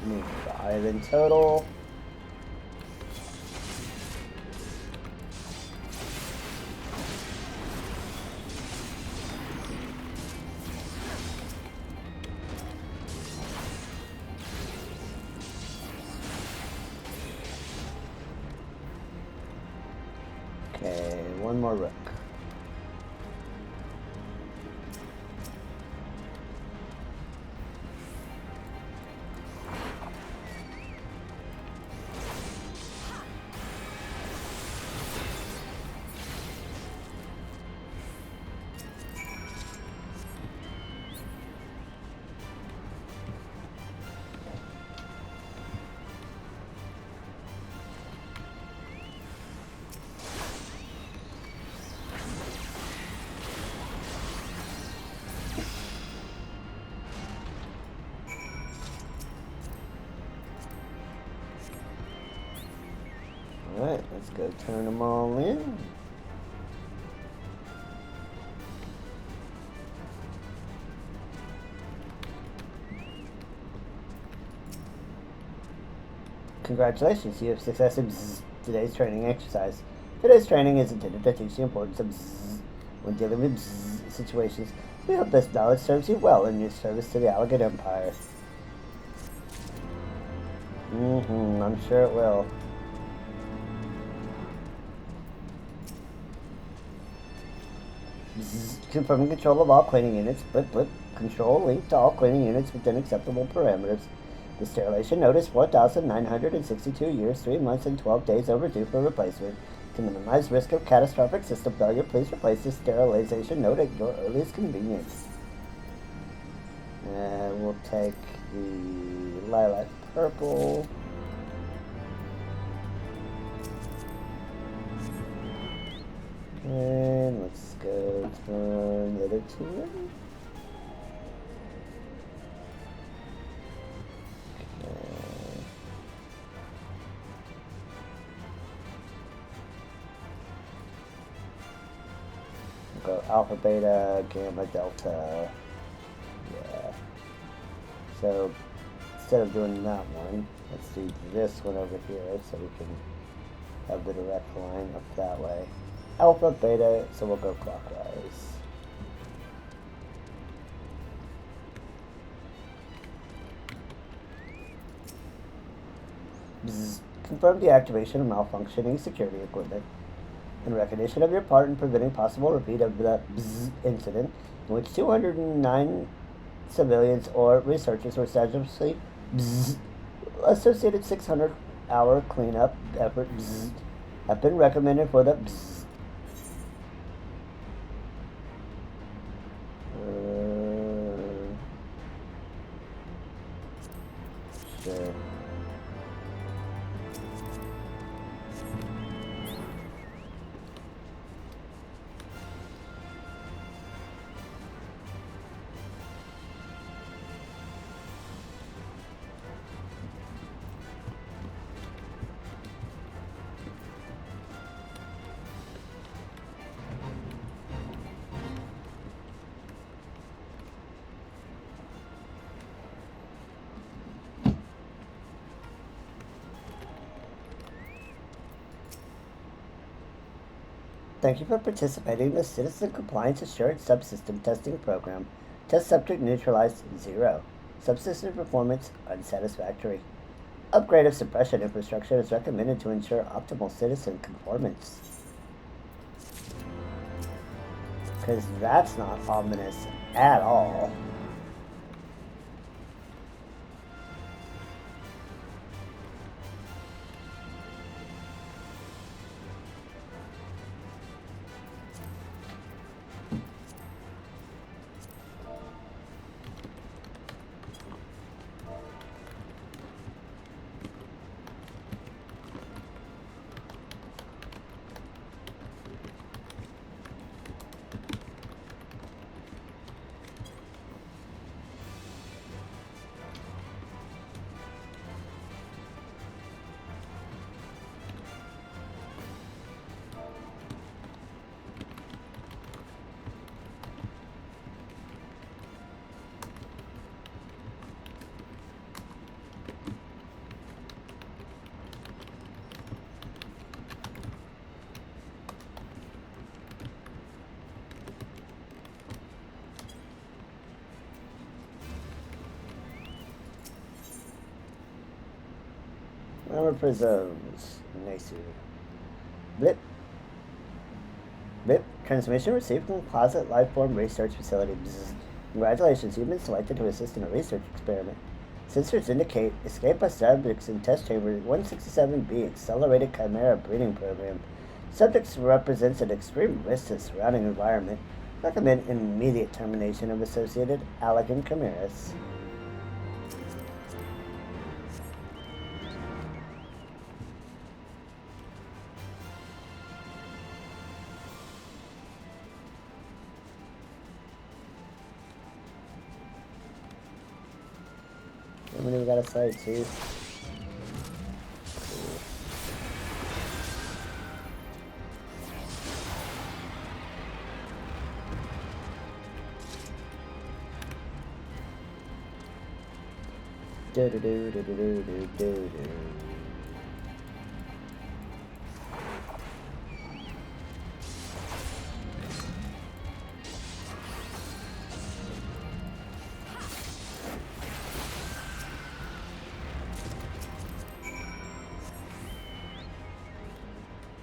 Need 5 in total. Okay, one more rook. Alright, let's go turn them all in. Congratulations, you have successfully today's training exercise. Today's training is intended to teach the importance of when dealing with situations. We hope this knowledge serves you well in your service to the Alligator Empire. I'm sure it will. Confirming control of all cleaning units. Blip, blip. Control linked to all cleaning units within acceptable parameters. The sterilization notice 4,962 years, 3 months, and 12 days overdue for replacement. To minimize risk of catastrophic system failure, please replace the sterilization note at your earliest convenience. We'll take the lilac purple. And let's go turn the other two in. Go alpha, beta, gamma, delta. Yeah. So instead of doing that one, let's do this one over here so we can have the direct line up that way. Alpha, beta, so we'll go clockwise. Bzz. Confirm deactivation of malfunctioning security equipment. In recognition of your part in preventing possible repeat of the Bzz incident, in which 209 civilians or researchers were sagely Bzz, associated 600-hour cleanup effort Bzz, have been recommended for the Bzz. Sure. Thank you for participating in the Citizen Compliance Assurance Subsystem Testing Program. Test subject neutralized 0. Subsystem performance unsatisfactory. Upgrade of suppression infrastructure is recommended to ensure optimal citizen conformance. Because that's not ominous at all. Armor preserves. Nice. Blip. Blip. Transmission received from Closet Lifeform Research Facility. Bzz. Congratulations, you've been selected to assist in a research experiment. Sensors indicate escape by subjects in test chamber 167B Accelerated Chimera Breeding Program. Subjects represents an extreme risk to the surrounding environment. Recommend immediate termination of associated allergen chimeras. How many we got a site, too? Do do do do do do do do.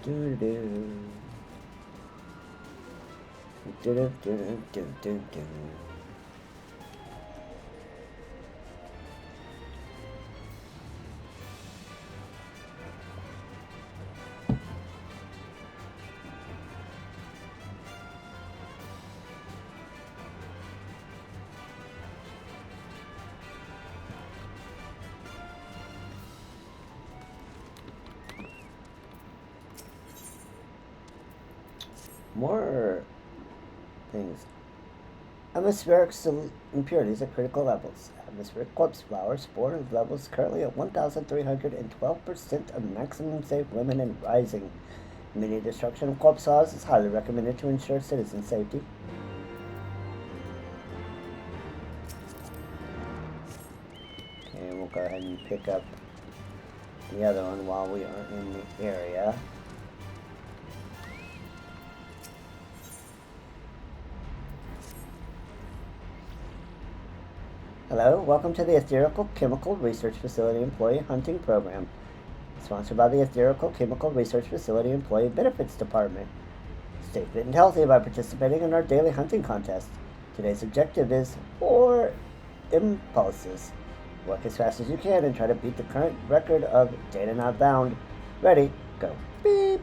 Do do do do do do do. More things. Atmospheric impurities at critical levels. Atmospheric corpse flower spore levels currently at 1,312% of maximum safe limit and rising. Immediate destruction of corpse saws is highly recommended to ensure citizen safety. Okay, we'll go ahead and pick up the other one while we are in the area. Hello, welcome to the Ethereal Chemical Research Facility Employee Hunting Program, sponsored by the Ethereal Chemical Research Facility Employee Benefits Department. Stay fit and healthy by participating in our daily hunting contest. Today's objective is 4 impulses. Work as fast as you can and try to beat the current record of data not bound. Ready, go. Beep!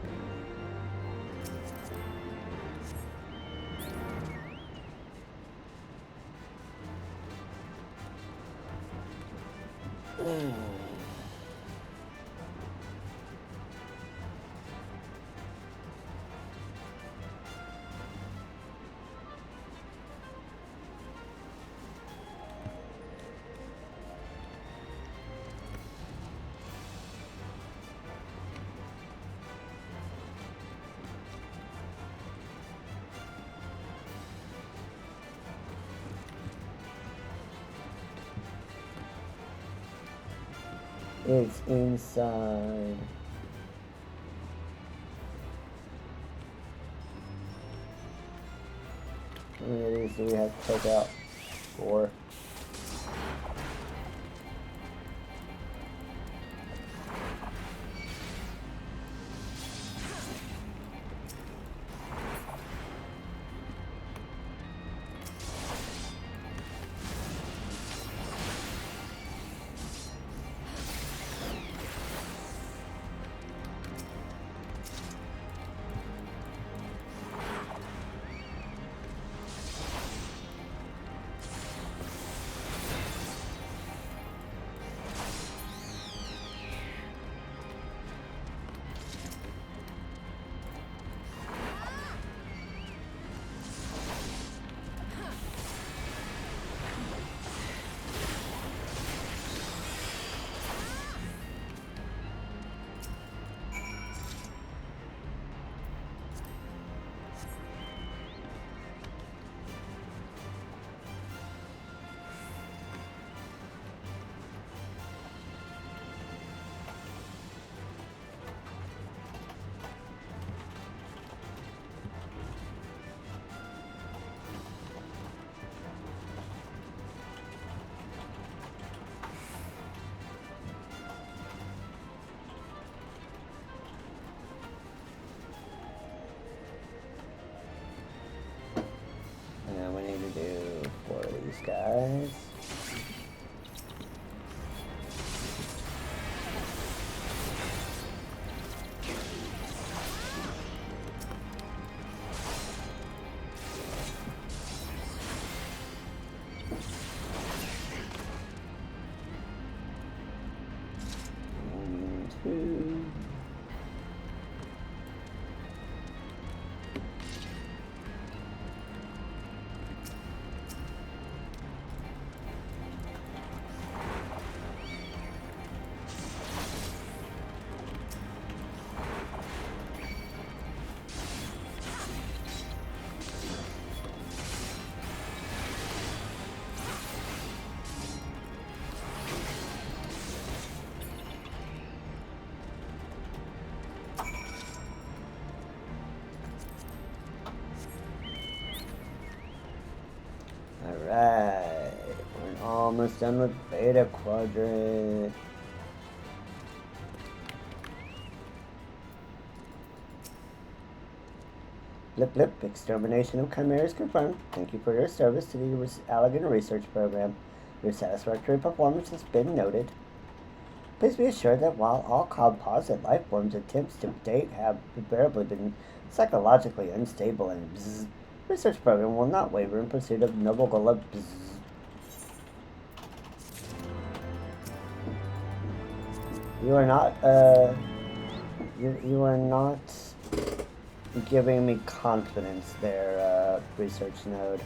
It's inside. boxes do we have to take out? 4. And we need to do 4 of these guys. Alright, we're almost done with Beta Quadrant. Blip blip, extermination of chimeras confirmed. Thank you for your service to the Allegan Research Program. Your satisfactory performance has been noted. Please be assured that while all composite life forms attempts to date have invariably been psychologically unstable and research program will not waver in pursuit of noble goal of You are not, you are not giving me confidence there, research node.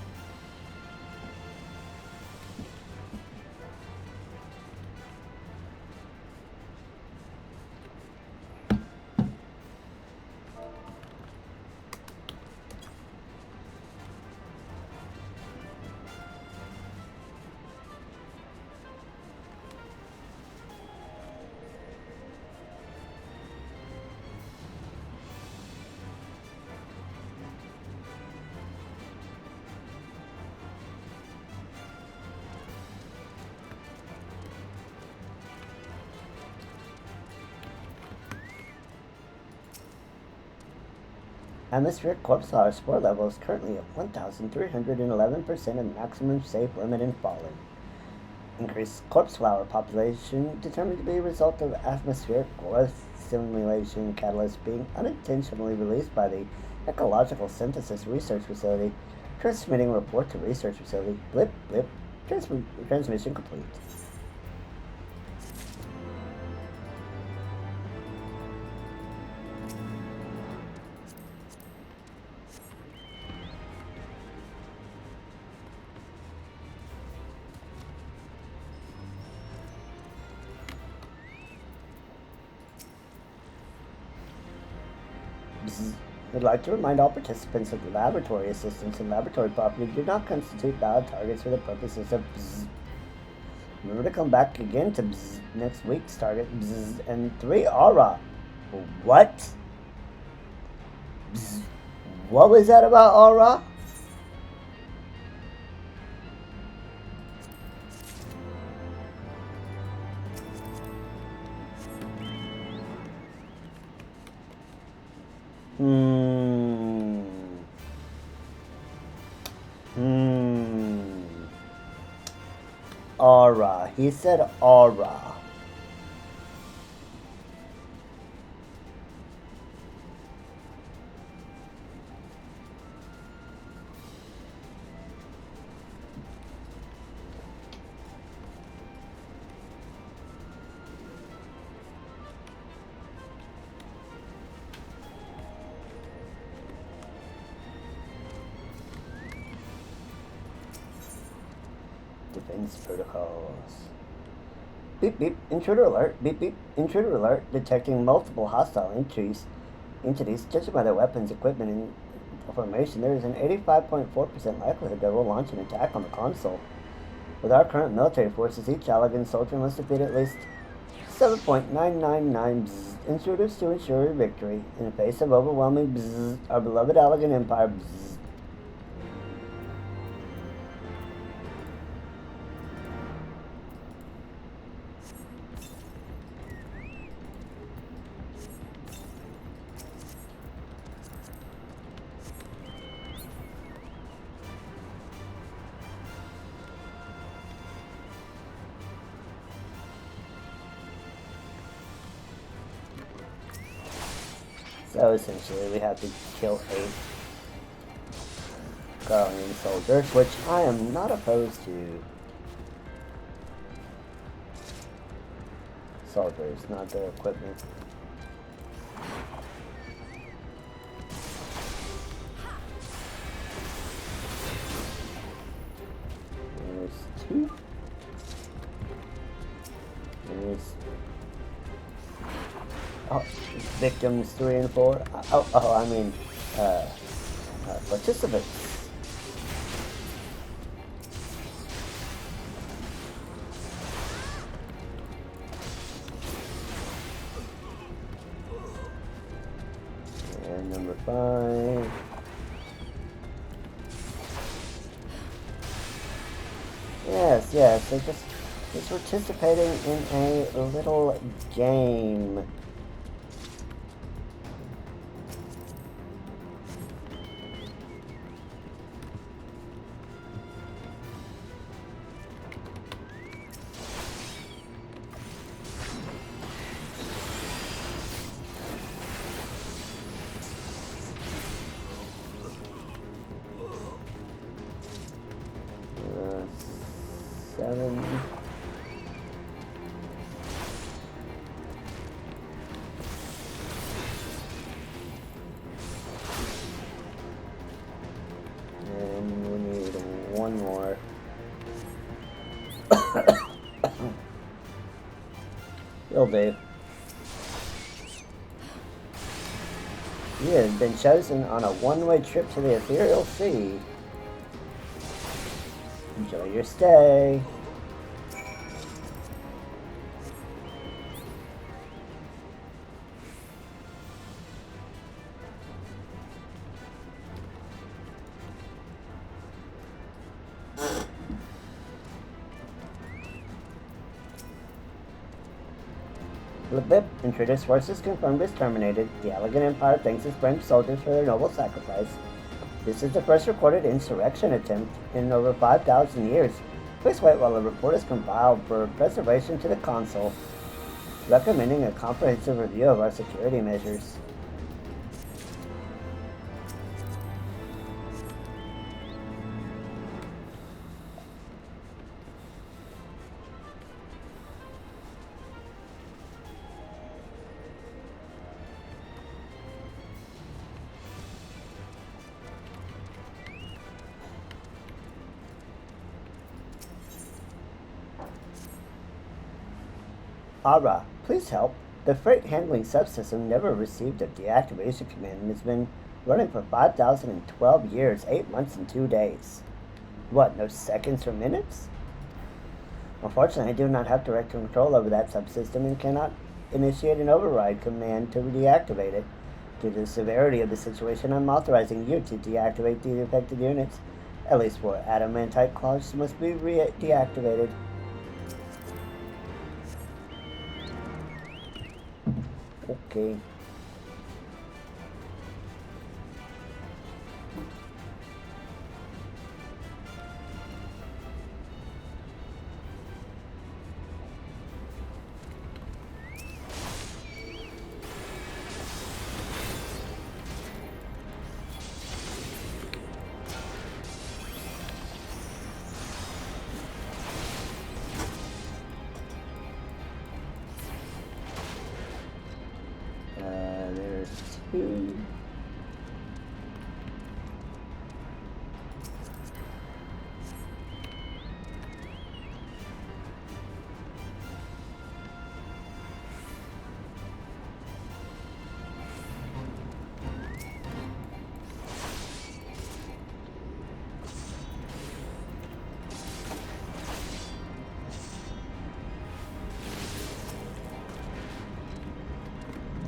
Atmospheric corpse spore level is currently at 1,311% of maximum safe limit and falling. Increased corpse flower population determined to be a result of atmospheric growth stimulation catalyst being unintentionally released by the Ecological Synthesis Research Facility. Transmitting report to Research Facility. Blip, blip. Transmission complete. I'd like to remind all participants that the laboratory assistants and laboratory property do not constitute valid targets for the purposes of bzz. Remember to come back again to bzz next week's target bzz and 3 aura. What? Bzz. What was that about aura? Hmm. Hmm. Aura. He said aura. Defense protocols. Beep beep, intruder alert, beep beep, intruder alert, detecting multiple hostile entities. Judging by their weapons, equipment, and formation, there is an 85.4% likelihood they will launch an attack on the console. With our current military forces, each Allagan soldier must defeat at least 7.999 intruders to ensure victory. In the face of overwhelming our beloved Allagan Empire So essentially we have to kill 8 Guardian soldiers, which I am not opposed to. Soldiers, not their equipment. There's 2. There's victims 3 and 4. I mean, participants. And number 5. Yes, they're just participating in a little game. And we need 1 more. Will do. You have been chosen on a one-way trip to the Ethereal Sea. Enjoy your stay. Blip, intruders forces confirmed is terminated. The Allagan Empire thanks its French soldiers for their noble sacrifice. This is the first recorded insurrection attempt in over 5,000 years. Please wait while a report is compiled for preservation to the Council, recommending a comprehensive review of our security measures. Ara, please help. The freight handling subsystem never received a deactivation command and has been running for 5,012 years, 8 months and 2 days. What, no seconds or minutes? Unfortunately, I do not have direct control over that subsystem and cannot initiate an override command to deactivate it. Due to the severity of the situation, I'm authorizing you to deactivate the affected units. At least 4 adamantite claws must be deactivated. Okay. food.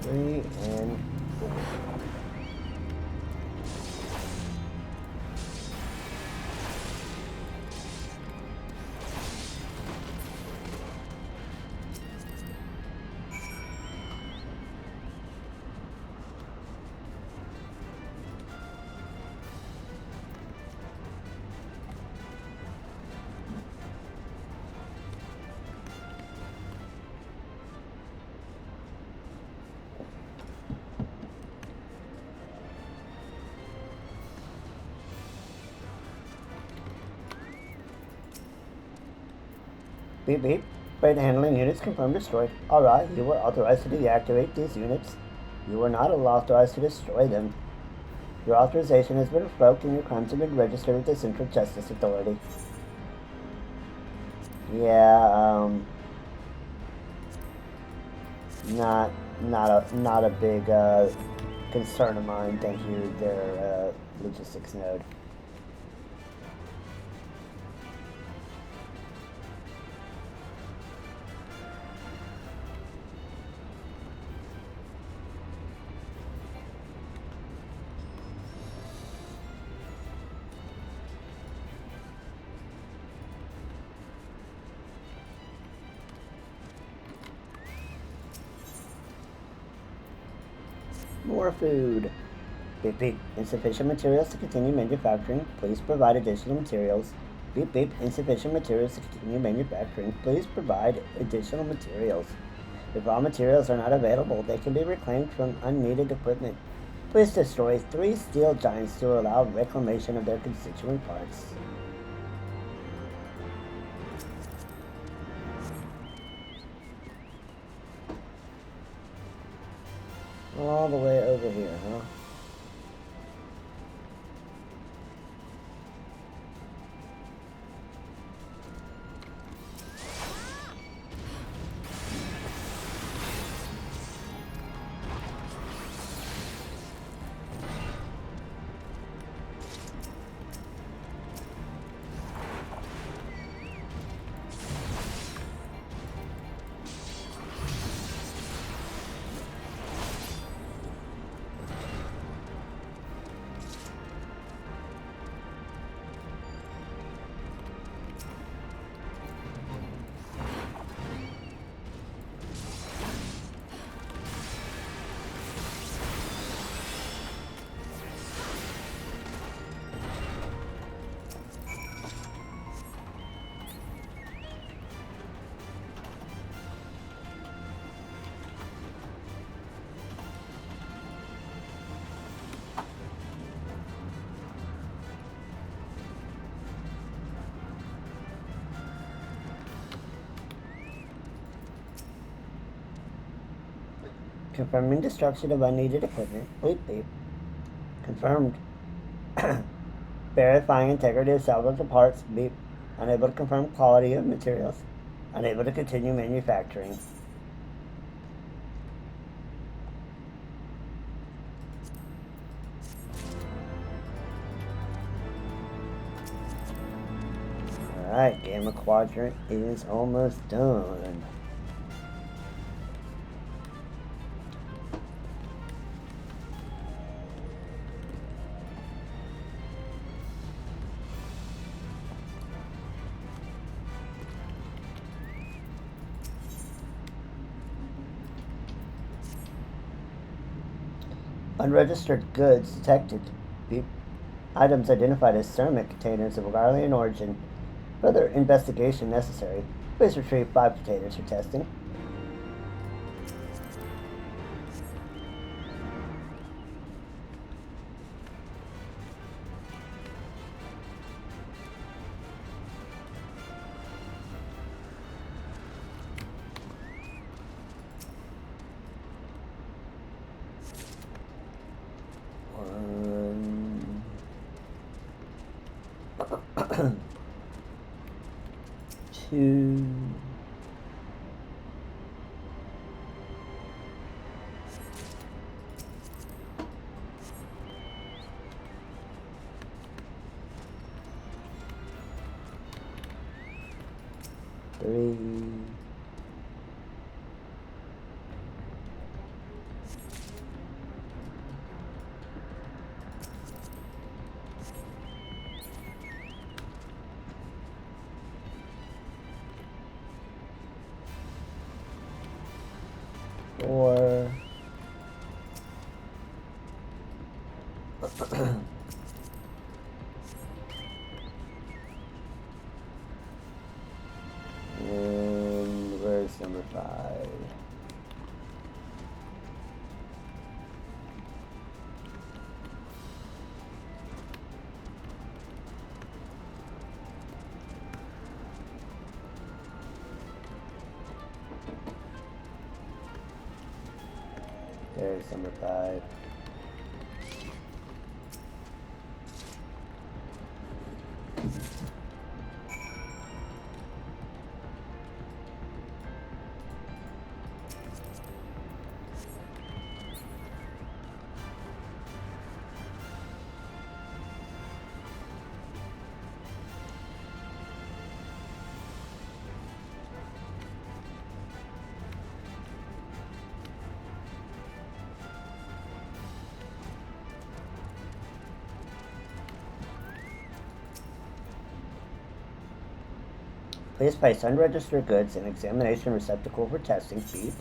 Three and four. Beep beep. Freight handling units confirmed destroyed. Alright, you were authorized to deactivate these units. You were not authorized to destroy them. Your authorization has been revoked and your crimes have been registered with the Central Justice Authority. Yeah, not a big concern of mine, thank you, their logistics node. More food. Beep beep. Insufficient materials to continue manufacturing. Please provide additional materials. Beep beep. Insufficient materials to continue manufacturing. Please provide additional materials. If raw materials are not available, they can be reclaimed from unneeded equipment. Please destroy 3 steel giants to allow reclamation of their constituent parts. All the way over here, huh? Confirming destruction of unneeded equipment. Beep beep. Confirmed. Verifying integrity of salvageable parts. Beep. Unable to confirm quality of materials. Unable to continue manufacturing. Alright, Gamma Quadrant is almost done. Unregistered goods detected. Beep. Items identified as ceramic containers of Garlean origin. Further investigation necessary. Please retrieve 5 containers for testing. 2. Three. Four. And where's number 5? There's number 5. Please place unregistered goods in examination receptacle for testing. Beep.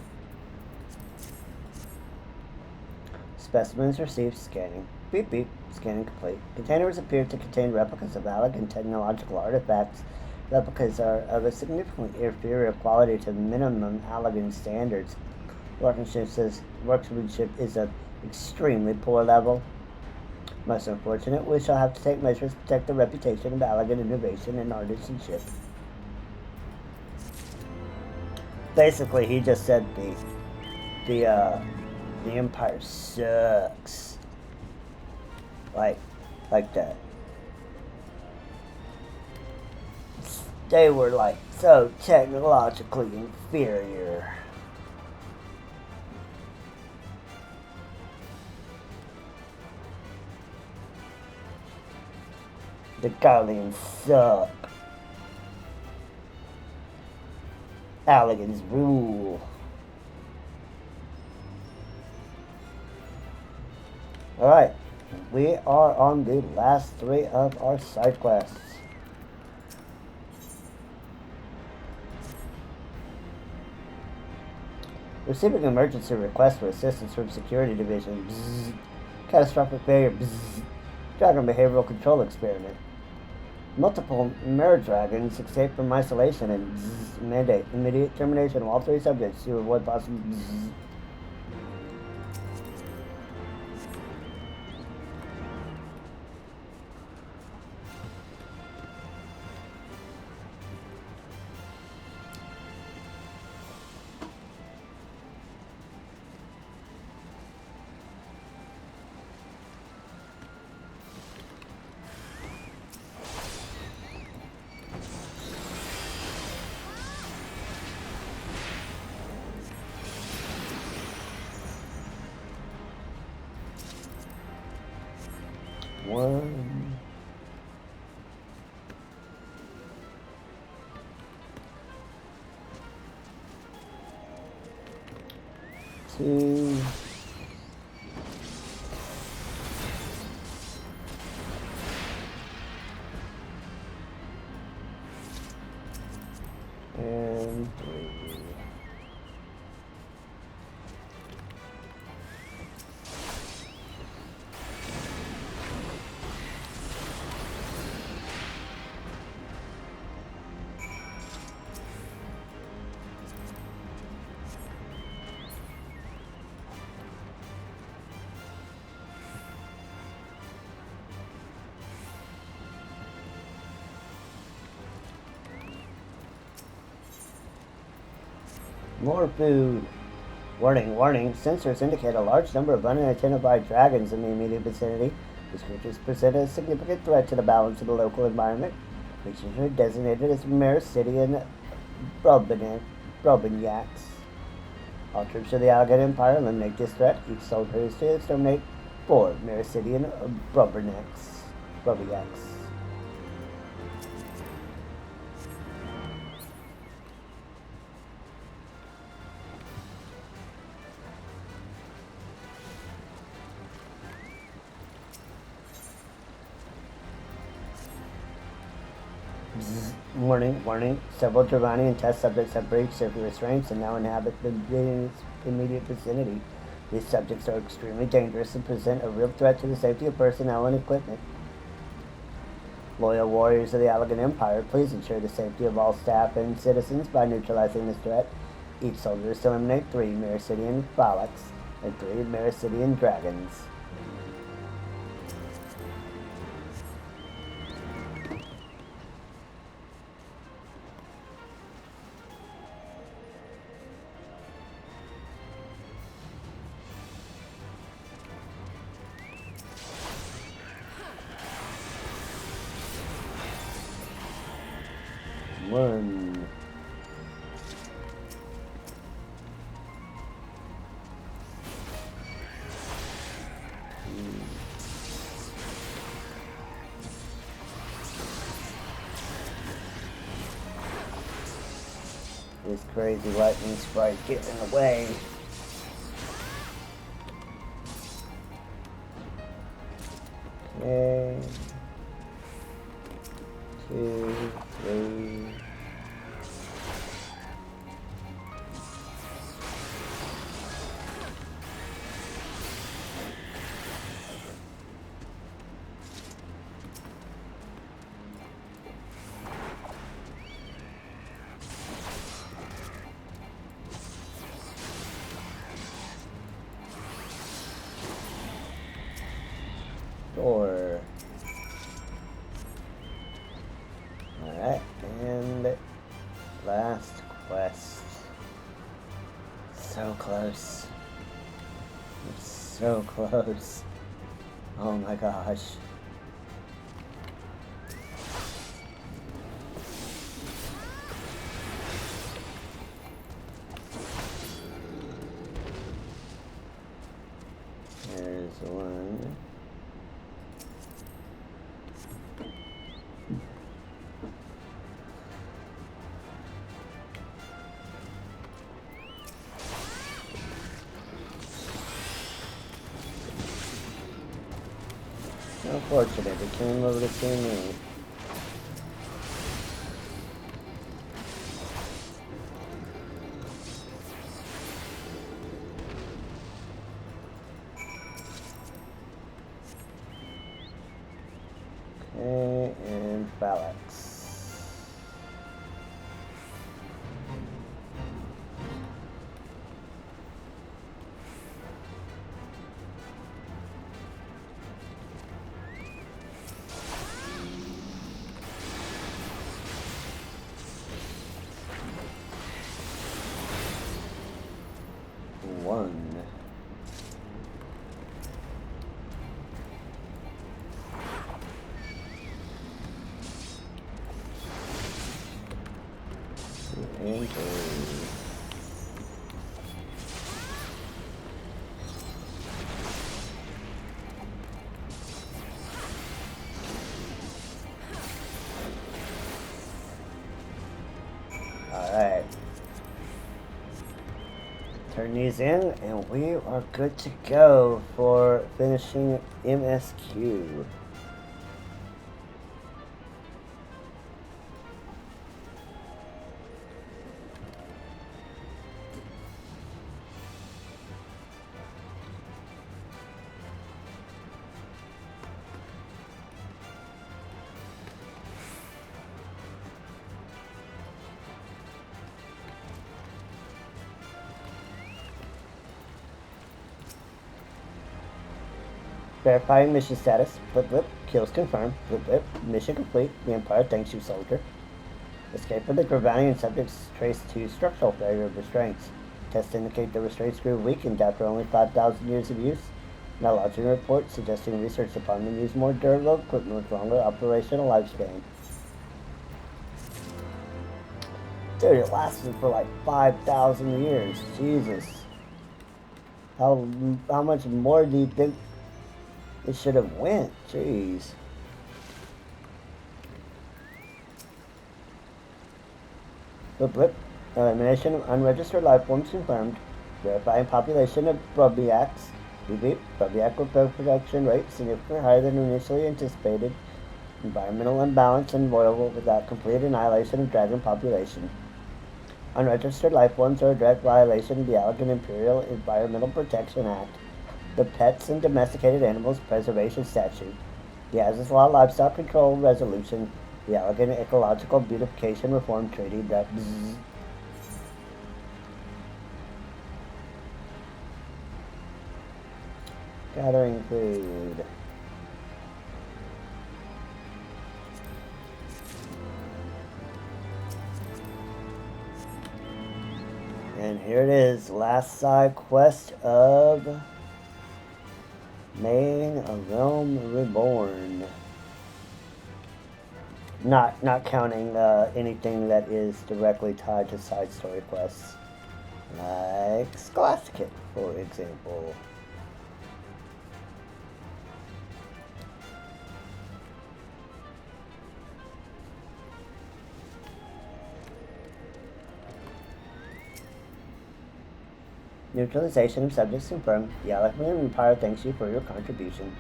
Specimens received. Scanning. Beep beep. Scanning complete. Containers appear to contain replicas of Allagan technological artifacts. Replicas are of a significantly inferior quality to minimum Allagan standards. Workmanship is of extremely poor level. Most unfortunate, we shall have to take measures to protect the reputation of Allagan innovation and artisanship. Basically, he just said the Empire sucks. Like that. They were like so technologically inferior. The Guardians suck. Allagans rule. Alright, we are on the last 3 of our side quests. Receiving emergency request for assistance from Security Division. Bzzz. Catastrophic failure. Bzzz. Dragon behavioral control experiment. Multiple mirror dragons escape from isolation and bzzz, mandate immediate termination of all 3 subjects to avoid possible bzzz. One. Two. And 3. More food. Warning, warning. Sensors indicate a large number of unidentified dragons in the immediate vicinity. These creatures present a significant threat to the balance of the local environment. Regions are designated as Mericidian Brobinyaks. All troops of the Allied Empire eliminate this threat. Each soldier is to exterminate 4 Mericidian Brobinyaks. Warning. Several Dravanian test subjects have breached their restraints and now inhabit the immediate vicinity. These subjects are extremely dangerous and present a real threat to the safety of personnel and equipment. Loyal warriors of the Allegan Empire, please ensure the safety of all staff and citizens by neutralizing this threat. Each soldier is to eliminate 3 Mericidian Phalanx and 3 Mericidian Dragons. One. This crazy lightning sprite getting in the way. Okay. 2, 3. Door. Alright, and last quest. So close. It's so close. Oh my gosh. There's one. Unfortunate, it came over to see me. Okay, and Phalanx. One. And alright. Turn these in, and we are good to go for finishing MSQ. Verifying mission status. Blip blip. Kills confirmed. Blip blip. Mission complete. The Empire thanks you, soldier. Escape from the Gravanian subjects traced to structural failure of restraints. Tests indicate the restraints grew weakened after only 5,000 years of use. Now launching a report suggesting research department use more durable equipment with longer operational lifespan. Dude, it lasted for like 5,000 years. Jesus. How much more do you think it should have went? Jeez. Blip blip. Elimination of unregistered life forms confirmed. Verifying population of Brubiacs. Beep beep. Brubiac reproduction rate significantly higher than initially anticipated. Environmental imbalance unavoidable without complete annihilation of dragon population. Unregistered life forms are a direct violation of the Allegan Imperial Environmental Protection Act, the Pets and Domesticated Animals Preservation Statute, the Azaslaw Livestock Control Resolution, the Allegan Ecological Beautification Reform Treaty, the bzzz. Gathering food. And here it is, last side quest of Main a Realm Reborn. Not counting anything that is directly tied to side story quests, like Scholasticate, for example. Neutralization of subjects confirmed. The Allegan Empire thanks you for your contribution.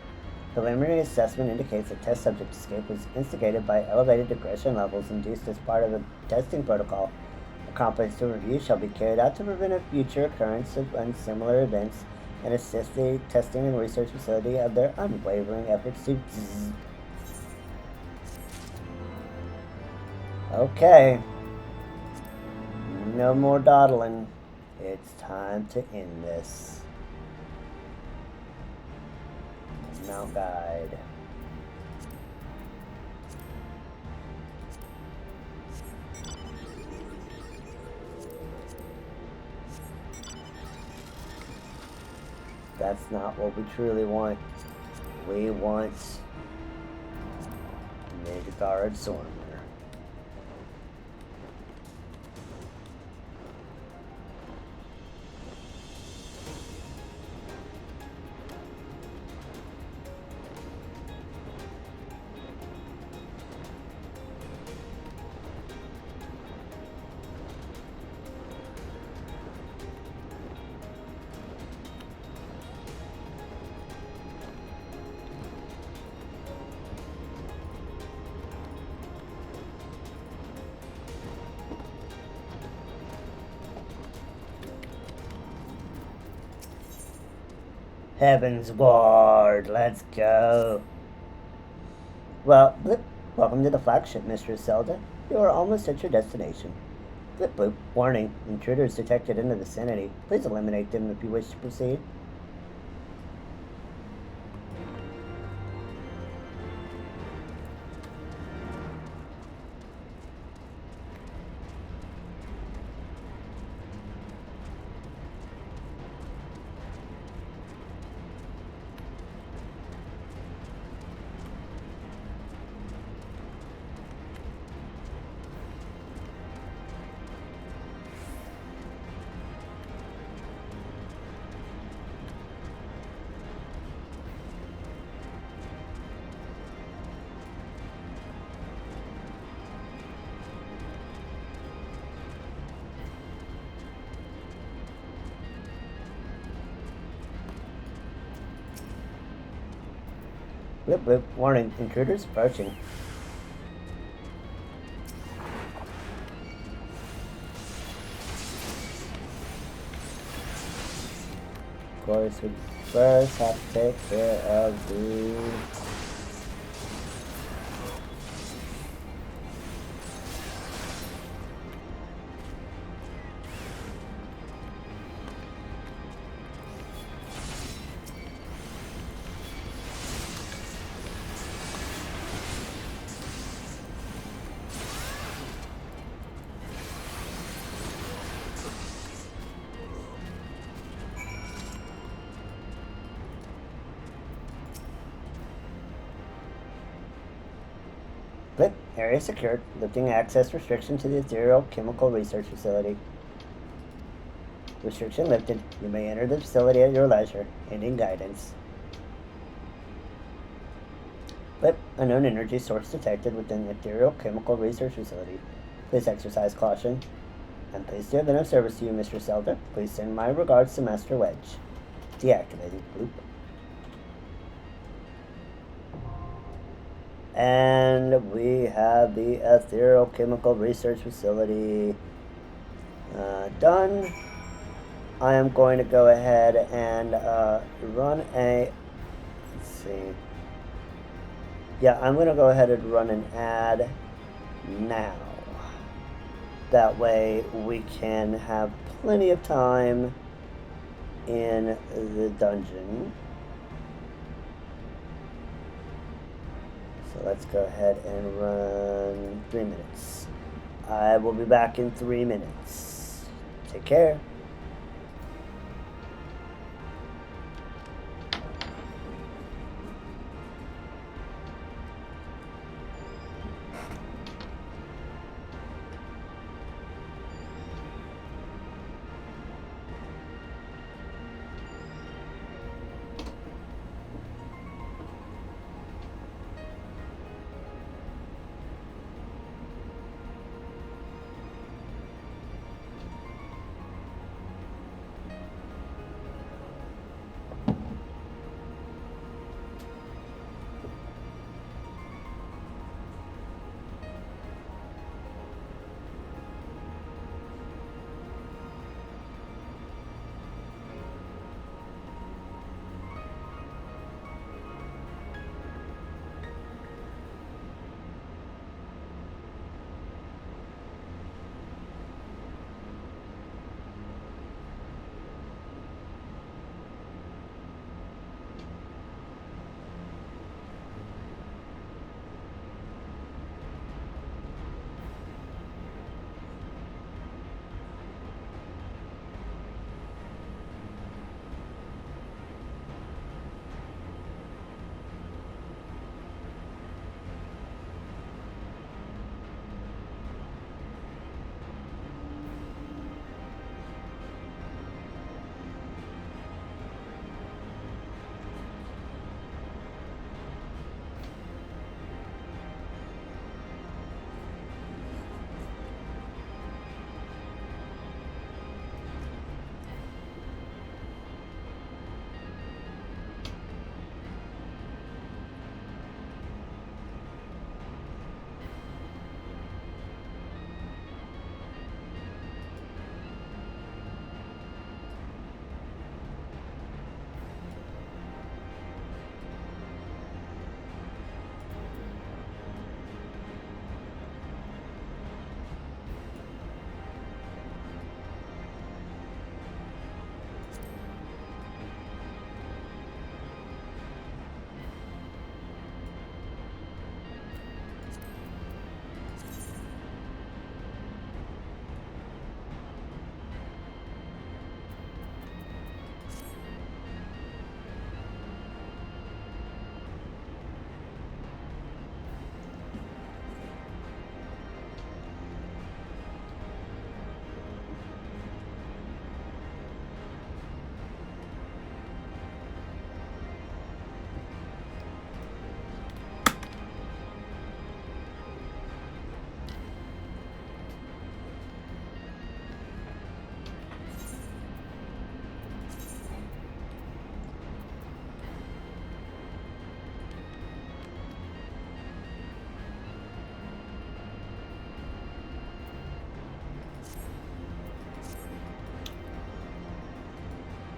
Preliminary assessment indicates that test subject escape was instigated by elevated aggression levels induced as part of a testing protocol. A comprehensive review shall be carried out to prevent a future occurrence of unsimilar events and assist the testing and research facility of their unwavering efforts to Okay. No more dawdling. It's time to end this. Mount Guide. That's not what we truly want. We want Midgard Zormer. Heaven's Ward, let's go. Well, blip, welcome to the flagship, Mistress Zelda. You are almost at your destination. Blip bloop, warning, intruders detected in the vicinity. Please eliminate them if you wish to proceed. Blip blip, warning, intruders approaching. Of course, we first have to take care of the Area secured. Lifting access restriction to the Ethereal Chemical Research Facility. Restriction lifted. You may enter the facility at your leisure. Ending guidance. Blip. Unknown energy source detected within the Ethereal Chemical Research Facility. Please exercise caution. I'm pleased to have been of service to you, Mr. Zelda. Please send my regards to Master Wedge. Deactivated. Bloop. And we have the Ethereal Chemical Research Facility done. I am going to go ahead and run a... Let's see. Yeah, I'm going to go ahead and run an ad now. That way we can have plenty of time in the dungeon. So let's go ahead and run 3 minutes. I will be back in 3 minutes. Take care.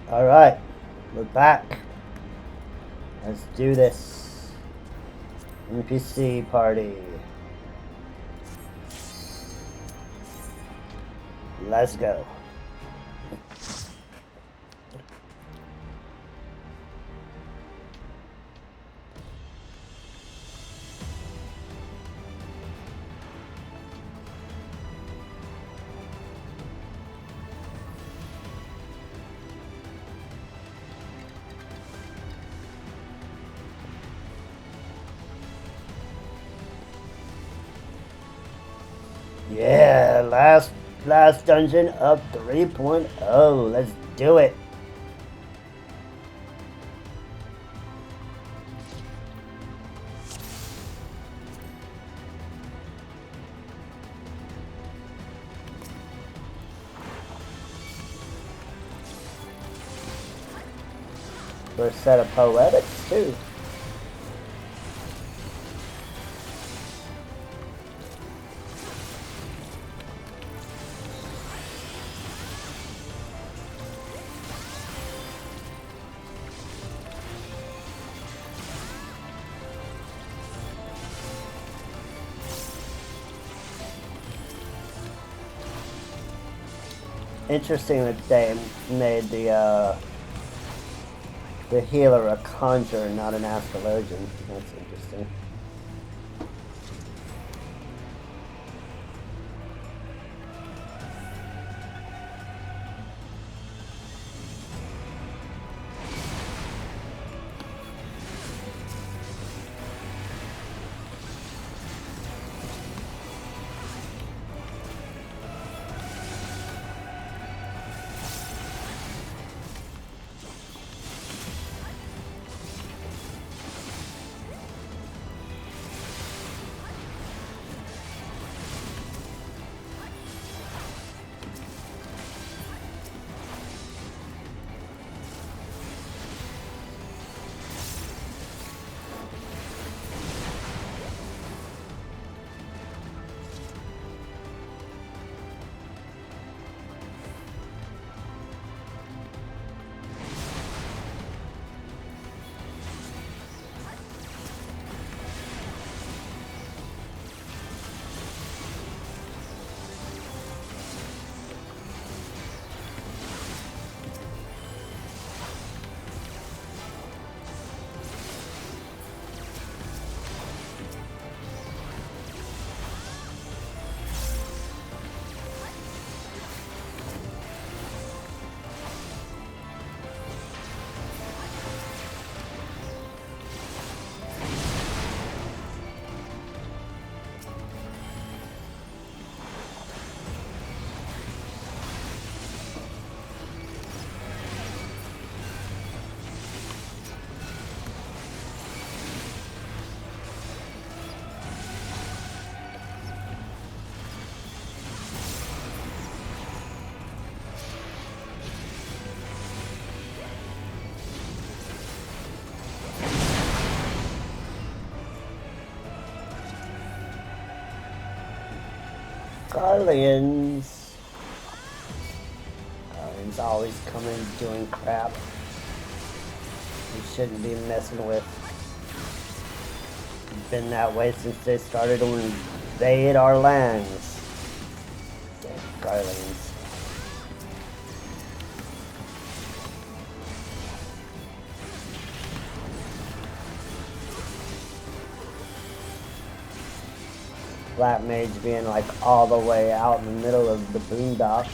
Alright, we're back. Let's do this. NPC party. Let's go. last dungeon of 3.0. Let's do it. First set of poetics too. Interesting that they made the healer a conjurer, not an astrologian. That's interesting. Guardians. Guardians always coming doing crap we shouldn't be messing with. It's been that way since they started to invade our lands. Damn Guardians. Black Mage being like all the way out in the middle of the boondocks.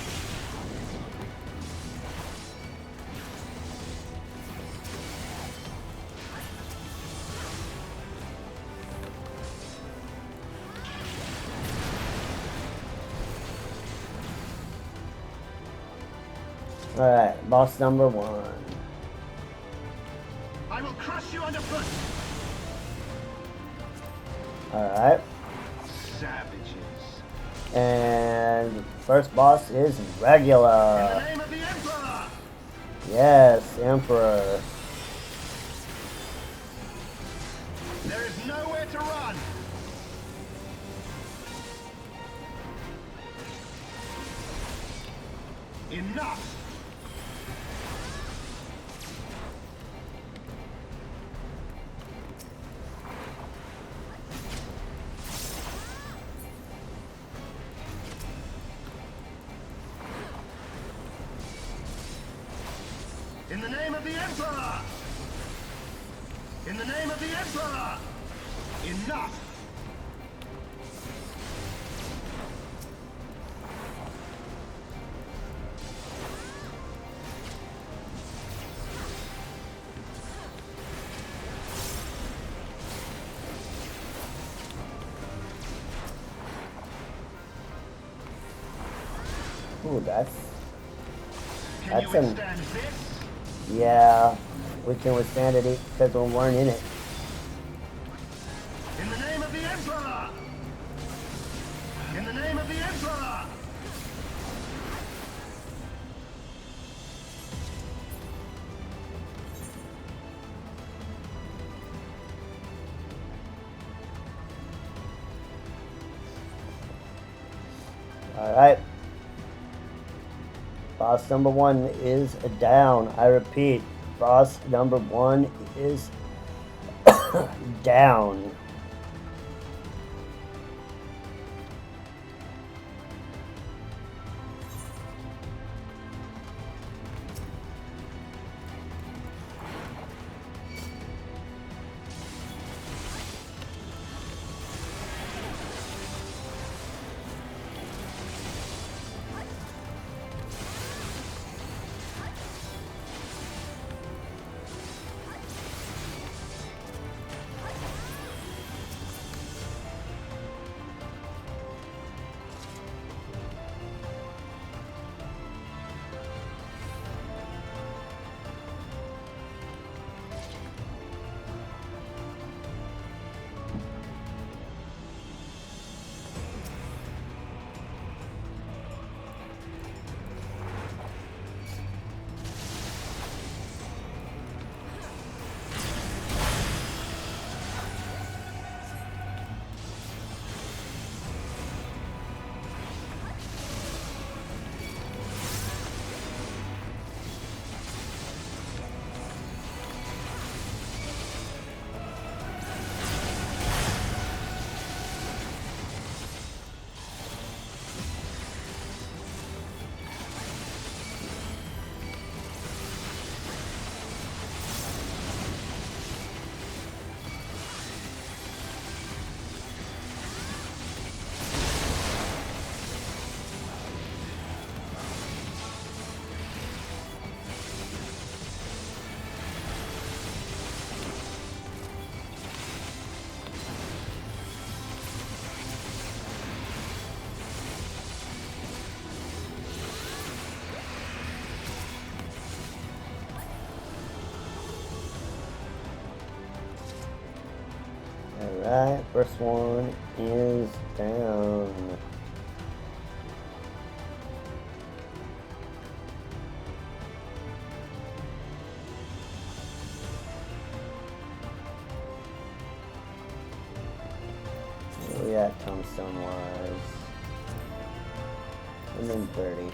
Alright, boss number 1.
I will crush you underfoot.
Alright.
Savages.
And first boss is regular.
In the name of the Emperor!
Yes, Emperor.
There is nowhere to run. Enough! In the name of the Emperor! In the name of the Emperor! Enough!
Ooh, that's
Can you
an
withstand this?
yeah. We can withstand it because we weren't in it.
In the name of the Emperor! In the name of the Emperor!
Alright. Boss number 1 is down. I repeat, boss number 1 is down. Alright, first one is down. Where we at tombstone wise? And then 30.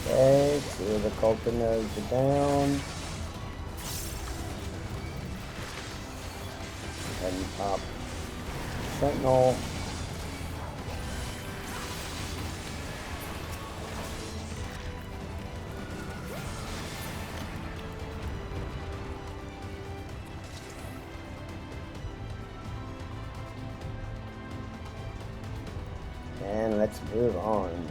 Okay, two of the culprit nodes are down. Go ahead and pop Sentinel. And let's move on.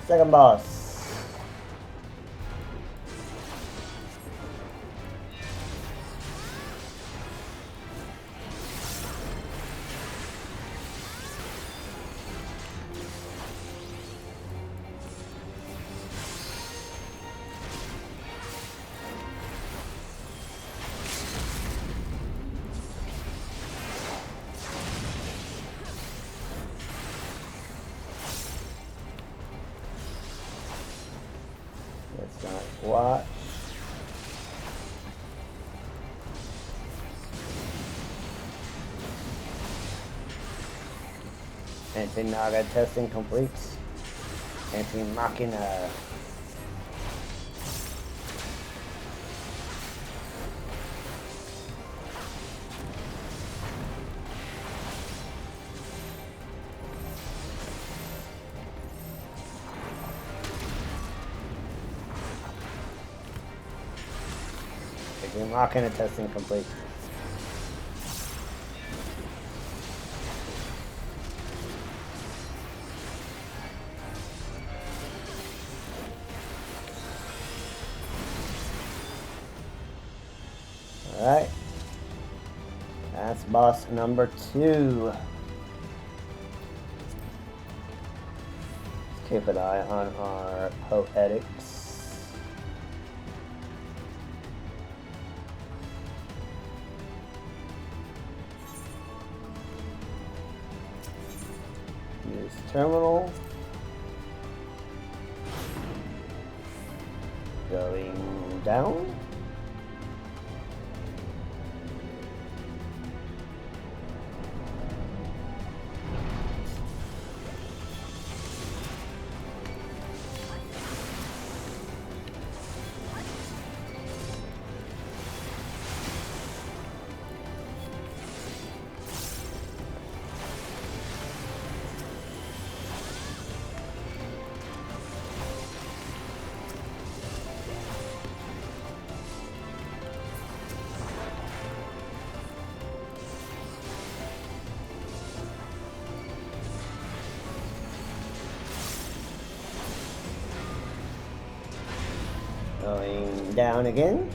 Second boss. Let's not watch. Anti-Naga testing complete. Anti-Machina. Anti-Machina testing complete. Alright. That's boss number 2. Let's keep an eye on our poetics. Use terminal. Going down. Going down again.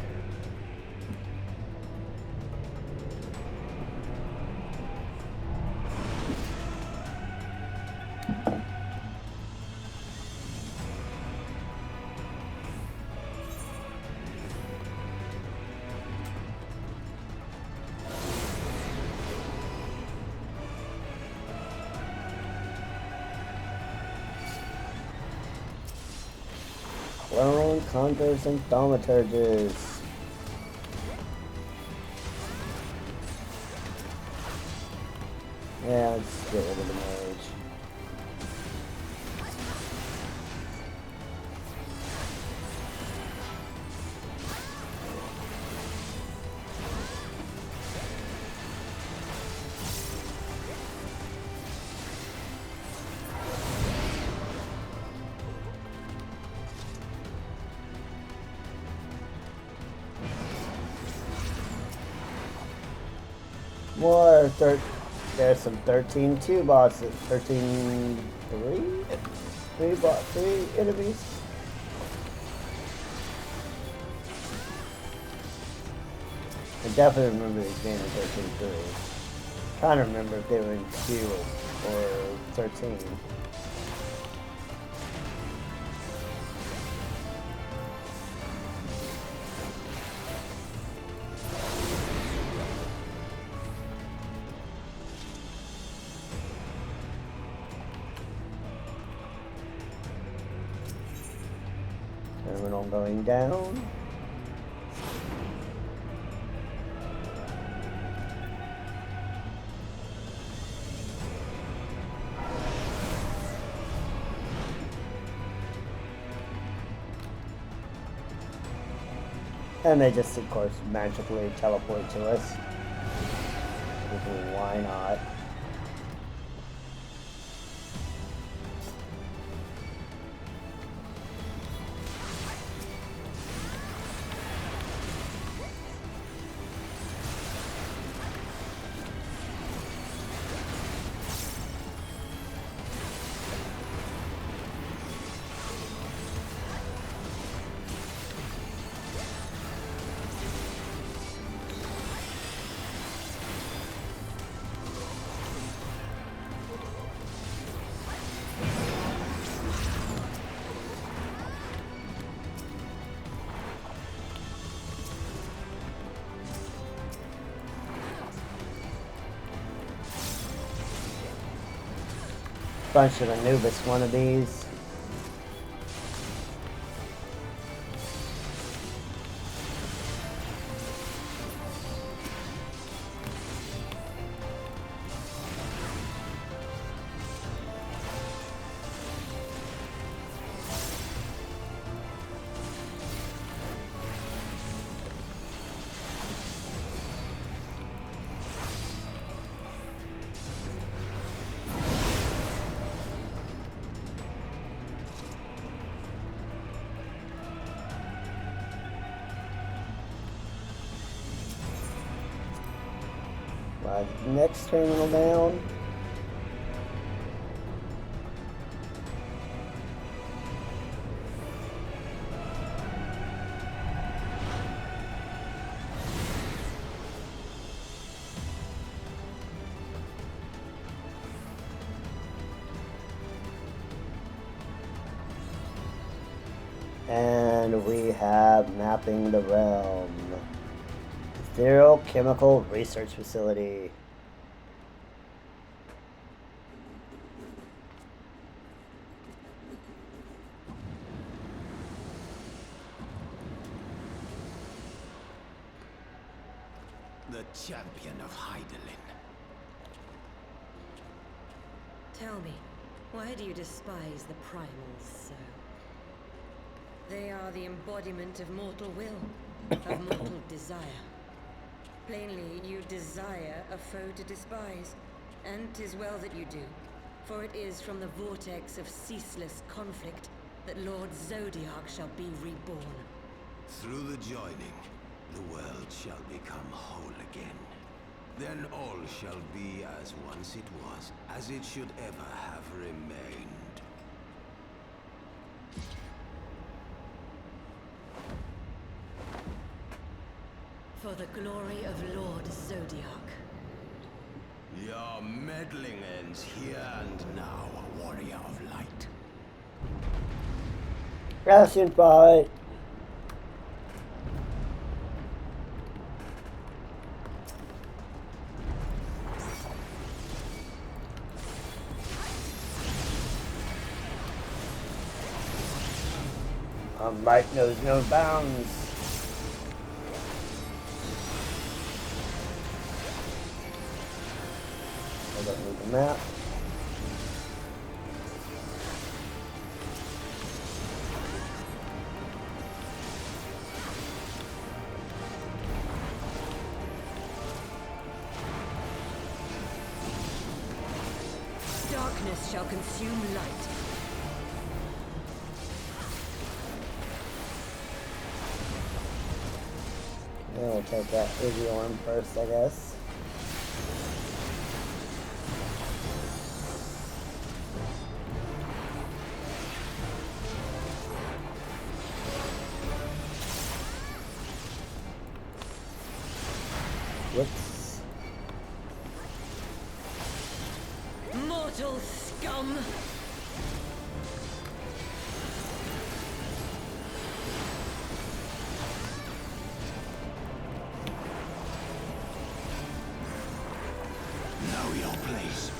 Clone, Conquers, and Thaumaturges. Yeah, let's get rid of the mage. More there's some 13-2 bosses. 13-3? 3 enemies. I definitely remember these being in 13-3. Trying to remember if they were in 2 or 13. Terminal going down. And they just, of course, magically teleport to us. Why not? Bunch of Anubis wannabes. Next terminal down. And we have mapping the realm. Zero Chemical Research Facility.
The champion of Hydaelyn.
Tell me, why do you despise the primals so? They are the embodiment of mortal will, of mortal desire. Plainly, you desire a foe to despise, and 'tis well that you do, for it is from the vortex of ceaseless conflict that Lord Zodiark shall be reborn.
Through the joining, the world shall become whole again. Then all shall be as once it was, as it should ever have remained.
For the glory of Lord Zodiark.
Your meddling ends here and now, warrior of light.
Ration fight. Might knows no bounds. I don't need the map.
Darkness shall consume light.
Yeah, we'll take that Iggy Orm first, I guess. Whoops.
Mortal scum!
Know your place.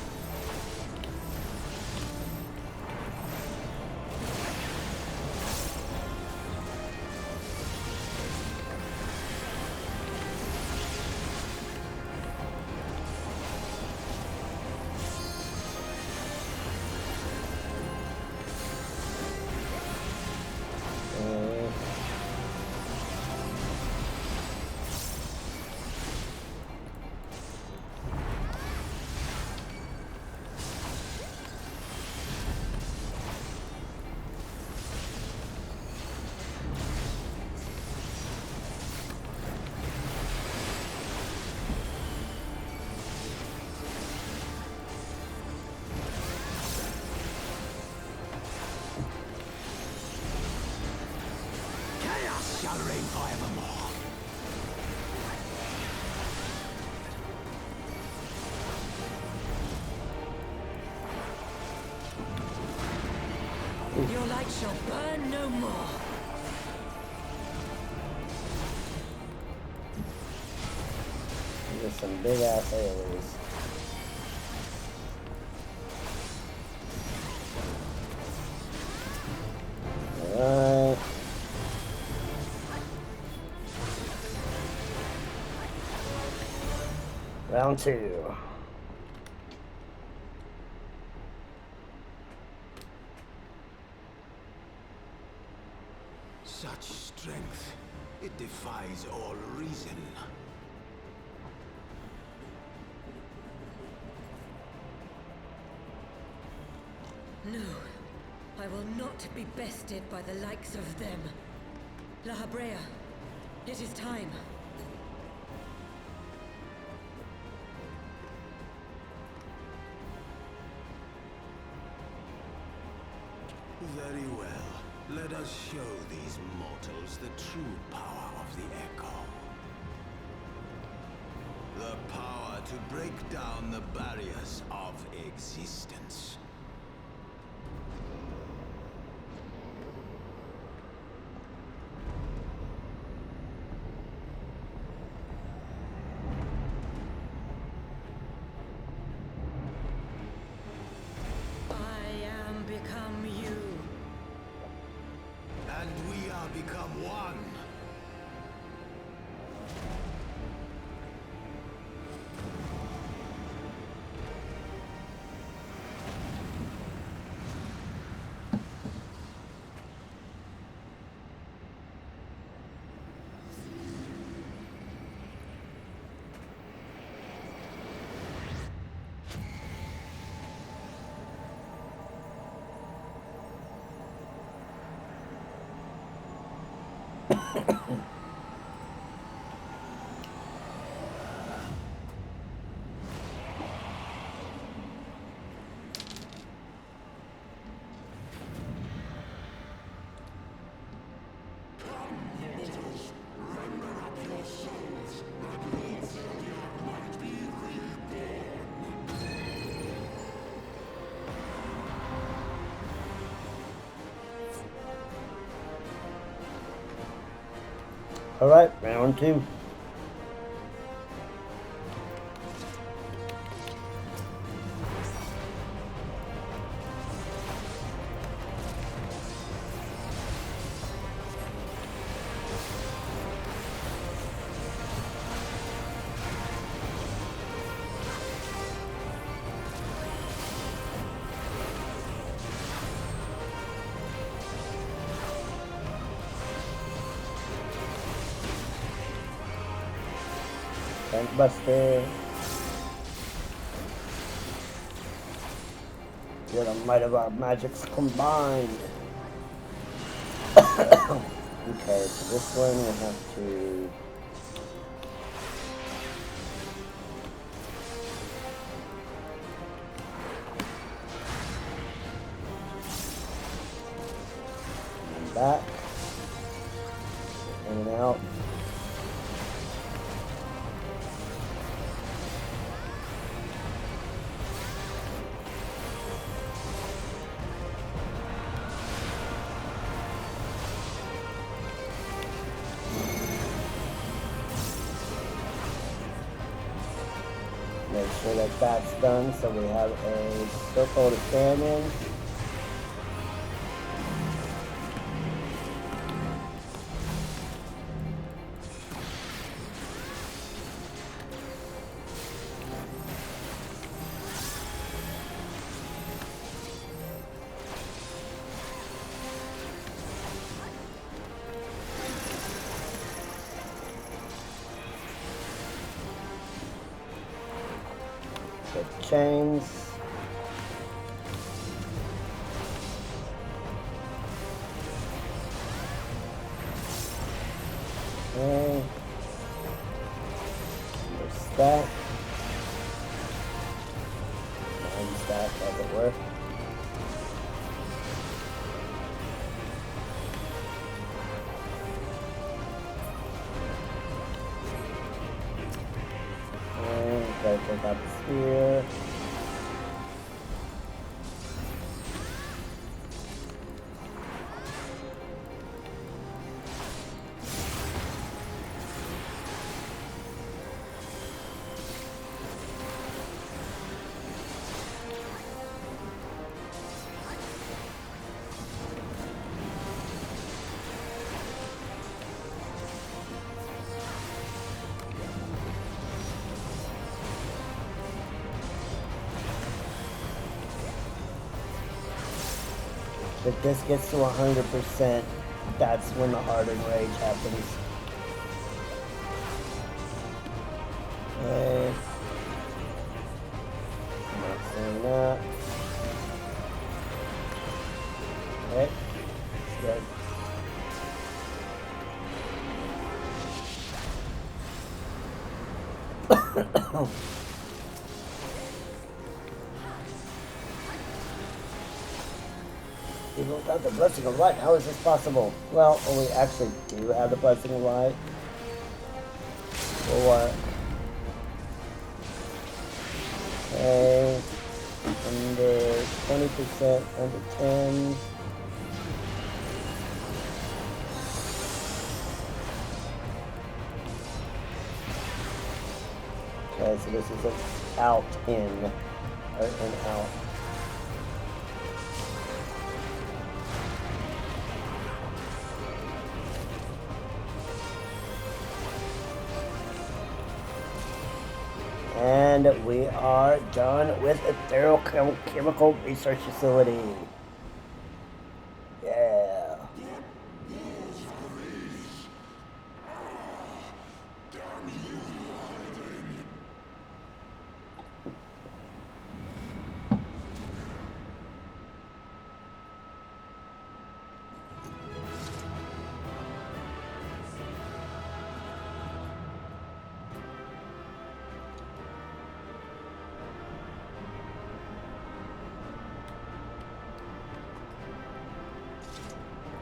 Shall reign forevermore.
Your light shall burn no more.
There's some big ass AoEs. Alright. Round 2.
Such strength, it defies all reason.
No, I will not be bested by the likes of them. La Habrea, it is time.
Very well. Let us show these mortals the true power of the Echo. The power to break down the barriers of existence.
I am become you.
And we are become one.
Alright, round 2. Buster. Feel the might of our magics combined. Okay, so this one we have to back in and out. Make sure that that's done, so we have a circle to stand in. Chains. Okay. Another stack. 9 stack, does it work? Okay, take out the spear. If this gets to 100%, that's when the hardened rage happens. Okay. Not saying that. Okay. Good. Even without the blessing of light, how is this possible? Well, we actually do have the blessing of light. For what? Okay. Under 20%, under 10. Okay, so this is an out in, or an out. And we are done with a thorough chemical research facility. Yeah.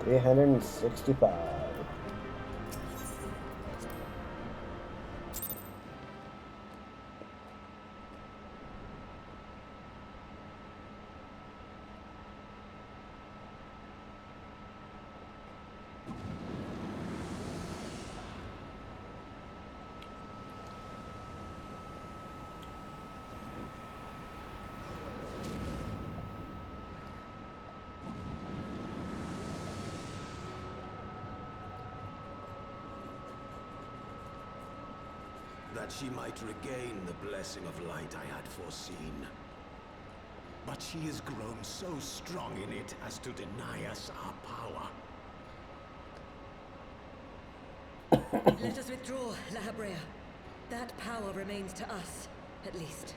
$365.
That she might regain the blessing of light I had foreseen. But she has grown so strong in it as to deny us our power.
Let us withdraw, La Habrea. That power remains to us, at least.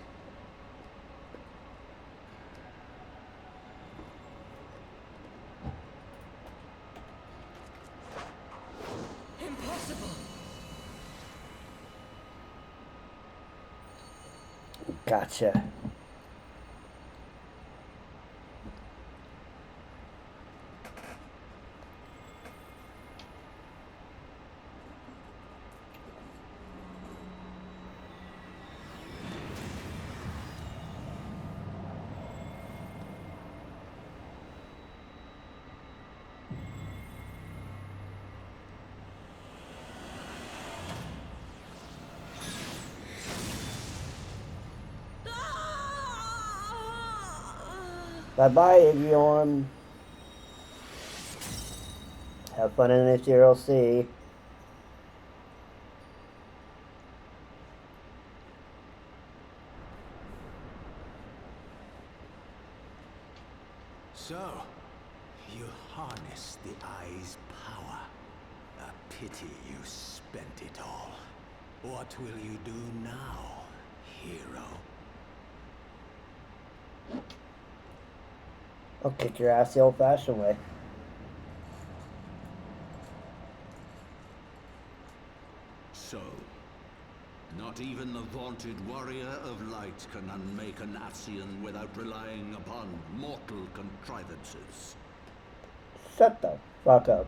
Impossible!
Gotcha. Bye-bye, Avion. Have fun in the Ethereal Sea.
So, you harness the eye's power. A pity you spent it all. What will you do now, hero?
I'll kick your ass the old-fashioned way.
So, not even the vaunted warrior of light can unmake an Ascian without relying upon mortal contrivances.
Shut the fuck up.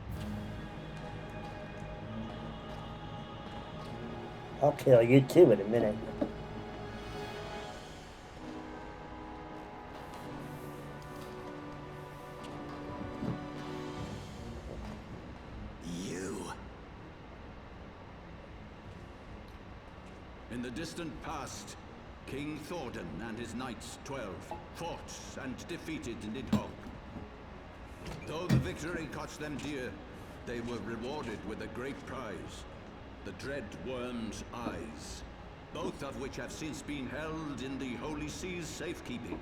I'll kill you too in a minute.
In the distant past, King Thordan and his knights 12 fought and defeated Nidhogg. Though the victory cost them dear, they were rewarded with a great prize, the Dread Worm's Eyes, both of which have since been held in the Holy Sea's safekeeping.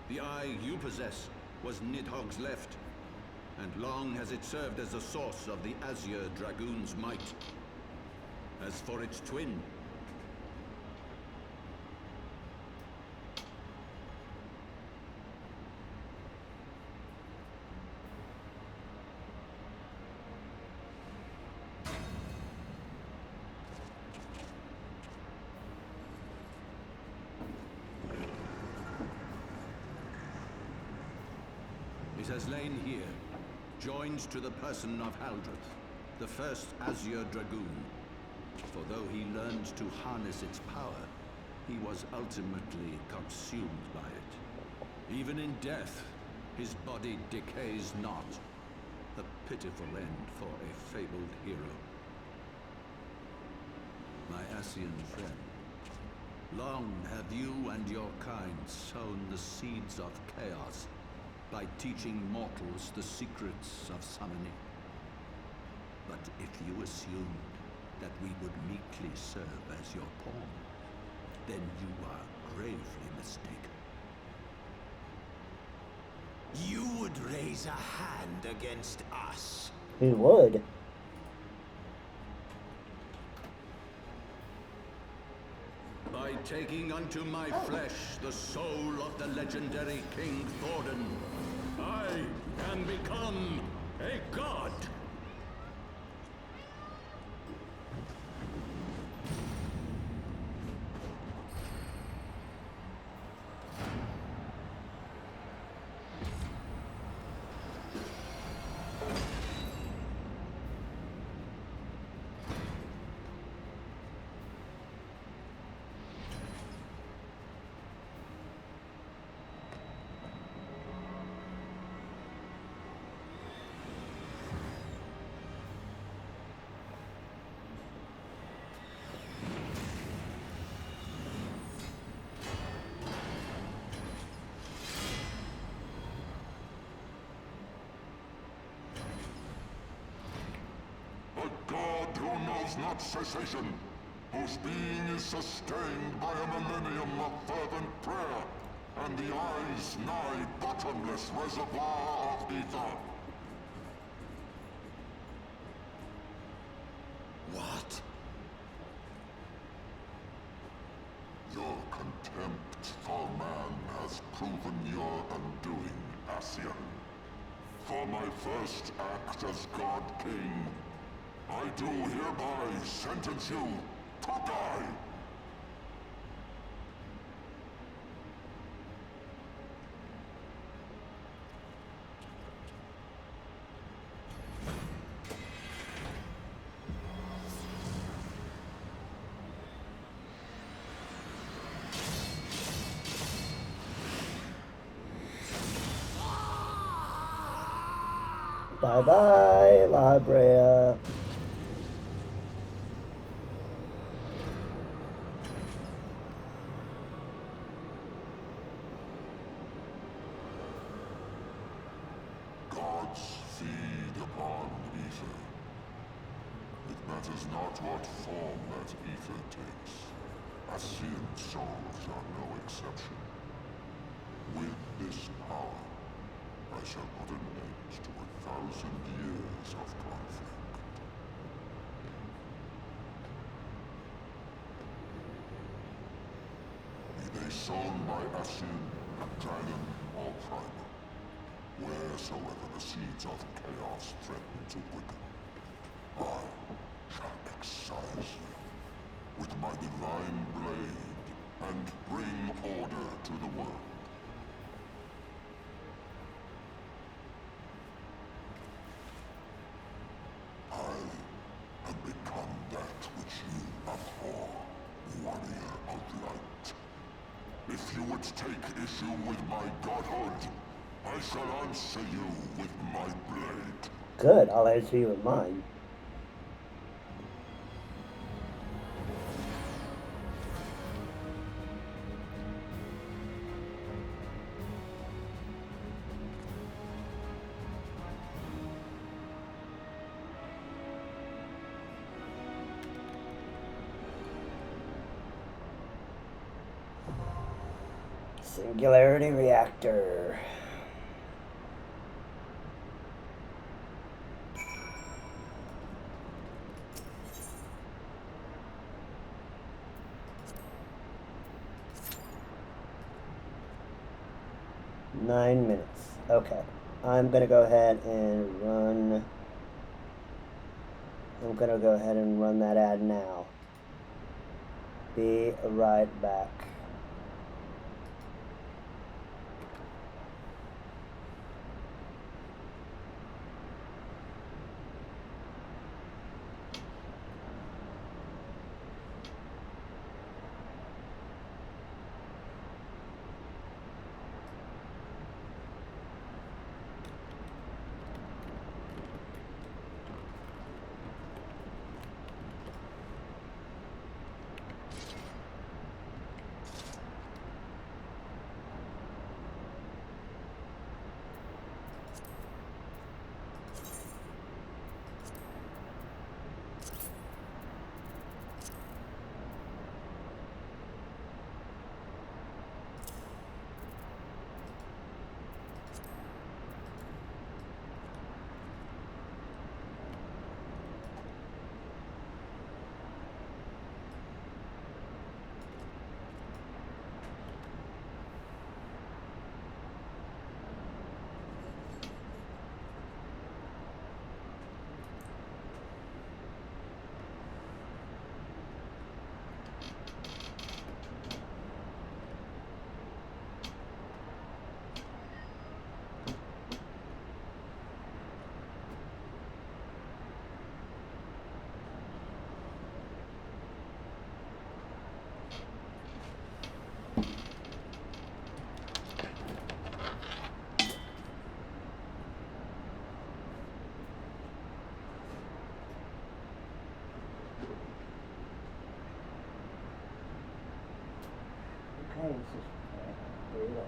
The eye you possess was Nidhogg's left, and long has it served as the source of the Azure Dragoon's might. As for its twin, It has lain here, joined to the person of Haldreth, the first Azure Dragoon. For though he learned to harness its power, he was ultimately consumed by it. Even in death, his body decays not. A pitiful end for a fabled hero. My Ascian friend, long have you and your kind sown the seeds of chaos by teaching mortals the secrets of summoning. But if you assumed that we would meekly serve as your pawn, then you are gravely mistaken.
You would raise a hand against us?
He would.
By taking unto my flesh the soul of the legendary King Thordan, I can become a god!
Who knows not cessation, whose being is sustained by a millennium of fervent prayer, and the eye's nigh bottomless reservoir of ether.
What?
Your contempt for man has proven your undoing, Ascian. For my first act as God King, I do hereby sentence you to die!
Bye-bye, La Brea.
Gods feed upon ether. It matters not what form that ether takes. Ascian souls are no exception. With this power, I shall put an end to 1,000 years of conflict. Be they sown by Ascian, dragon, or primal, wheresoever the seeds of chaos threaten to quicken, I shall excise them with my divine blade and bring order to the world. I have become that which you abhor, warrior of light. If you would take issue with my godhood, I shall answer you with my blade.
Good, I'll answer you with mine. Singularity reactor. Nine minutes. Okay. I'm gonna go ahead and run. I'm gonna go ahead and run that ad now. Be right back. Hey, this is there you go.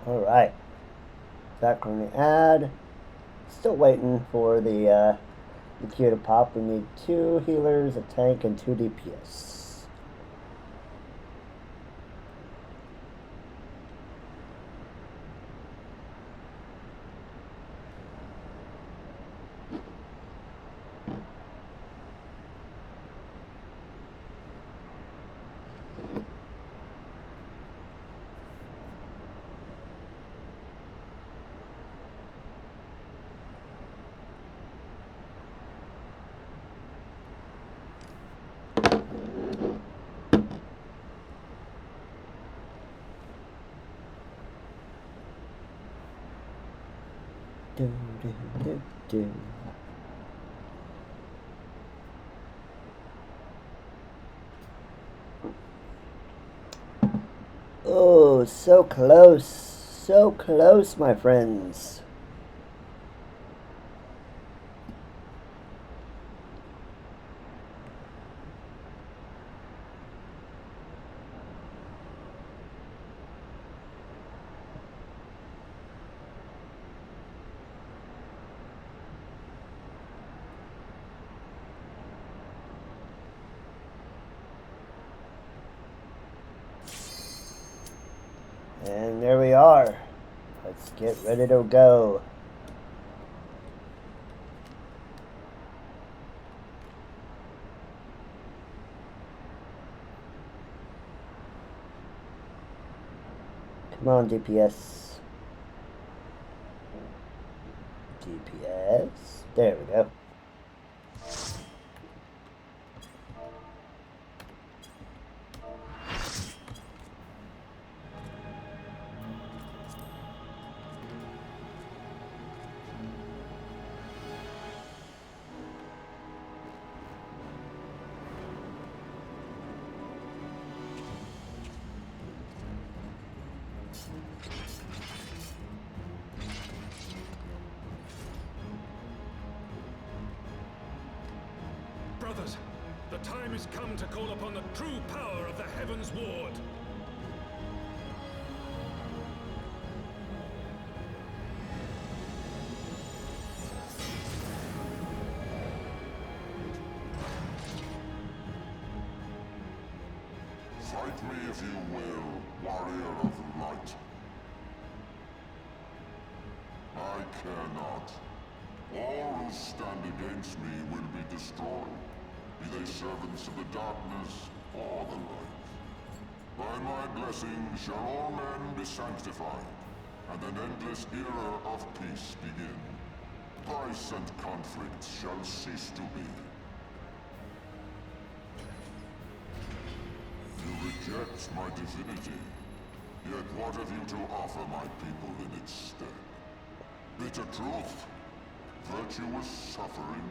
Alright, back on the ad. Still waiting for the queue to pop. We need 2 healers, a tank, and 2 DPS. Do, do, do, do. Oh, so close, my friends. And there we are. Let's get ready to go. Come on, DPS. DPS. There we go.
Brothers, the time has come to call upon the true power of the Heavens Ward.
Fight me if you will, warrior of light. I care not. All who stand against me will be destroyed, be they servants of the darkness or the light. By my blessing shall all men be sanctified, and an endless era of peace begin. Vice and conflict shall cease to be. You reject my divinity, yet what have you to offer my people in its stead? Bitter truth? Virtuous suffering?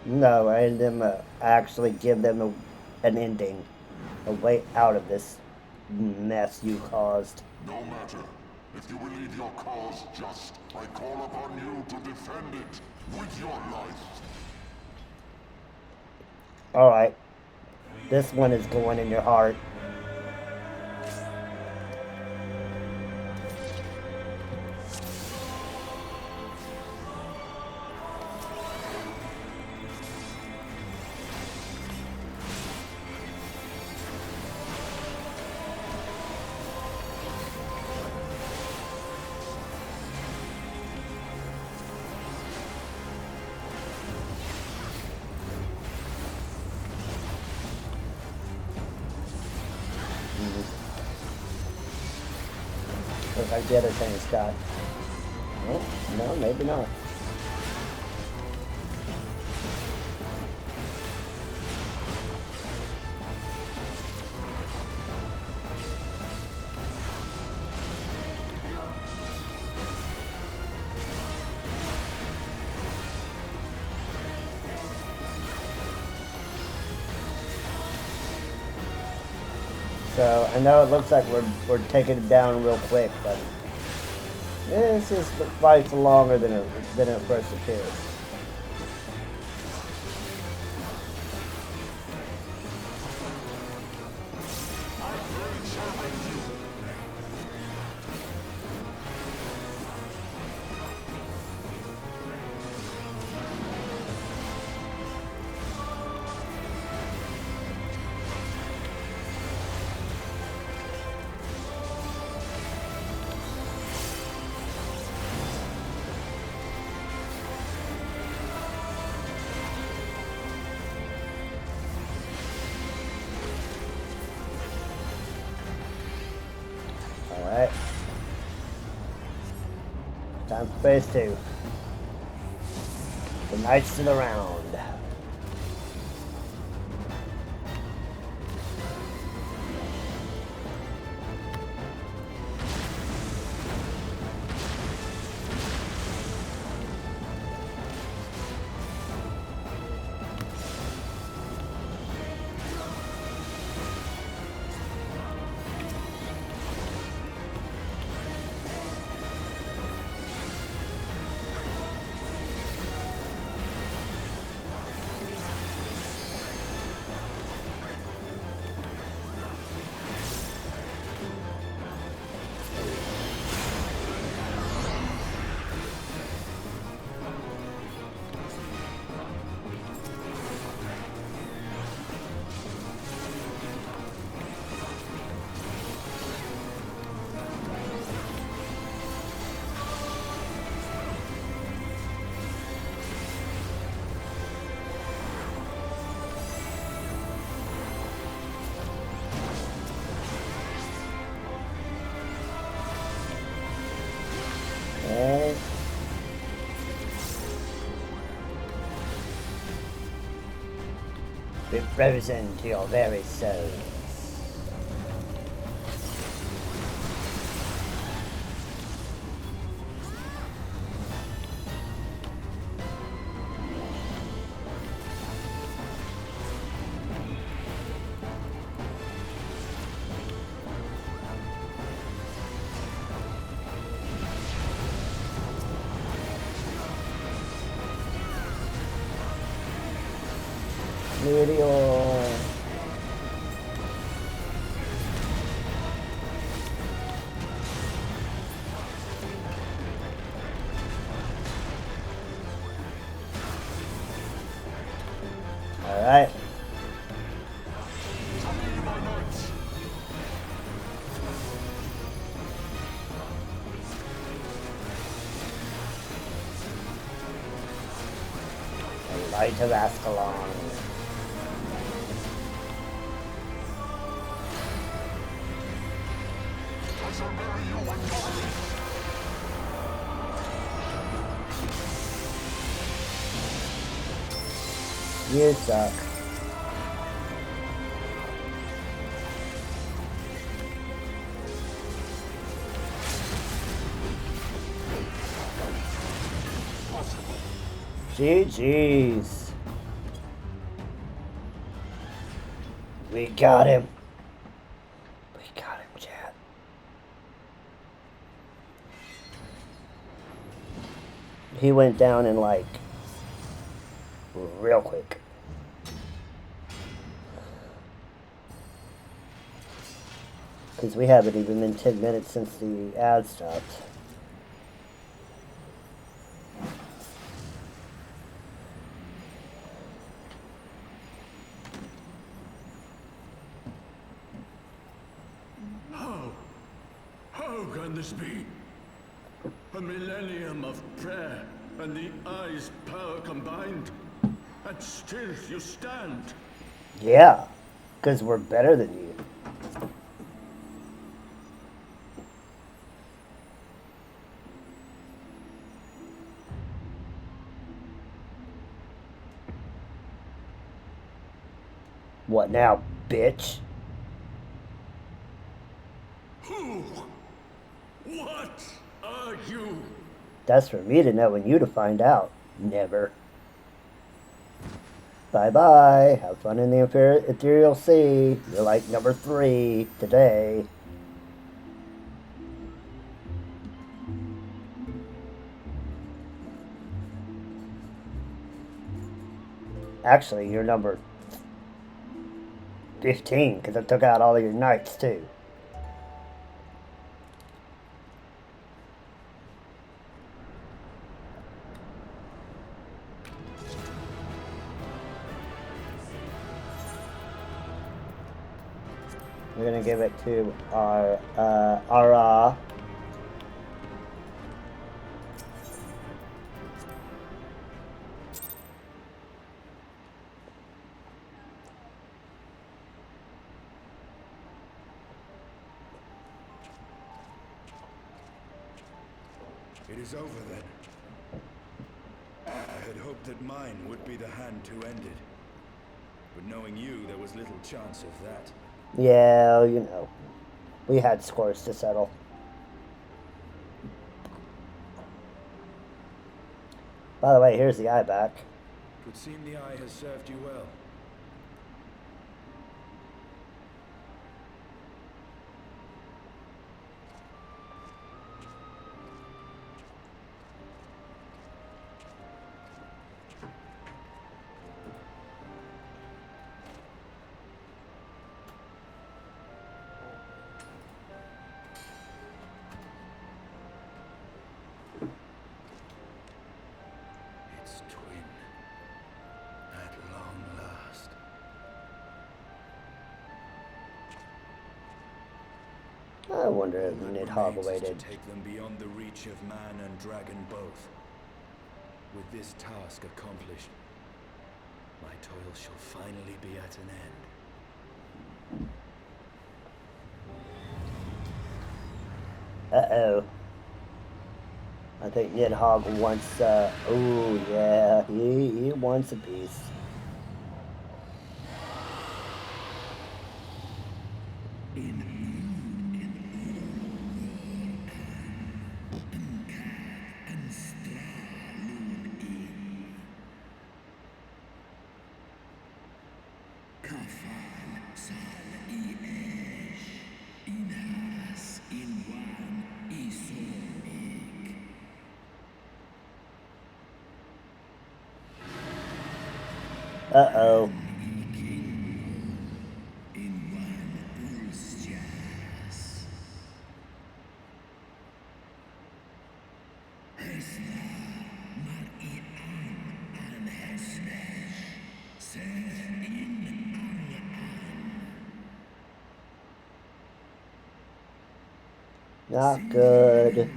No, I need them actually give them an ending, a way out of this mess you caused.
No matter. If you believe your cause just, I call upon you to defend it with your life.
Alright. This one is going in your heart. Looks like the other thing is got. Oh, no, maybe not. So I know it looks like we're taking it down real quick, but this is the fight's longer than it first appears. Alright. Time for phase 2. The Knights to the round. Okay. Be frozen to your very souls. Meteor. All right. The light of Ascalon. You suck. GG's. We got him. We got him, chat. He went down in like real quick. Because we haven't even been 10 minutes since the ad stopped.
How can this be? A millennium of prayer and the eye's power combined, and still you stand.
Yeah, because we're better than you. What now, bitch?
Who? What are you?
That's for me to know and you to find out. Never. Bye-bye. Have fun in the ethereal sea. You're like number 3 today. Actually, you're number 15, because I took out all of your knights, too. We're gonna give it to our Ara.
It is over then. I had hoped that mine would be the hand to end it. But knowing you, there was little chance of that.
Yeah, you know. We had scores to settle. By the way, here's the eye back.
It would seem the eye has served you well. Its twin. At long last.
I wonder if Nidhogg
Remains is
waited.
to take them beyond the reach of man and dragon both. With this task accomplished, my toil shall finally be at an end.
Uh-oh. I think Nidhogg wants, oh yeah, he wants a piece. Uh-oh. Not good.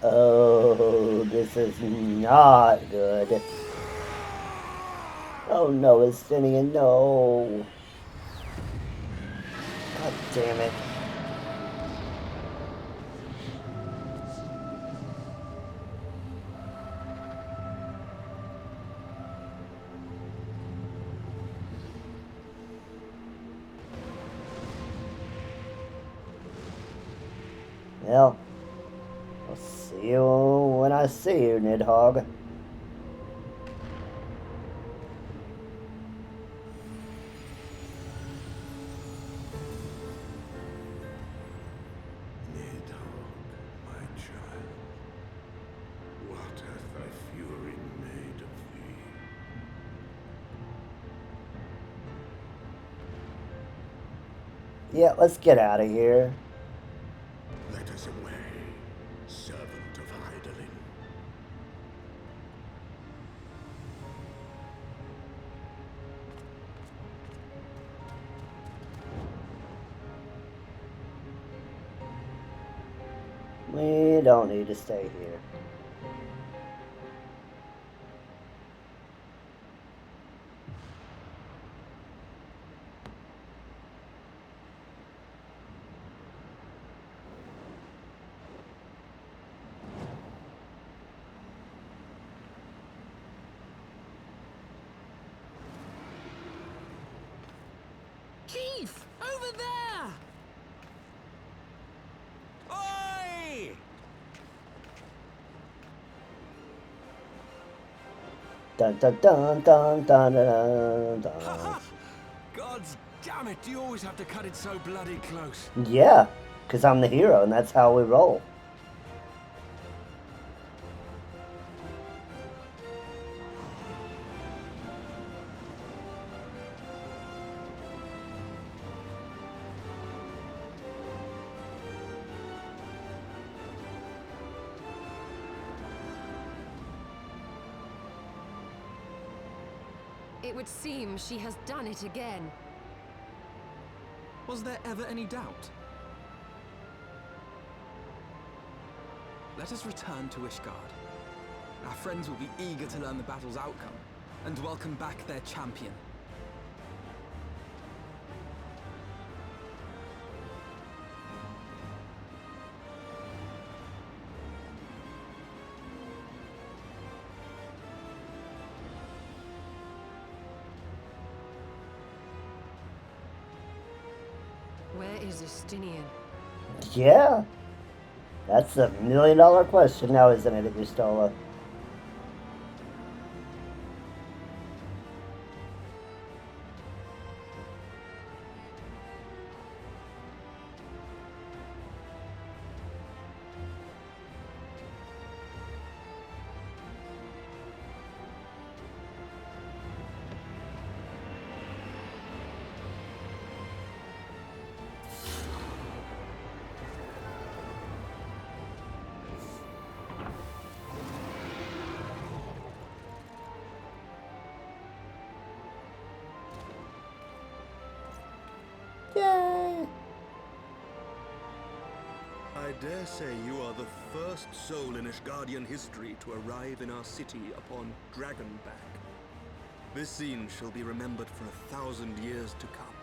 Oh, this is not good. Oh no, Estinian, no. God damn it. Well, I'll see you when I see you, Nidhogg.
hath thy fury made of thee?
Yeah, let's get out of here.
Let us away, servant of Hydaelyn.
We don't need to stay here.
Chief! Over there!
Oi!
Dun dun dun dun dun dun dun.
Gods damn it, you always have to cut it so bloody close.
Yeah, because I'm the hero and that's how we roll.
It would seem she has done it again.
Was there ever any doubt? Let us return to Ishgard. Our friends will be eager to learn the battle's outcome, and welcome back their champion.
Where is Justinian?
Yeah. That's a $1 million question now, isn't it, Gustola? Yay!
I dare say you are the first soul in Ishgardian history to arrive in our city upon Dragonback. This scene shall be remembered for 1,000 years to come.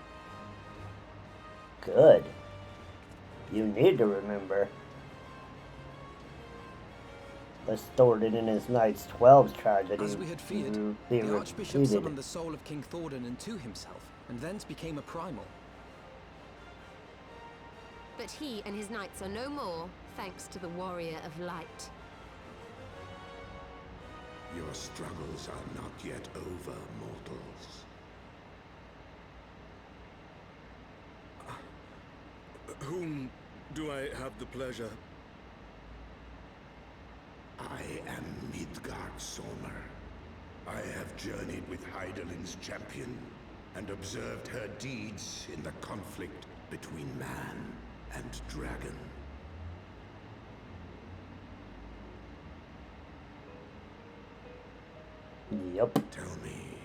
Good. You need to remember. Let's throw it in his Knights 12's tragedy.
As we had feared,
being
the Archbishop
repeated.
summoned the soul of King Thordan into himself, and thence became a primal.
But he and his knights are no more, thanks to the Warrior of Light.
Your struggles are not yet over, mortals.
Whom do I have the pleasure?
I am Midgard Sommer. I have journeyed with Hydaelyn's champion and observed her deeds in the conflict between man and dragon.
Yep.
Tell me,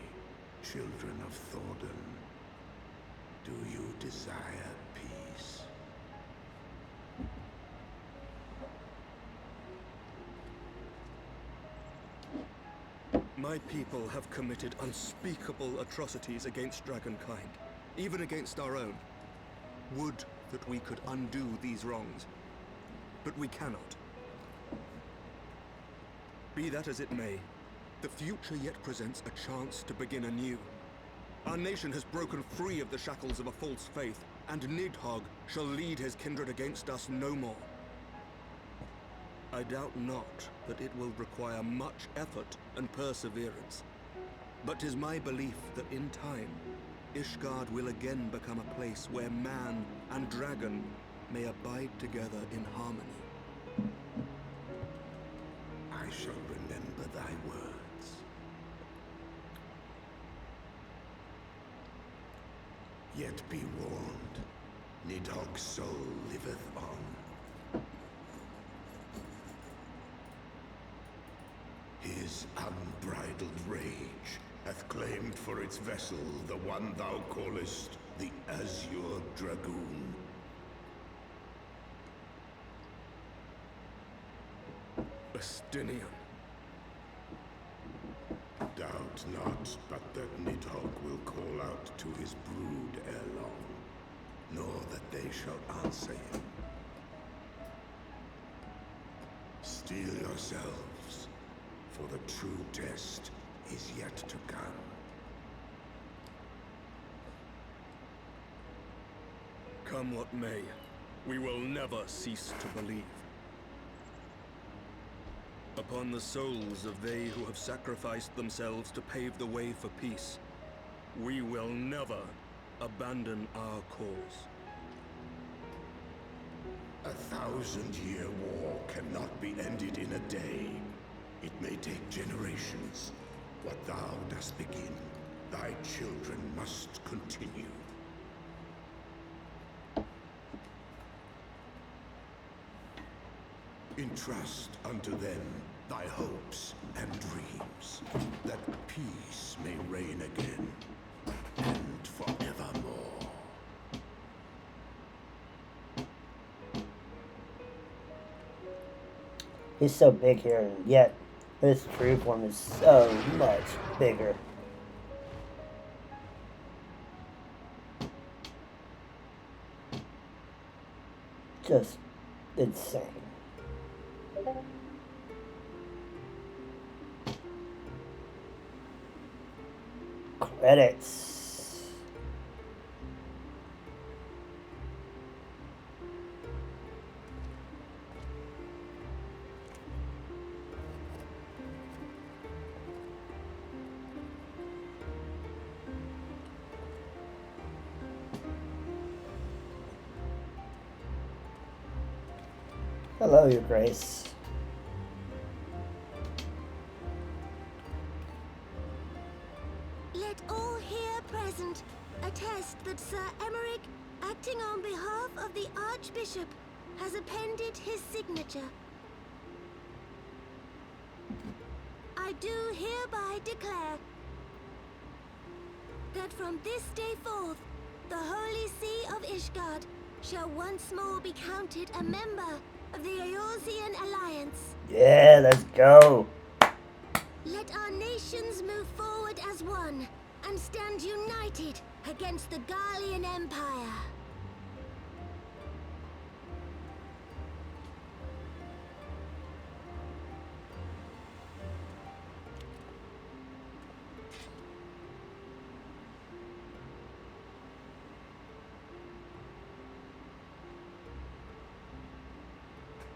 children of Thordan, do you desire peace?
My people have committed unspeakable atrocities against dragonkind, even against our own. Would that we could undo these wrongs, but we cannot. Be that as it may, the future yet presents a chance to begin anew. Our nation has broken free of the shackles of a false faith, and Nidhogg shall lead his kindred against us no more. I doubt not that it will require much effort and perseverance, but 'tis my belief that in time, Ishgard will again become a place where man and dragon may abide together in harmony.
I I shall remember thy words. Yet be warned, Nidhogg's soul liveth on. His unbridled rage hath claimed for its vessel the one thou callest the Azure Dragoon.
Estinian.
Doubt not, but that Nidhogg will call out to his brood ere long, nor that they shall answer him. Steel yourselves, for the true test is yet to come.
Come what may, we will never cease to believe. Upon the souls of they who have sacrificed themselves to pave the way for peace, we will never abandon our cause.
1,000-year war cannot be ended in a day. It may take generations. What thou dost begin, thy children must continue. Entrust unto them thy hopes and dreams, that peace may reign again, and forevermore.
He's so big here, and yet this true form is so much bigger. Just insane. Credits. Hello, Your Grace.
Let all here present attest that Sir Emmerich, acting on behalf of the Archbishop, has appended his signature. I do hereby declare that from this day forth, the Holy See of Ishgard shall once more be counted a member of the Eorzean Alliance.
Yeah, let's go.
Let our nations move forward as one and stand united against the Garlean Empire.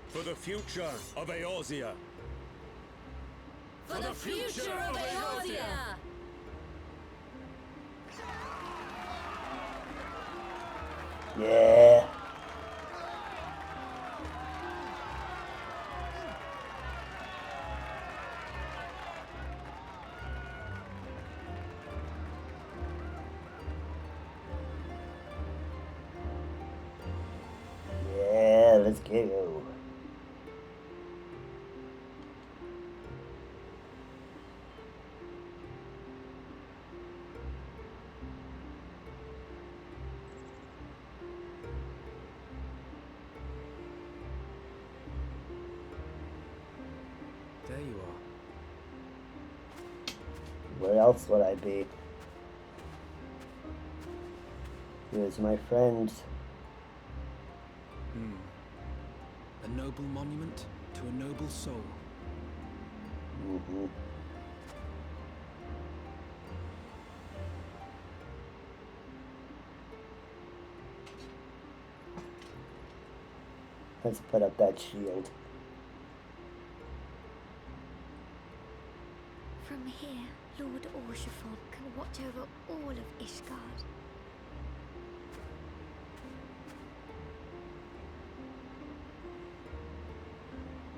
For the future of Eorzea.
For the future of Eorzea!
Yeah. Yeah, let's go.
There you are.
Where else would I be? Here's my friend.
A noble monument to a noble soul.
Mm-hmm. Let's put up that shield.
From here, Lord Orshafon can watch over all of Ishgard.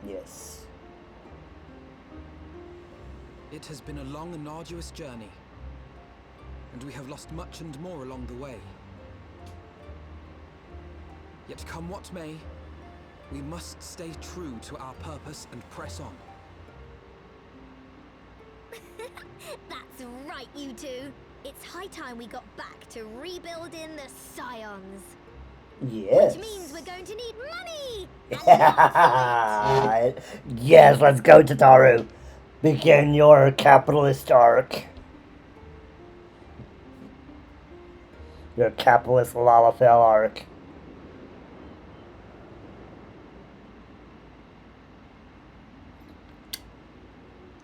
Yes.
It has been a long and arduous journey, and we have lost much and more along the way. Yet come what may, we must stay true to our purpose and press on.
That's right, you two. It's high time we got back to rebuilding the Scions.
Yes.
Which means we're going to need money!
Yes, let's go, Tataru. Begin your capitalist arc. Your capitalist Lalafell arc.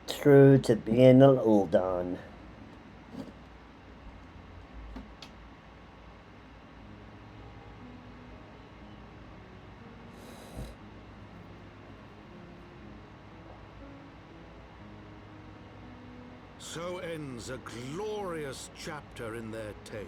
True to being an Uldan.
So ends a glorious chapter in their tale.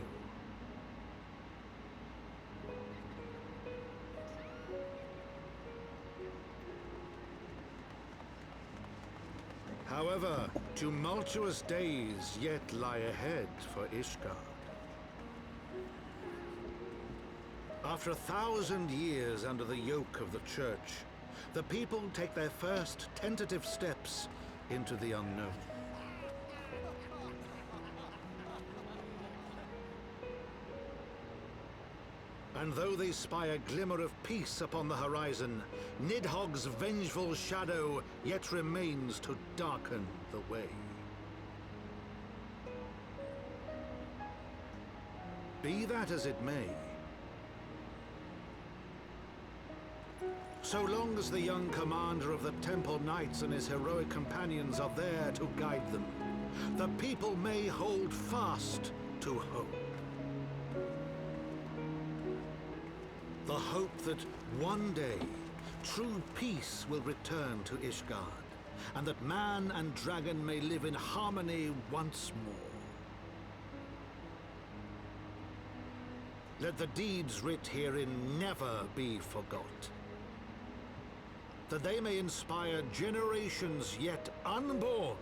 However, tumultuous days yet lie ahead for Ishgard. After 1,000 years under the yoke of the Church, the people take their first tentative steps into the unknown. And though they spy a glimmer of peace upon the horizon, Nidhogg's vengeful shadow yet remains to darken the way. Be that as it may, so long as the young commander of the Temple Knights and his heroic companions are there to guide them, the people may hold fast to hope. The hope that one day true peace will return to Ishgard, and that man and dragon may live in harmony once more. Let the deeds writ herein never be forgot, that they may inspire generations yet unborn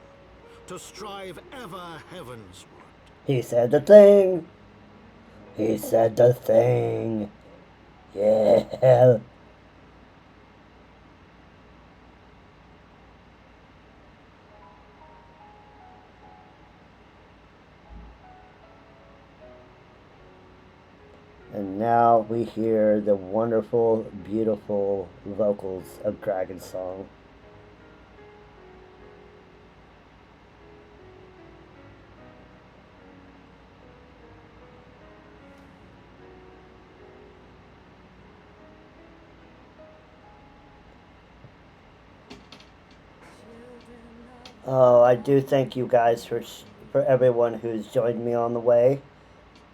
to strive ever heavensward.
He said the thing. He said the thing. Yeah. And now we hear the wonderful, beautiful vocals of Dragon Song. Oh, I do thank you guys for everyone who's joined me on the way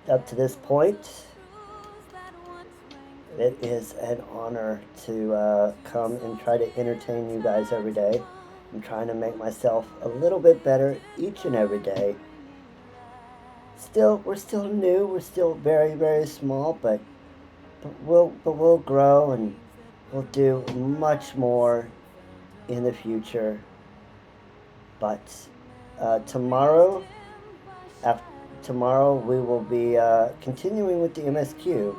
up to this point. It is an honor to come and try to entertain you guys every day. I'm trying to make myself a little bit better each and every day. We're still new. We're still very, very small, but we'll grow and we'll do much more in the future. But tomorrow we will be continuing with the MSQ,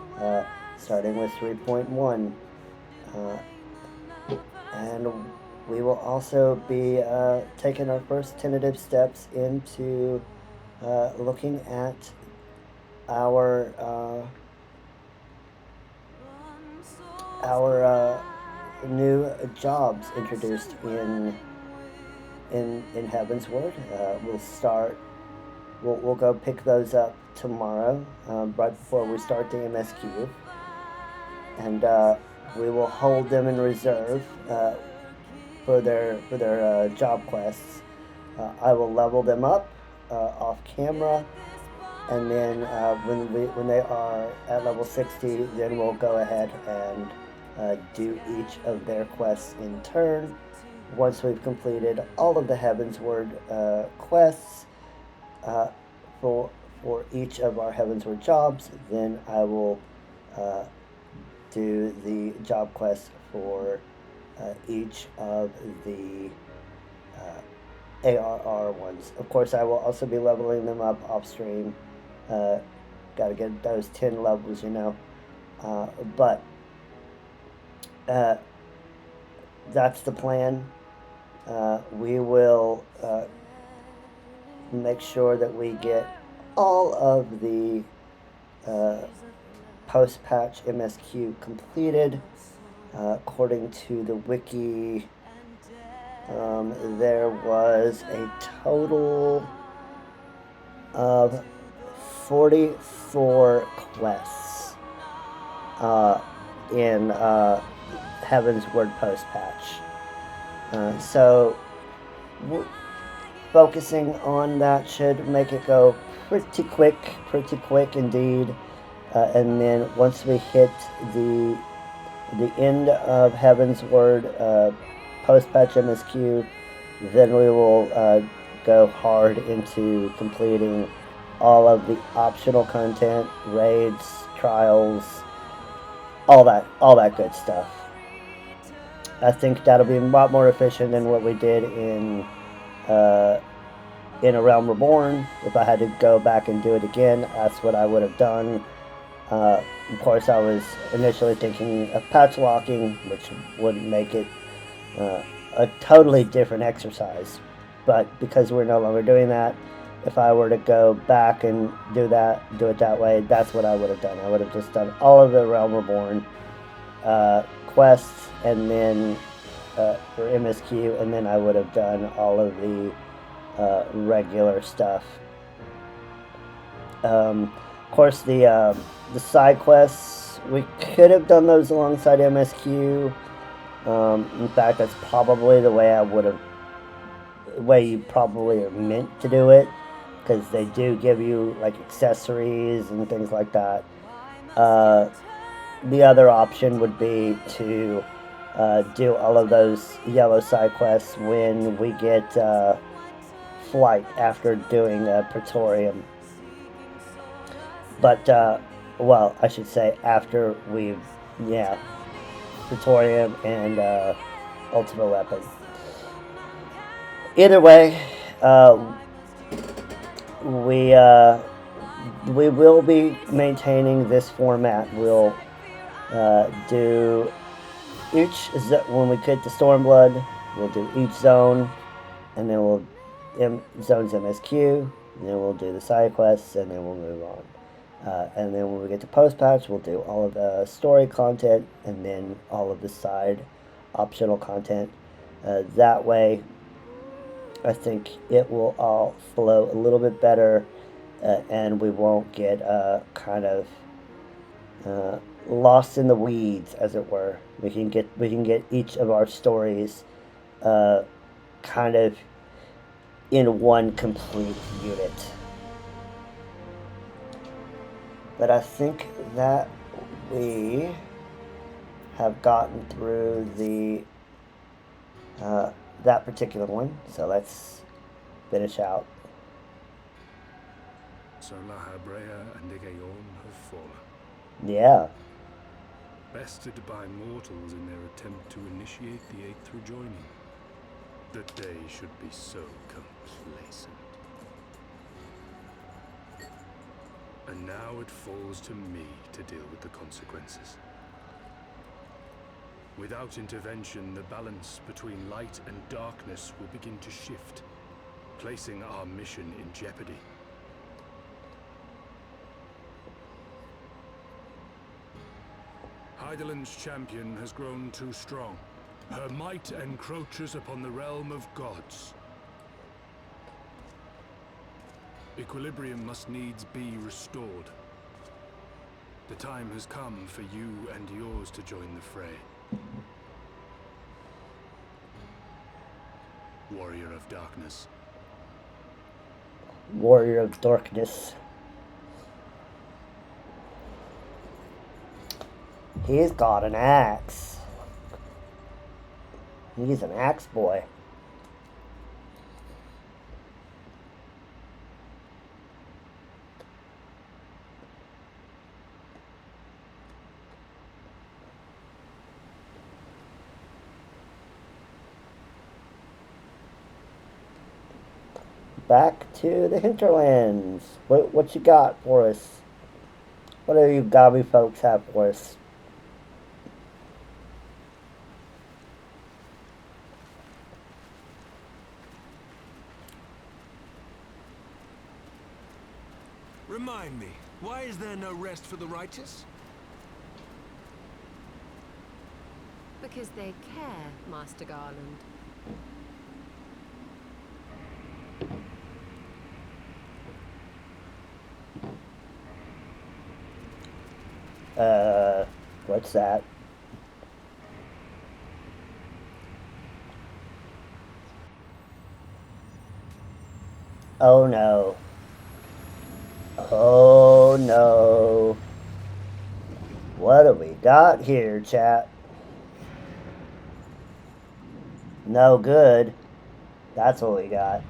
starting with 3.1, and we will also be taking our first tentative steps into looking at our new jobs introduced in Heavensward. We'll go pick those up tomorrow, right before we start the MSQ, and we will hold them in reserve for their job quests. I will level them up off camera, and then when they are at level 60, then we'll go ahead and do each of their quests in turn. Once we've completed all of the Heavensward quests for each of our Heavensward jobs, then I will do the job quests for each of the ARR ones. Of course, I will also be leveling them up off stream. Got to get those 10 levels, you know. But that's the plan. We will make sure that we get all of the post-patch MSQ completed. According to the wiki, there was a total of 44 quests in Heaven's Word post-patch. So focusing on that should make it go pretty quick indeed. And then once we hit the end of Heaven's Word post-patch MSQ, then we will go hard into completing all of the optional content, raids, trials, all that good stuff. I think that'll be a lot more efficient than what we did in A Realm Reborn. If I had to go back and do it again, that's what I would have done. Of course, I was initially thinking of patch locking, which would make it a totally different exercise. But because we're no longer doing that, if I were to go back and do it that way, that's what I would have done. I would have just done all of the Realm Reborn quests, and then for MSQ, and then I would have done all of the regular stuff. Of course, the side quests, we could have done those alongside MSQ. In fact, that's probably the way you probably are meant to do it, because they do give you like accessories and things like that. The other option would be to do all of those yellow side quests when we get Flight after doing Praetorium. But, well, I should say after we've, Praetorium and Ultimate Weapon. Either way, we will be maintaining this format. We'll do each, when we get to Stormblood, we'll do each zone, and then we'll zones MSQ, and then we'll do the side quests, and then we'll move on. And then when we get to post-patch, we'll do all of the story content, and then all of the side optional content. That way, I think it will all flow a little bit better, and we won't get kind of lost in the weeds, as it were. We can get each of our stories kind of in one complete unit. But I think that we have gotten through the that particular one. So let's finish out.
So La Habrea and Igayon have fallen.
Yeah.
Bested by mortals in their attempt to initiate the Eighth rejoining. The day should be so complacent. And now it falls to me to deal with the consequences. Without intervention, the balance between light and darkness will begin to shift, placing our mission in jeopardy. Hydaelyn's champion has grown too strong. Her might encroaches upon the realm of gods. Equilibrium must needs be restored. The time has come for you and yours to join the fray. Warrior of Darkness.
Warrior of Darkness. He's got an axe. He's an axe boy. back to the hinterlands. What you got for us? What do you gobby folks have for us?
Remind me, why is there no rest for the righteous?
Because they care, Master Garland.
What's that? Oh no. Oh no. What do we got here, chat? No good. That's what we got.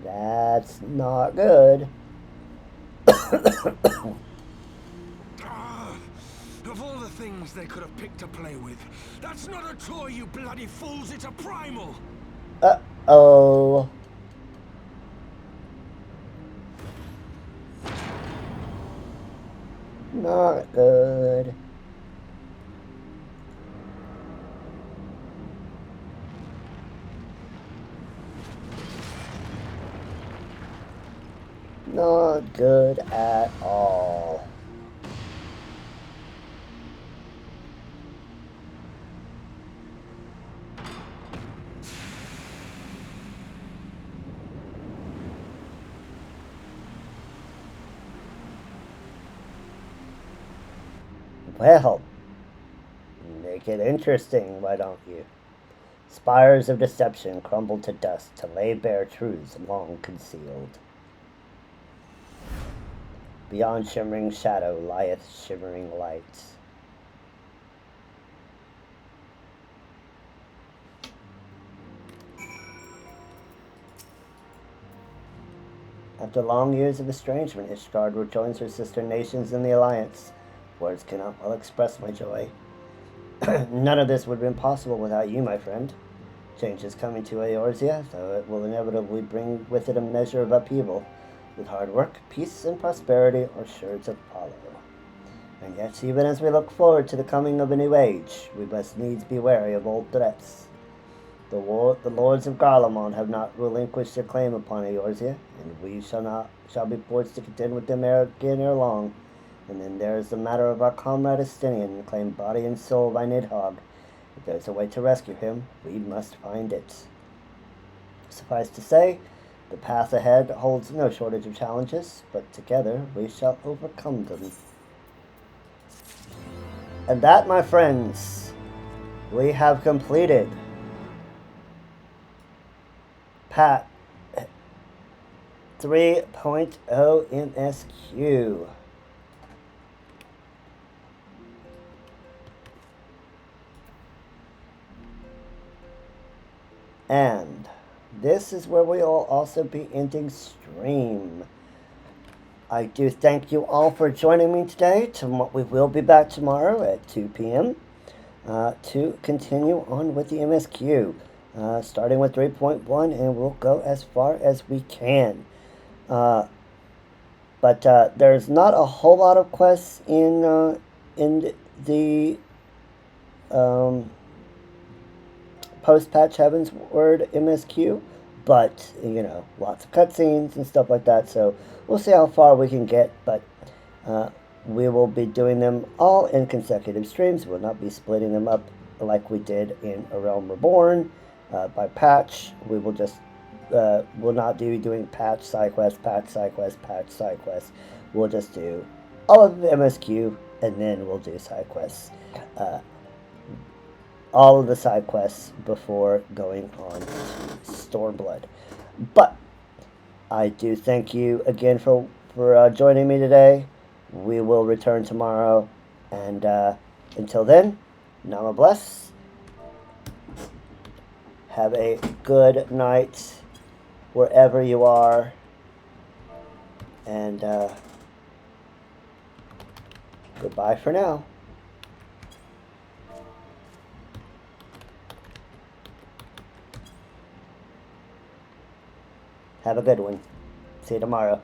That's not good.
Of all the things they could have picked to play with, that's not a toy, you bloody fools, it's a primal!
Uh-oh. Not good. Not good at all. Well, make it interesting, why don't you? Spires of deception crumble to dust to lay bare truths long concealed. Beyond shimmering shadow lieth shimmering light. After long years of estrangement, Ishgard rejoins her sister nations in the Alliance. Words cannot well express my joy. None of this would have been possible without you, my friend. Change is coming to Eorzea, though it will inevitably bring with it a measure of upheaval. With hard work, peace and prosperity are sure to follow. And yet, even as we look forward to the coming of a new age, we must needs be wary of old threats. The lords of Garlemald have not relinquished their claim upon Eorzea, and we shall be forced to contend with them again ere long. And then there is the matter of our comrade Estinian, claimed body and soul by Nidhogg. If there's a way to rescue him, we must find it. Suffice to say, the path ahead holds no shortage of challenges, but together we shall overcome them. And that, my friends, we have completed Pat 3.0 MSQ. And this is where we will also be ending stream. I do thank you all for joining me today. We will be back tomorrow at 2 p.m. To continue on with the MSQ. Starting with 3.1, and we'll go as far as we can. But there's not a whole lot of quests in the post-patch Heaven's Word MSQ, but, you know, lots of cutscenes and stuff like that, so we'll see how far we can get, but we will be doing them all in consecutive streams. We'll not be splitting them up like we did in A Realm Reborn by patch. We will just, we'll not be doing patch, side quest, patch, side quest, patch, side quest. We'll just do all of the MSQ and then we'll do side quests. All of the side quests before going on to Stormblood. But I do thank you again for joining me today. We will return tomorrow, and until then, Nama bless. Have a good night wherever you are, and goodbye for now. Have a good one. See you tomorrow.